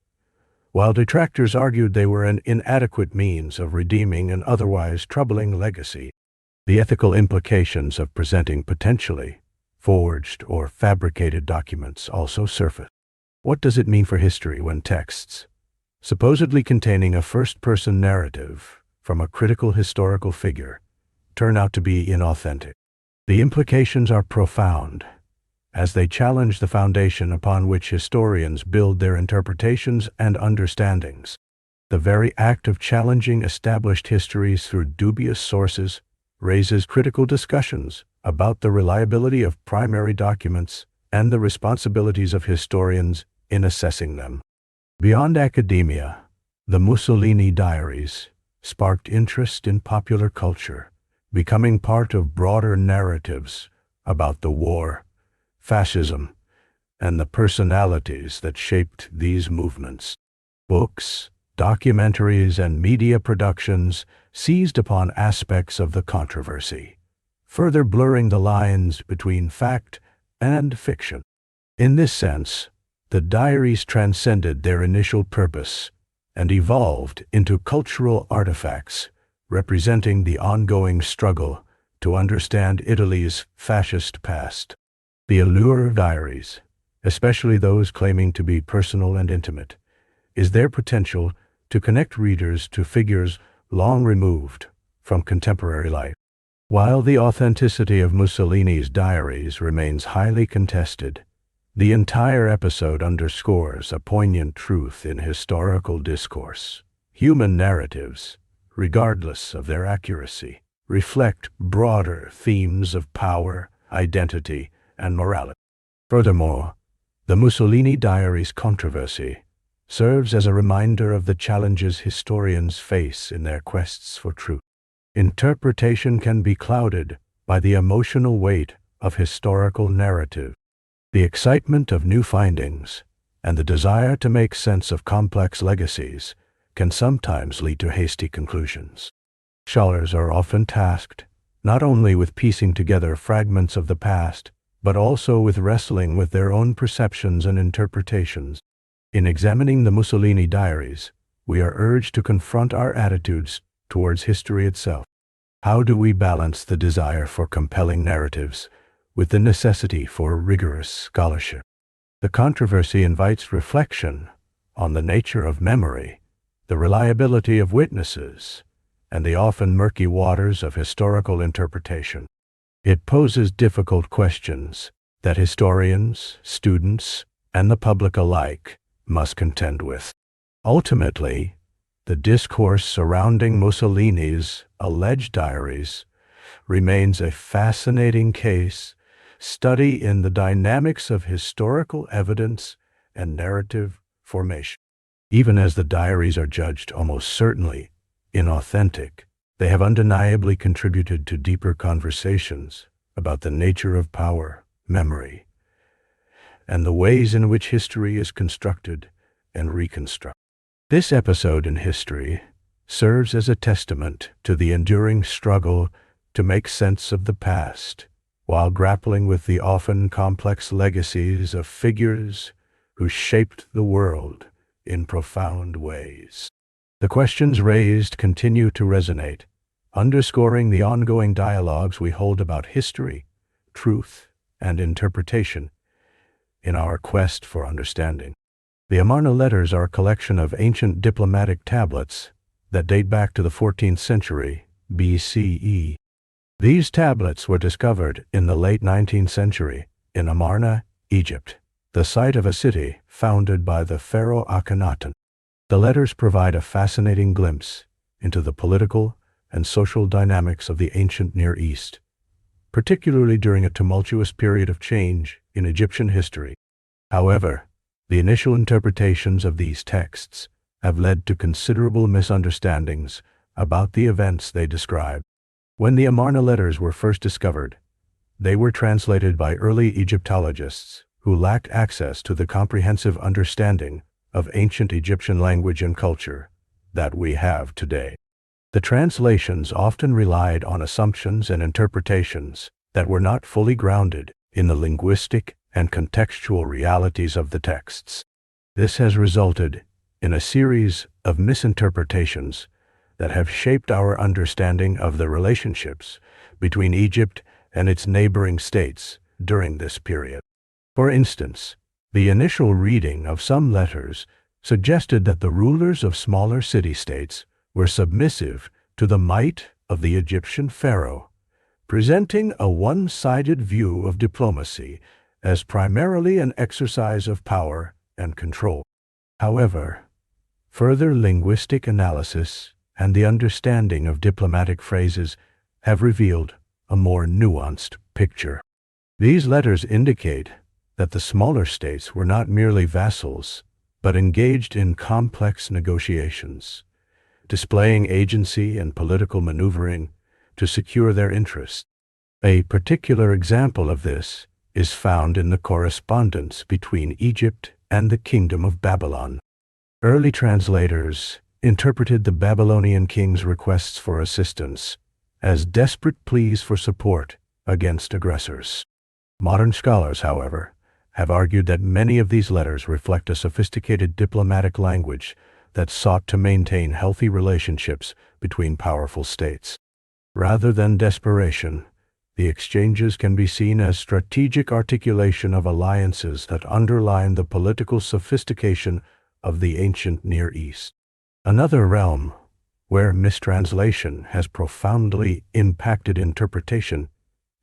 while detractors argued they were an inadequate means of redeeming an otherwise troubling legacy. The ethical implications of presenting potentially forged or fabricated documents also surfaced. What does it mean for history when texts, supposedly containing a first-person narrative from a critical historical figure, turn out to be inauthentic? The implications are profound, as they challenge the foundation upon which historians build their interpretations and understandings. The very act of challenging established histories through dubious sources raises critical discussions about the reliability of primary documents and the responsibilities of historians in assessing them. Beyond academia, the Mussolini diaries sparked interest in popular culture, becoming part of broader narratives about the war, fascism, and the personalities that shaped these movements. Books, documentaries, and media productions seized upon aspects of the controversy, further blurring the lines between fact and fiction. In this sense, the diaries transcended their initial purpose and evolved into cultural artifacts representing the ongoing struggle to understand Italy's fascist past. The allure of diaries, especially those claiming to be personal and intimate, is their potential to connect readers to figures long removed from contemporary life. While the authenticity of Mussolini's diaries remains highly contested, the entire episode underscores a poignant truth in historical discourse. Human narratives, regardless of their accuracy, reflect broader themes of power, identity, and morality. Furthermore, the Mussolini diaries controversy serves as a reminder of the challenges historians face in their quests for truth. Interpretation can be clouded by the emotional weight of historical narrative. The excitement of new findings and the desire to make sense of complex legacies can sometimes lead to hasty conclusions. Scholars are often tasked not only with piecing together fragments of the past, but also with wrestling with their own perceptions and interpretations. In examining the Mussolini diaries, we are urged to confront our attitudes towards history itself. How do we balance the desire for compelling narratives with the necessity for rigorous scholarship? The controversy invites reflection on the nature of memory, the reliability of witnesses, and the often murky waters of historical interpretation. It poses difficult questions that historians, students, and the public alike must contend with. Ultimately, the discourse surrounding Mussolini's alleged diaries remains a fascinating case study in the dynamics of historical evidence and narrative formation. Even as the diaries are judged almost certainly inauthentic, they have undeniably contributed to deeper conversations about the nature of power, memory, and the ways in which history is constructed and reconstructed. This episode in history serves as a testament to the enduring struggle to make sense of the past, while grappling with the often complex legacies of figures who shaped the world in profound ways. The questions raised continue to resonate, underscoring the ongoing dialogues we hold about history, truth, and interpretation in our quest for understanding. The Amarna letters are a collection of ancient diplomatic tablets that date back to the 14th century BCE. These tablets were discovered in the late 19th century in Amarna, Egypt, the site of a city founded by the pharaoh Akhenaten. The letters provide a fascinating glimpse into the political and social dynamics of the ancient Near East, particularly during a tumultuous period of change in Egyptian history. However, the initial interpretations of these texts have led to considerable misunderstandings about the events they describe. When the Amarna letters were first discovered, they were translated by early Egyptologists who lacked access to the comprehensive understanding of ancient Egyptian language and culture that we have today. The translations often relied on assumptions and interpretations that were not fully grounded in the linguistic and contextual realities of the texts. This has resulted in a series of misinterpretations that have shaped our understanding of the relationships between Egypt and its neighboring states during this period. For instance, the initial reading of some letters suggested that the rulers of smaller city-states were submissive to the might of the Egyptian pharaoh, presenting a one-sided view of diplomacy as primarily an exercise of power and control. However, further linguistic analysis and the understanding of diplomatic phrases have revealed a more nuanced picture. These letters indicate that the smaller states were not merely vassals, but engaged in complex negotiations, displaying agency and political maneuvering to secure their interests. A particular example of this is found in the correspondence between Egypt and the Kingdom of Babylon. Early translators interpreted the Babylonian king's requests for assistance as desperate pleas for support against aggressors. Modern scholars, however, have argued that many of these letters reflect a sophisticated diplomatic language that sought to maintain healthy relationships between powerful states. Rather than desperation, the exchanges can be seen as strategic articulation of alliances that underline the political sophistication of the ancient Near East. Another realm where mistranslation has profoundly impacted interpretation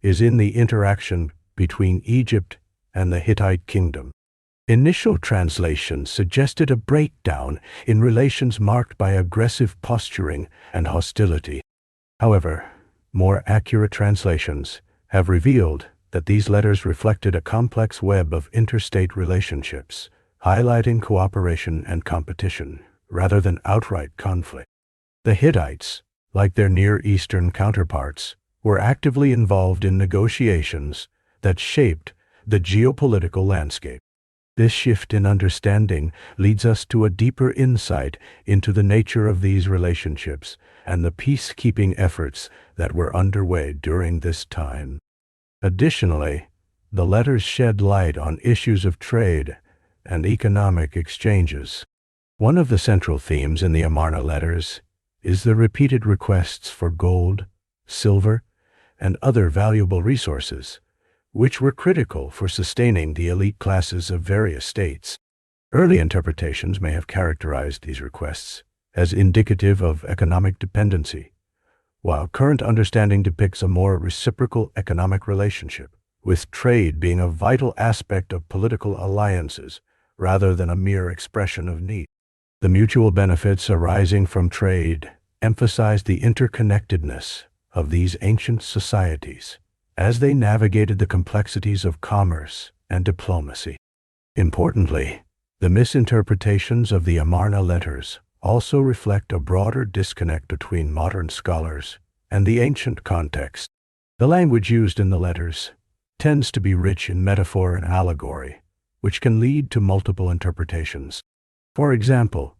is in the interaction between Egypt and the Hittite kingdom. Initial translations suggested a breakdown in relations marked by aggressive posturing and hostility. However, more accurate translations have revealed that these letters reflected a complex web of interstate relationships, highlighting cooperation and competition rather than outright conflict. The Hittites, like their Near Eastern counterparts, were actively involved in negotiations that shaped the geopolitical landscape. This shift in understanding leads us to a deeper insight into the nature of these relationships and the peacekeeping efforts that were underway during this time. Additionally, the letters shed light on issues of trade and economic exchanges. One of the central themes in the Amarna letters is the repeated requests for gold, silver, and other valuable resources, which were critical for sustaining the elite classes of various states. Early interpretations may have characterized these requests as indicative of economic dependency, while current understanding depicts a more reciprocal economic relationship, with trade being a vital aspect of political alliances rather than a mere expression of need. The mutual benefits arising from trade emphasize the interconnectedness of these ancient societies as they navigated the complexities of commerce and diplomacy. Importantly, the misinterpretations of the Amarna letters also reflect a broader disconnect between modern scholars and the ancient context. The language used in the letters tends to be rich in metaphor and allegory, which can lead to multiple interpretations. For example,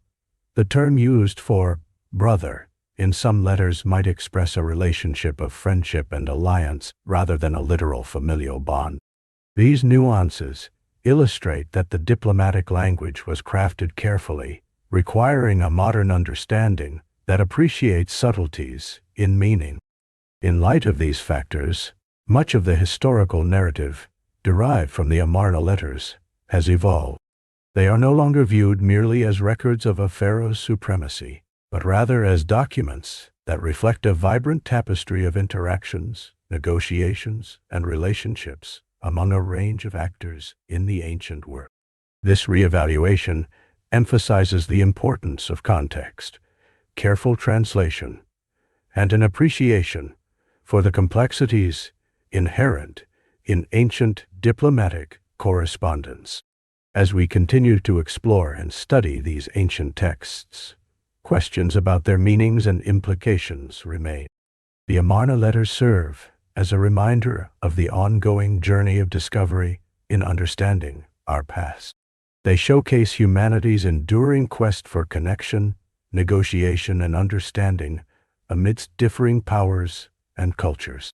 the term used for brother in some letters might express a relationship of friendship and alliance rather than a literal familial bond. These nuances illustrate that the diplomatic language was crafted carefully, requiring a modern understanding that appreciates subtleties in meaning. In light of these factors, much of the historical narrative derived from the Amarna letters has evolved. They are no longer viewed merely as records of a pharaoh's supremacy, but rather as documents that reflect a vibrant tapestry of interactions, negotiations, and relationships among a range of actors in the ancient world. This reevaluation emphasizes the importance of context, careful translation, and an appreciation for the complexities inherent in ancient diplomatic correspondence. As we continue to explore and study these ancient texts, questions about their meanings and implications remain. The Amarna letters serve as a reminder of the ongoing journey of discovery in understanding our past. They showcase humanity's enduring quest for connection, negotiation, and understanding amidst differing powers and cultures.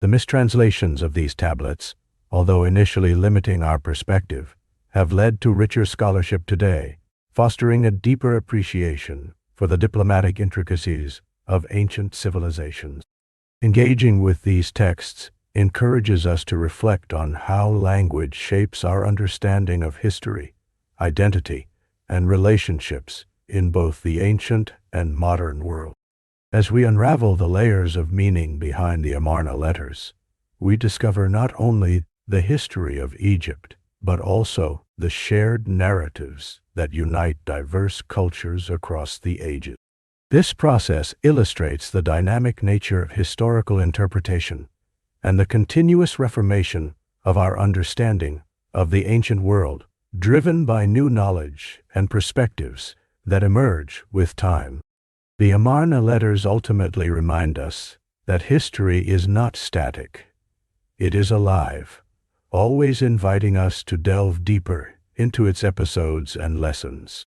The mistranslations of these tablets, although initially limiting our perspective, have led to richer scholarship today, fostering a deeper appreciation for the diplomatic intricacies of ancient civilizations. Engaging with these texts encourages us to reflect on how language shapes our understanding of history, identity, and relationships in both the ancient and modern world. As we unravel the layers of meaning behind the Amarna letters, we discover not only the history of Egypt, but also the shared narratives that unite diverse cultures across the ages. This process illustrates the dynamic nature of historical interpretation and the continuous reformation of our understanding of the ancient world, driven by new knowledge and perspectives that emerge with time. The Amarna letters ultimately remind us that history is not static. It is alive, always inviting us to delve deeper into its episodes and lessons.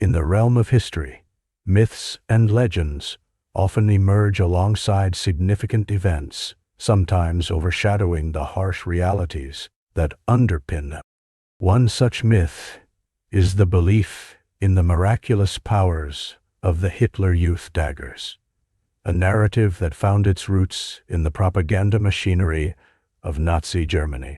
In the realm of history, myths and legends often emerge alongside significant events, sometimes overshadowing the harsh realities that underpin them. One such myth is the belief in the miraculous powers of the Hitler Youth daggers, a narrative that found its roots in the propaganda machinery of Nazi Germany.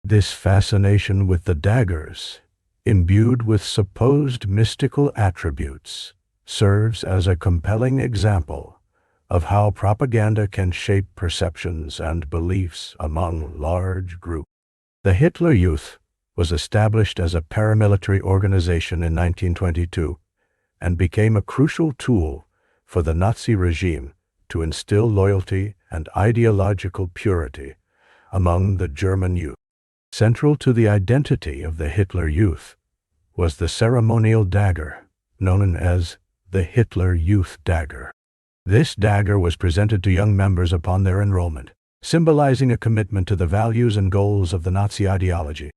This fascination with the daggers, imbued with supposed mystical attributes, serves as a compelling example of how propaganda can shape perceptions and beliefs among large groups. The Hitler Youth was established as a paramilitary organization in 1922 and became a crucial tool for the Nazi regime to instill loyalty and ideological purity among the German youth. Central to the identity of the Hitler Youth was the ceremonial dagger, known as the Hitler Youth dagger. This dagger was presented to young members upon their enrollment, symbolizing a commitment to the values and goals of the Nazi ideology.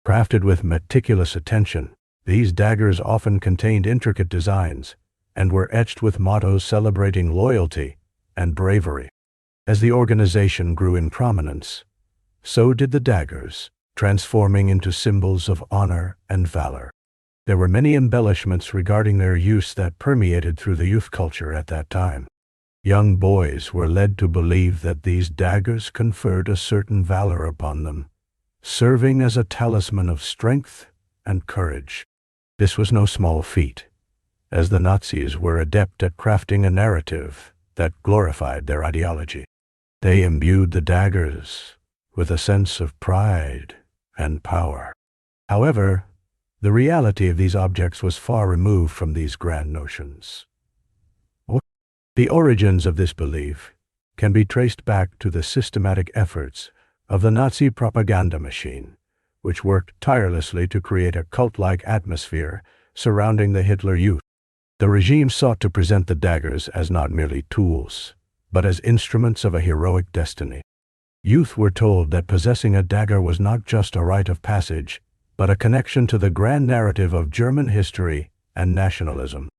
Crafted with meticulous attention, these daggers often contained intricate designs and were etched with mottos celebrating loyalty and bravery. As the organization grew in prominence, so did the daggers, transforming into symbols of honor and valor. There were many embellishments regarding their use that permeated through the youth culture at that time. Young boys were led to believe that these daggers conferred a certain valor upon them, serving as a talisman of strength and courage. This was no small feat, as the Nazis were adept at crafting a narrative that glorified their ideology. They imbued the daggers with a sense of pride and power. However, the reality of these objects was far removed from these grand notions. The origins of this belief can be traced back to the systematic efforts of the Nazi propaganda machine, which worked tirelessly to create a cult-like atmosphere surrounding the Hitler Youth. The regime sought to present the daggers as not merely tools, but as instruments of a heroic destiny. Youth were told that possessing a dagger was not just a rite of passage, but a connection to the grand narrative of German history and nationalism.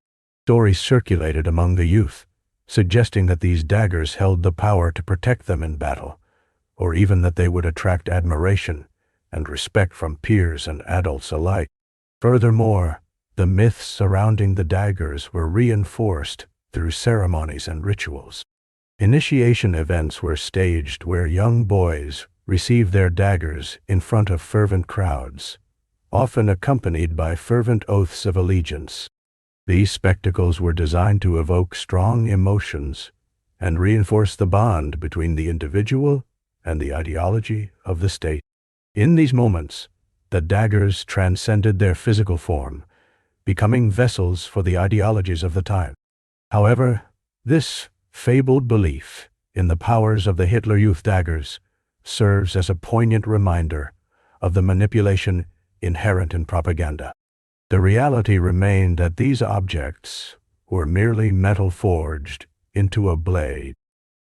Stories circulated among the youth, suggesting that these daggers held the power to protect them in battle, or even that they would attract admiration and respect from peers and adults alike. Furthermore, the myths surrounding the daggers were reinforced through ceremonies and rituals. Initiation events were staged where young boys received their daggers in front of fervent crowds, often accompanied by fervent oaths of allegiance. These spectacles were designed to evoke strong emotions and reinforce the bond between the individual and the ideology of the state. In these moments, the daggers transcended their physical form, becoming vessels for the ideologies of the time. However, this fabled belief in the powers of the Hitler Youth daggers serves as a poignant reminder of the manipulation inherent in propaganda. The reality remained that these objects were merely metal forged into a blade.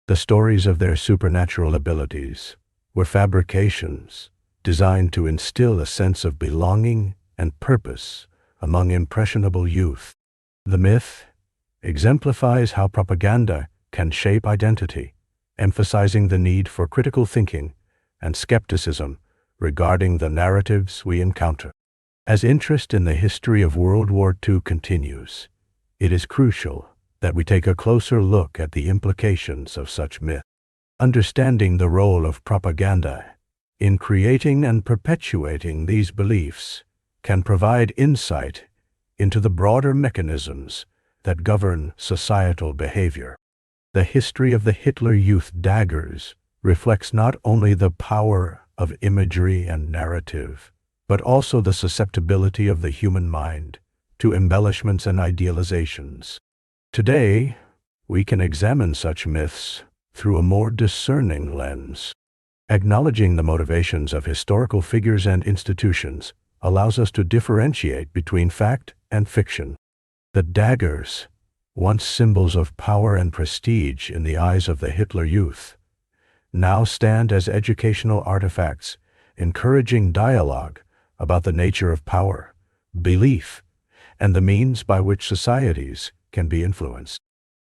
The stories of their supernatural abilities were fabrications designed to instill a sense of belonging and purpose among impressionable youth. The myth exemplifies how propaganda can shape identity, emphasizing the need for critical thinking and skepticism regarding the narratives we encounter. As interest in the history of World War II continues, it is crucial that we take a closer look at the implications of such myths. Understanding the role of propaganda in creating and perpetuating these beliefs can provide insight into the broader mechanisms that govern societal behavior. The history of the Hitler Youth daggers reflects not only the power of imagery and narrative, but also the susceptibility of the human mind to embellishments and idealizations. Today, we can examine such myths through a more discerning lens. Acknowledging the motivations of historical figures and institutions allows us to differentiate between fact and fiction. The daggers, once symbols of power and prestige in the eyes of the Hitler Youth, now stand as educational artifacts, encouraging dialogue about the nature of power, belief, and the means by which societies can be influenced.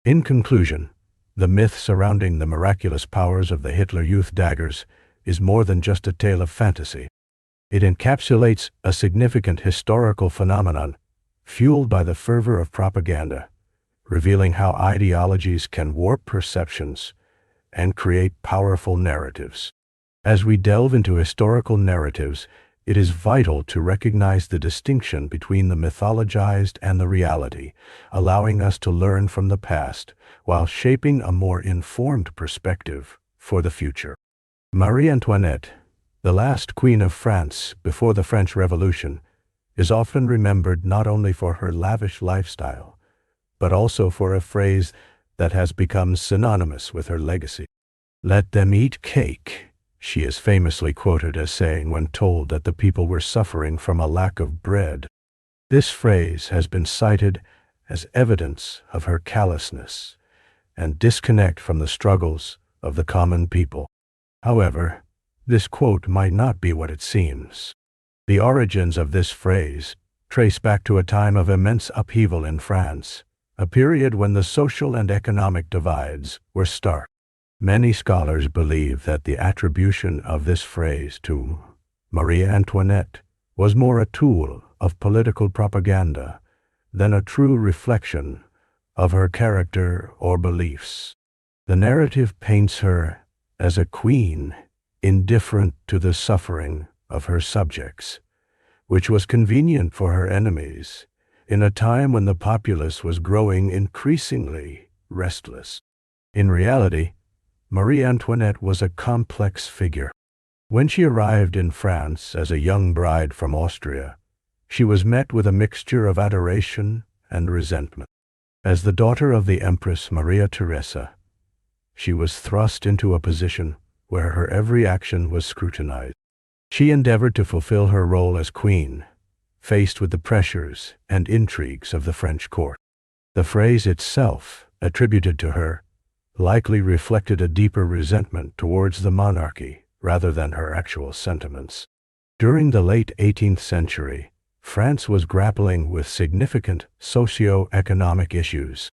In conclusion, the myth surrounding the miraculous powers of the Hitler Youth daggers is more than just a tale of fantasy. It encapsulates a significant historical phenomenon fueled by the fervor of propaganda, revealing how ideologies can warp perceptions and create powerful narratives. As we delve into historical narratives, it is vital to recognize the distinction between the mythologized and the reality, allowing us to learn from the past while shaping a more informed perspective for the future. Marie Antoinette, the last queen of France before the French Revolution, is often remembered not only for her lavish lifestyle, but also for a phrase that has become synonymous with her legacy. "Let them eat cake," she is famously quoted as saying when told that the people were suffering from a lack of bread. This phrase has been cited as evidence of her callousness and disconnect from the struggles of the common people. However, this quote might not be what it seems. The origins of this phrase trace back to a time of immense upheaval in France, a period when the social and economic divides were stark. Many scholars believe that the attribution of this phrase to Marie Antoinette was more a tool of political propaganda than a true reflection of her character or beliefs. The narrative paints her as a queen indifferent to the suffering of her subjects, which was convenient for her enemies in a time when the populace was growing increasingly restless. In reality, Marie Antoinette was a complex figure. When she arrived in France as a young bride from Austria, she was met with a mixture of adoration and resentment. As the daughter of the Empress Maria Theresa, she was thrust into a position where her every action was scrutinized. She endeavored to fulfill her role as queen, faced with the pressures and intrigues of the French court. The phrase itself, attributed to her, likely reflected a deeper resentment towards the monarchy rather than her actual sentiments. During the late 18th century, France was grappling with significant socio-economic issues.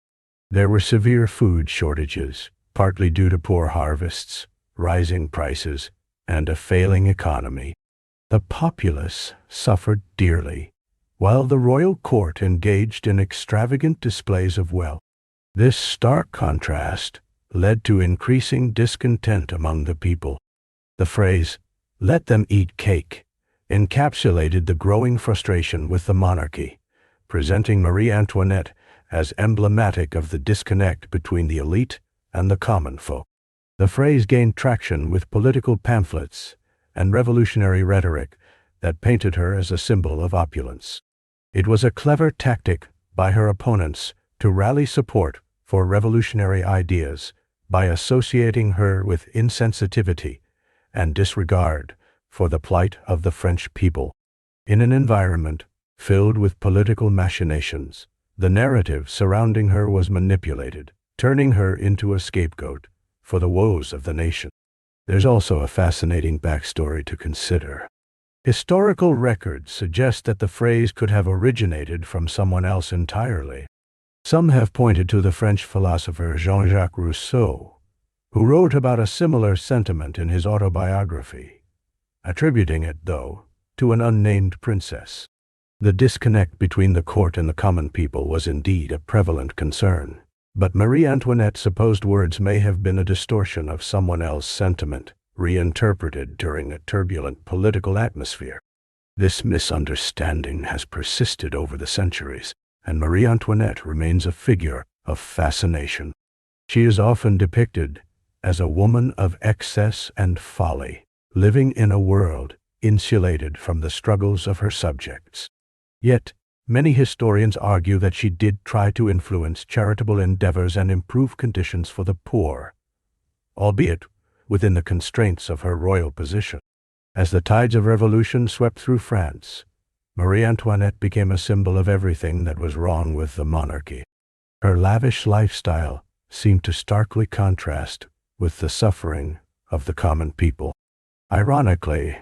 There were severe food shortages, partly due to poor harvests, rising prices, and a failing economy. The populace suffered dearly, while the royal court engaged in extravagant displays of wealth. This stark contrast led to increasing discontent among the people. The phrase, "let them eat cake," encapsulated the growing frustration with the monarchy, presenting Marie Antoinette as emblematic of the disconnect between the elite and the common folk. The phrase gained traction with political pamphlets and revolutionary rhetoric that painted her as a symbol of opulence. It was a clever tactic by her opponents to rally support for revolutionary ideas by associating her with insensitivity and disregard for the plight of the French people. In an environment filled with political machinations, the narrative surrounding her was manipulated, turning her into a scapegoat for the woes of the nation. There's also a fascinating backstory to consider. Historical records suggest that the phrase could have originated from someone else entirely. Some have pointed to the French philosopher Jean-Jacques Rousseau, who wrote about a similar sentiment in his autobiography, attributing it, though, to an unnamed princess. The disconnect between the court and the common people was indeed a prevalent concern, but Marie Antoinette's supposed words may have been a distortion of someone else's sentiment, reinterpreted during a turbulent political atmosphere. This misunderstanding has persisted over the centuries, and Marie Antoinette remains a figure of fascination. She is often depicted as a woman of excess and folly, living in a world insulated from the struggles of her subjects. Yet, many historians argue that she did try to influence charitable endeavors and improve conditions for the poor, albeit within the constraints of her royal position. As the tides of revolution swept through France, Marie Antoinette became a symbol of everything that was wrong with the monarchy. Her lavish lifestyle seemed to starkly contrast with the suffering of the common people. Ironically,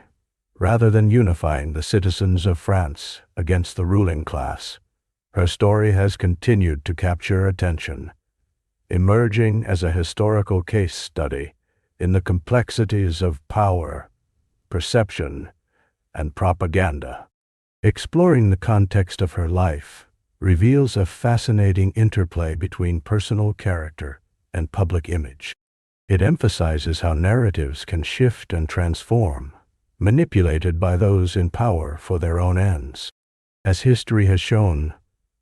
rather than unifying the citizens of France against the ruling class, her story has continued to capture attention, emerging as a historical case study in the complexities of power, perception, and propaganda. Exploring the context of her life reveals a fascinating interplay between personal character and public image. It emphasizes how narratives can shift and transform, manipulated by those in power for their own ends. As history has shown,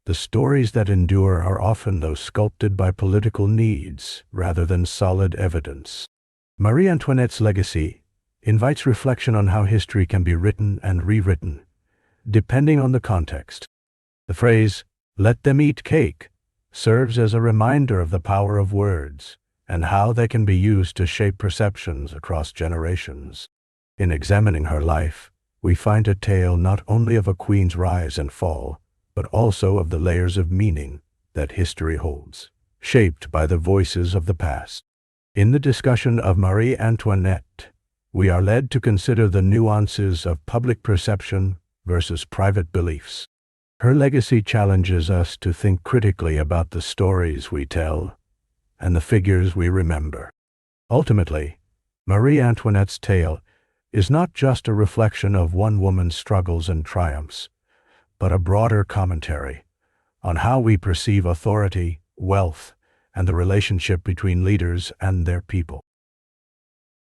the stories that endure are often those sculpted by political needs rather than solid evidence. Marie Antoinette's legacy invites reflection on how history can be written and rewritten, depending on the context. The phrase, "let them eat cake," serves as a reminder of the power of words and how they can be used to shape perceptions across generations. In examining her life, we find a tale not only of a queen's rise and fall, but also of the layers of meaning that history holds, shaped by the voices of the past. In the discussion of Marie Antoinette, we are led to consider the nuances of public perception versus private beliefs. Her legacy challenges us to think critically about the stories we tell and the figures we remember. Ultimately, Marie Antoinette's tale is not just a reflection of one woman's struggles and triumphs, but a broader commentary on how we perceive authority, wealth, and the relationship between leaders and their people.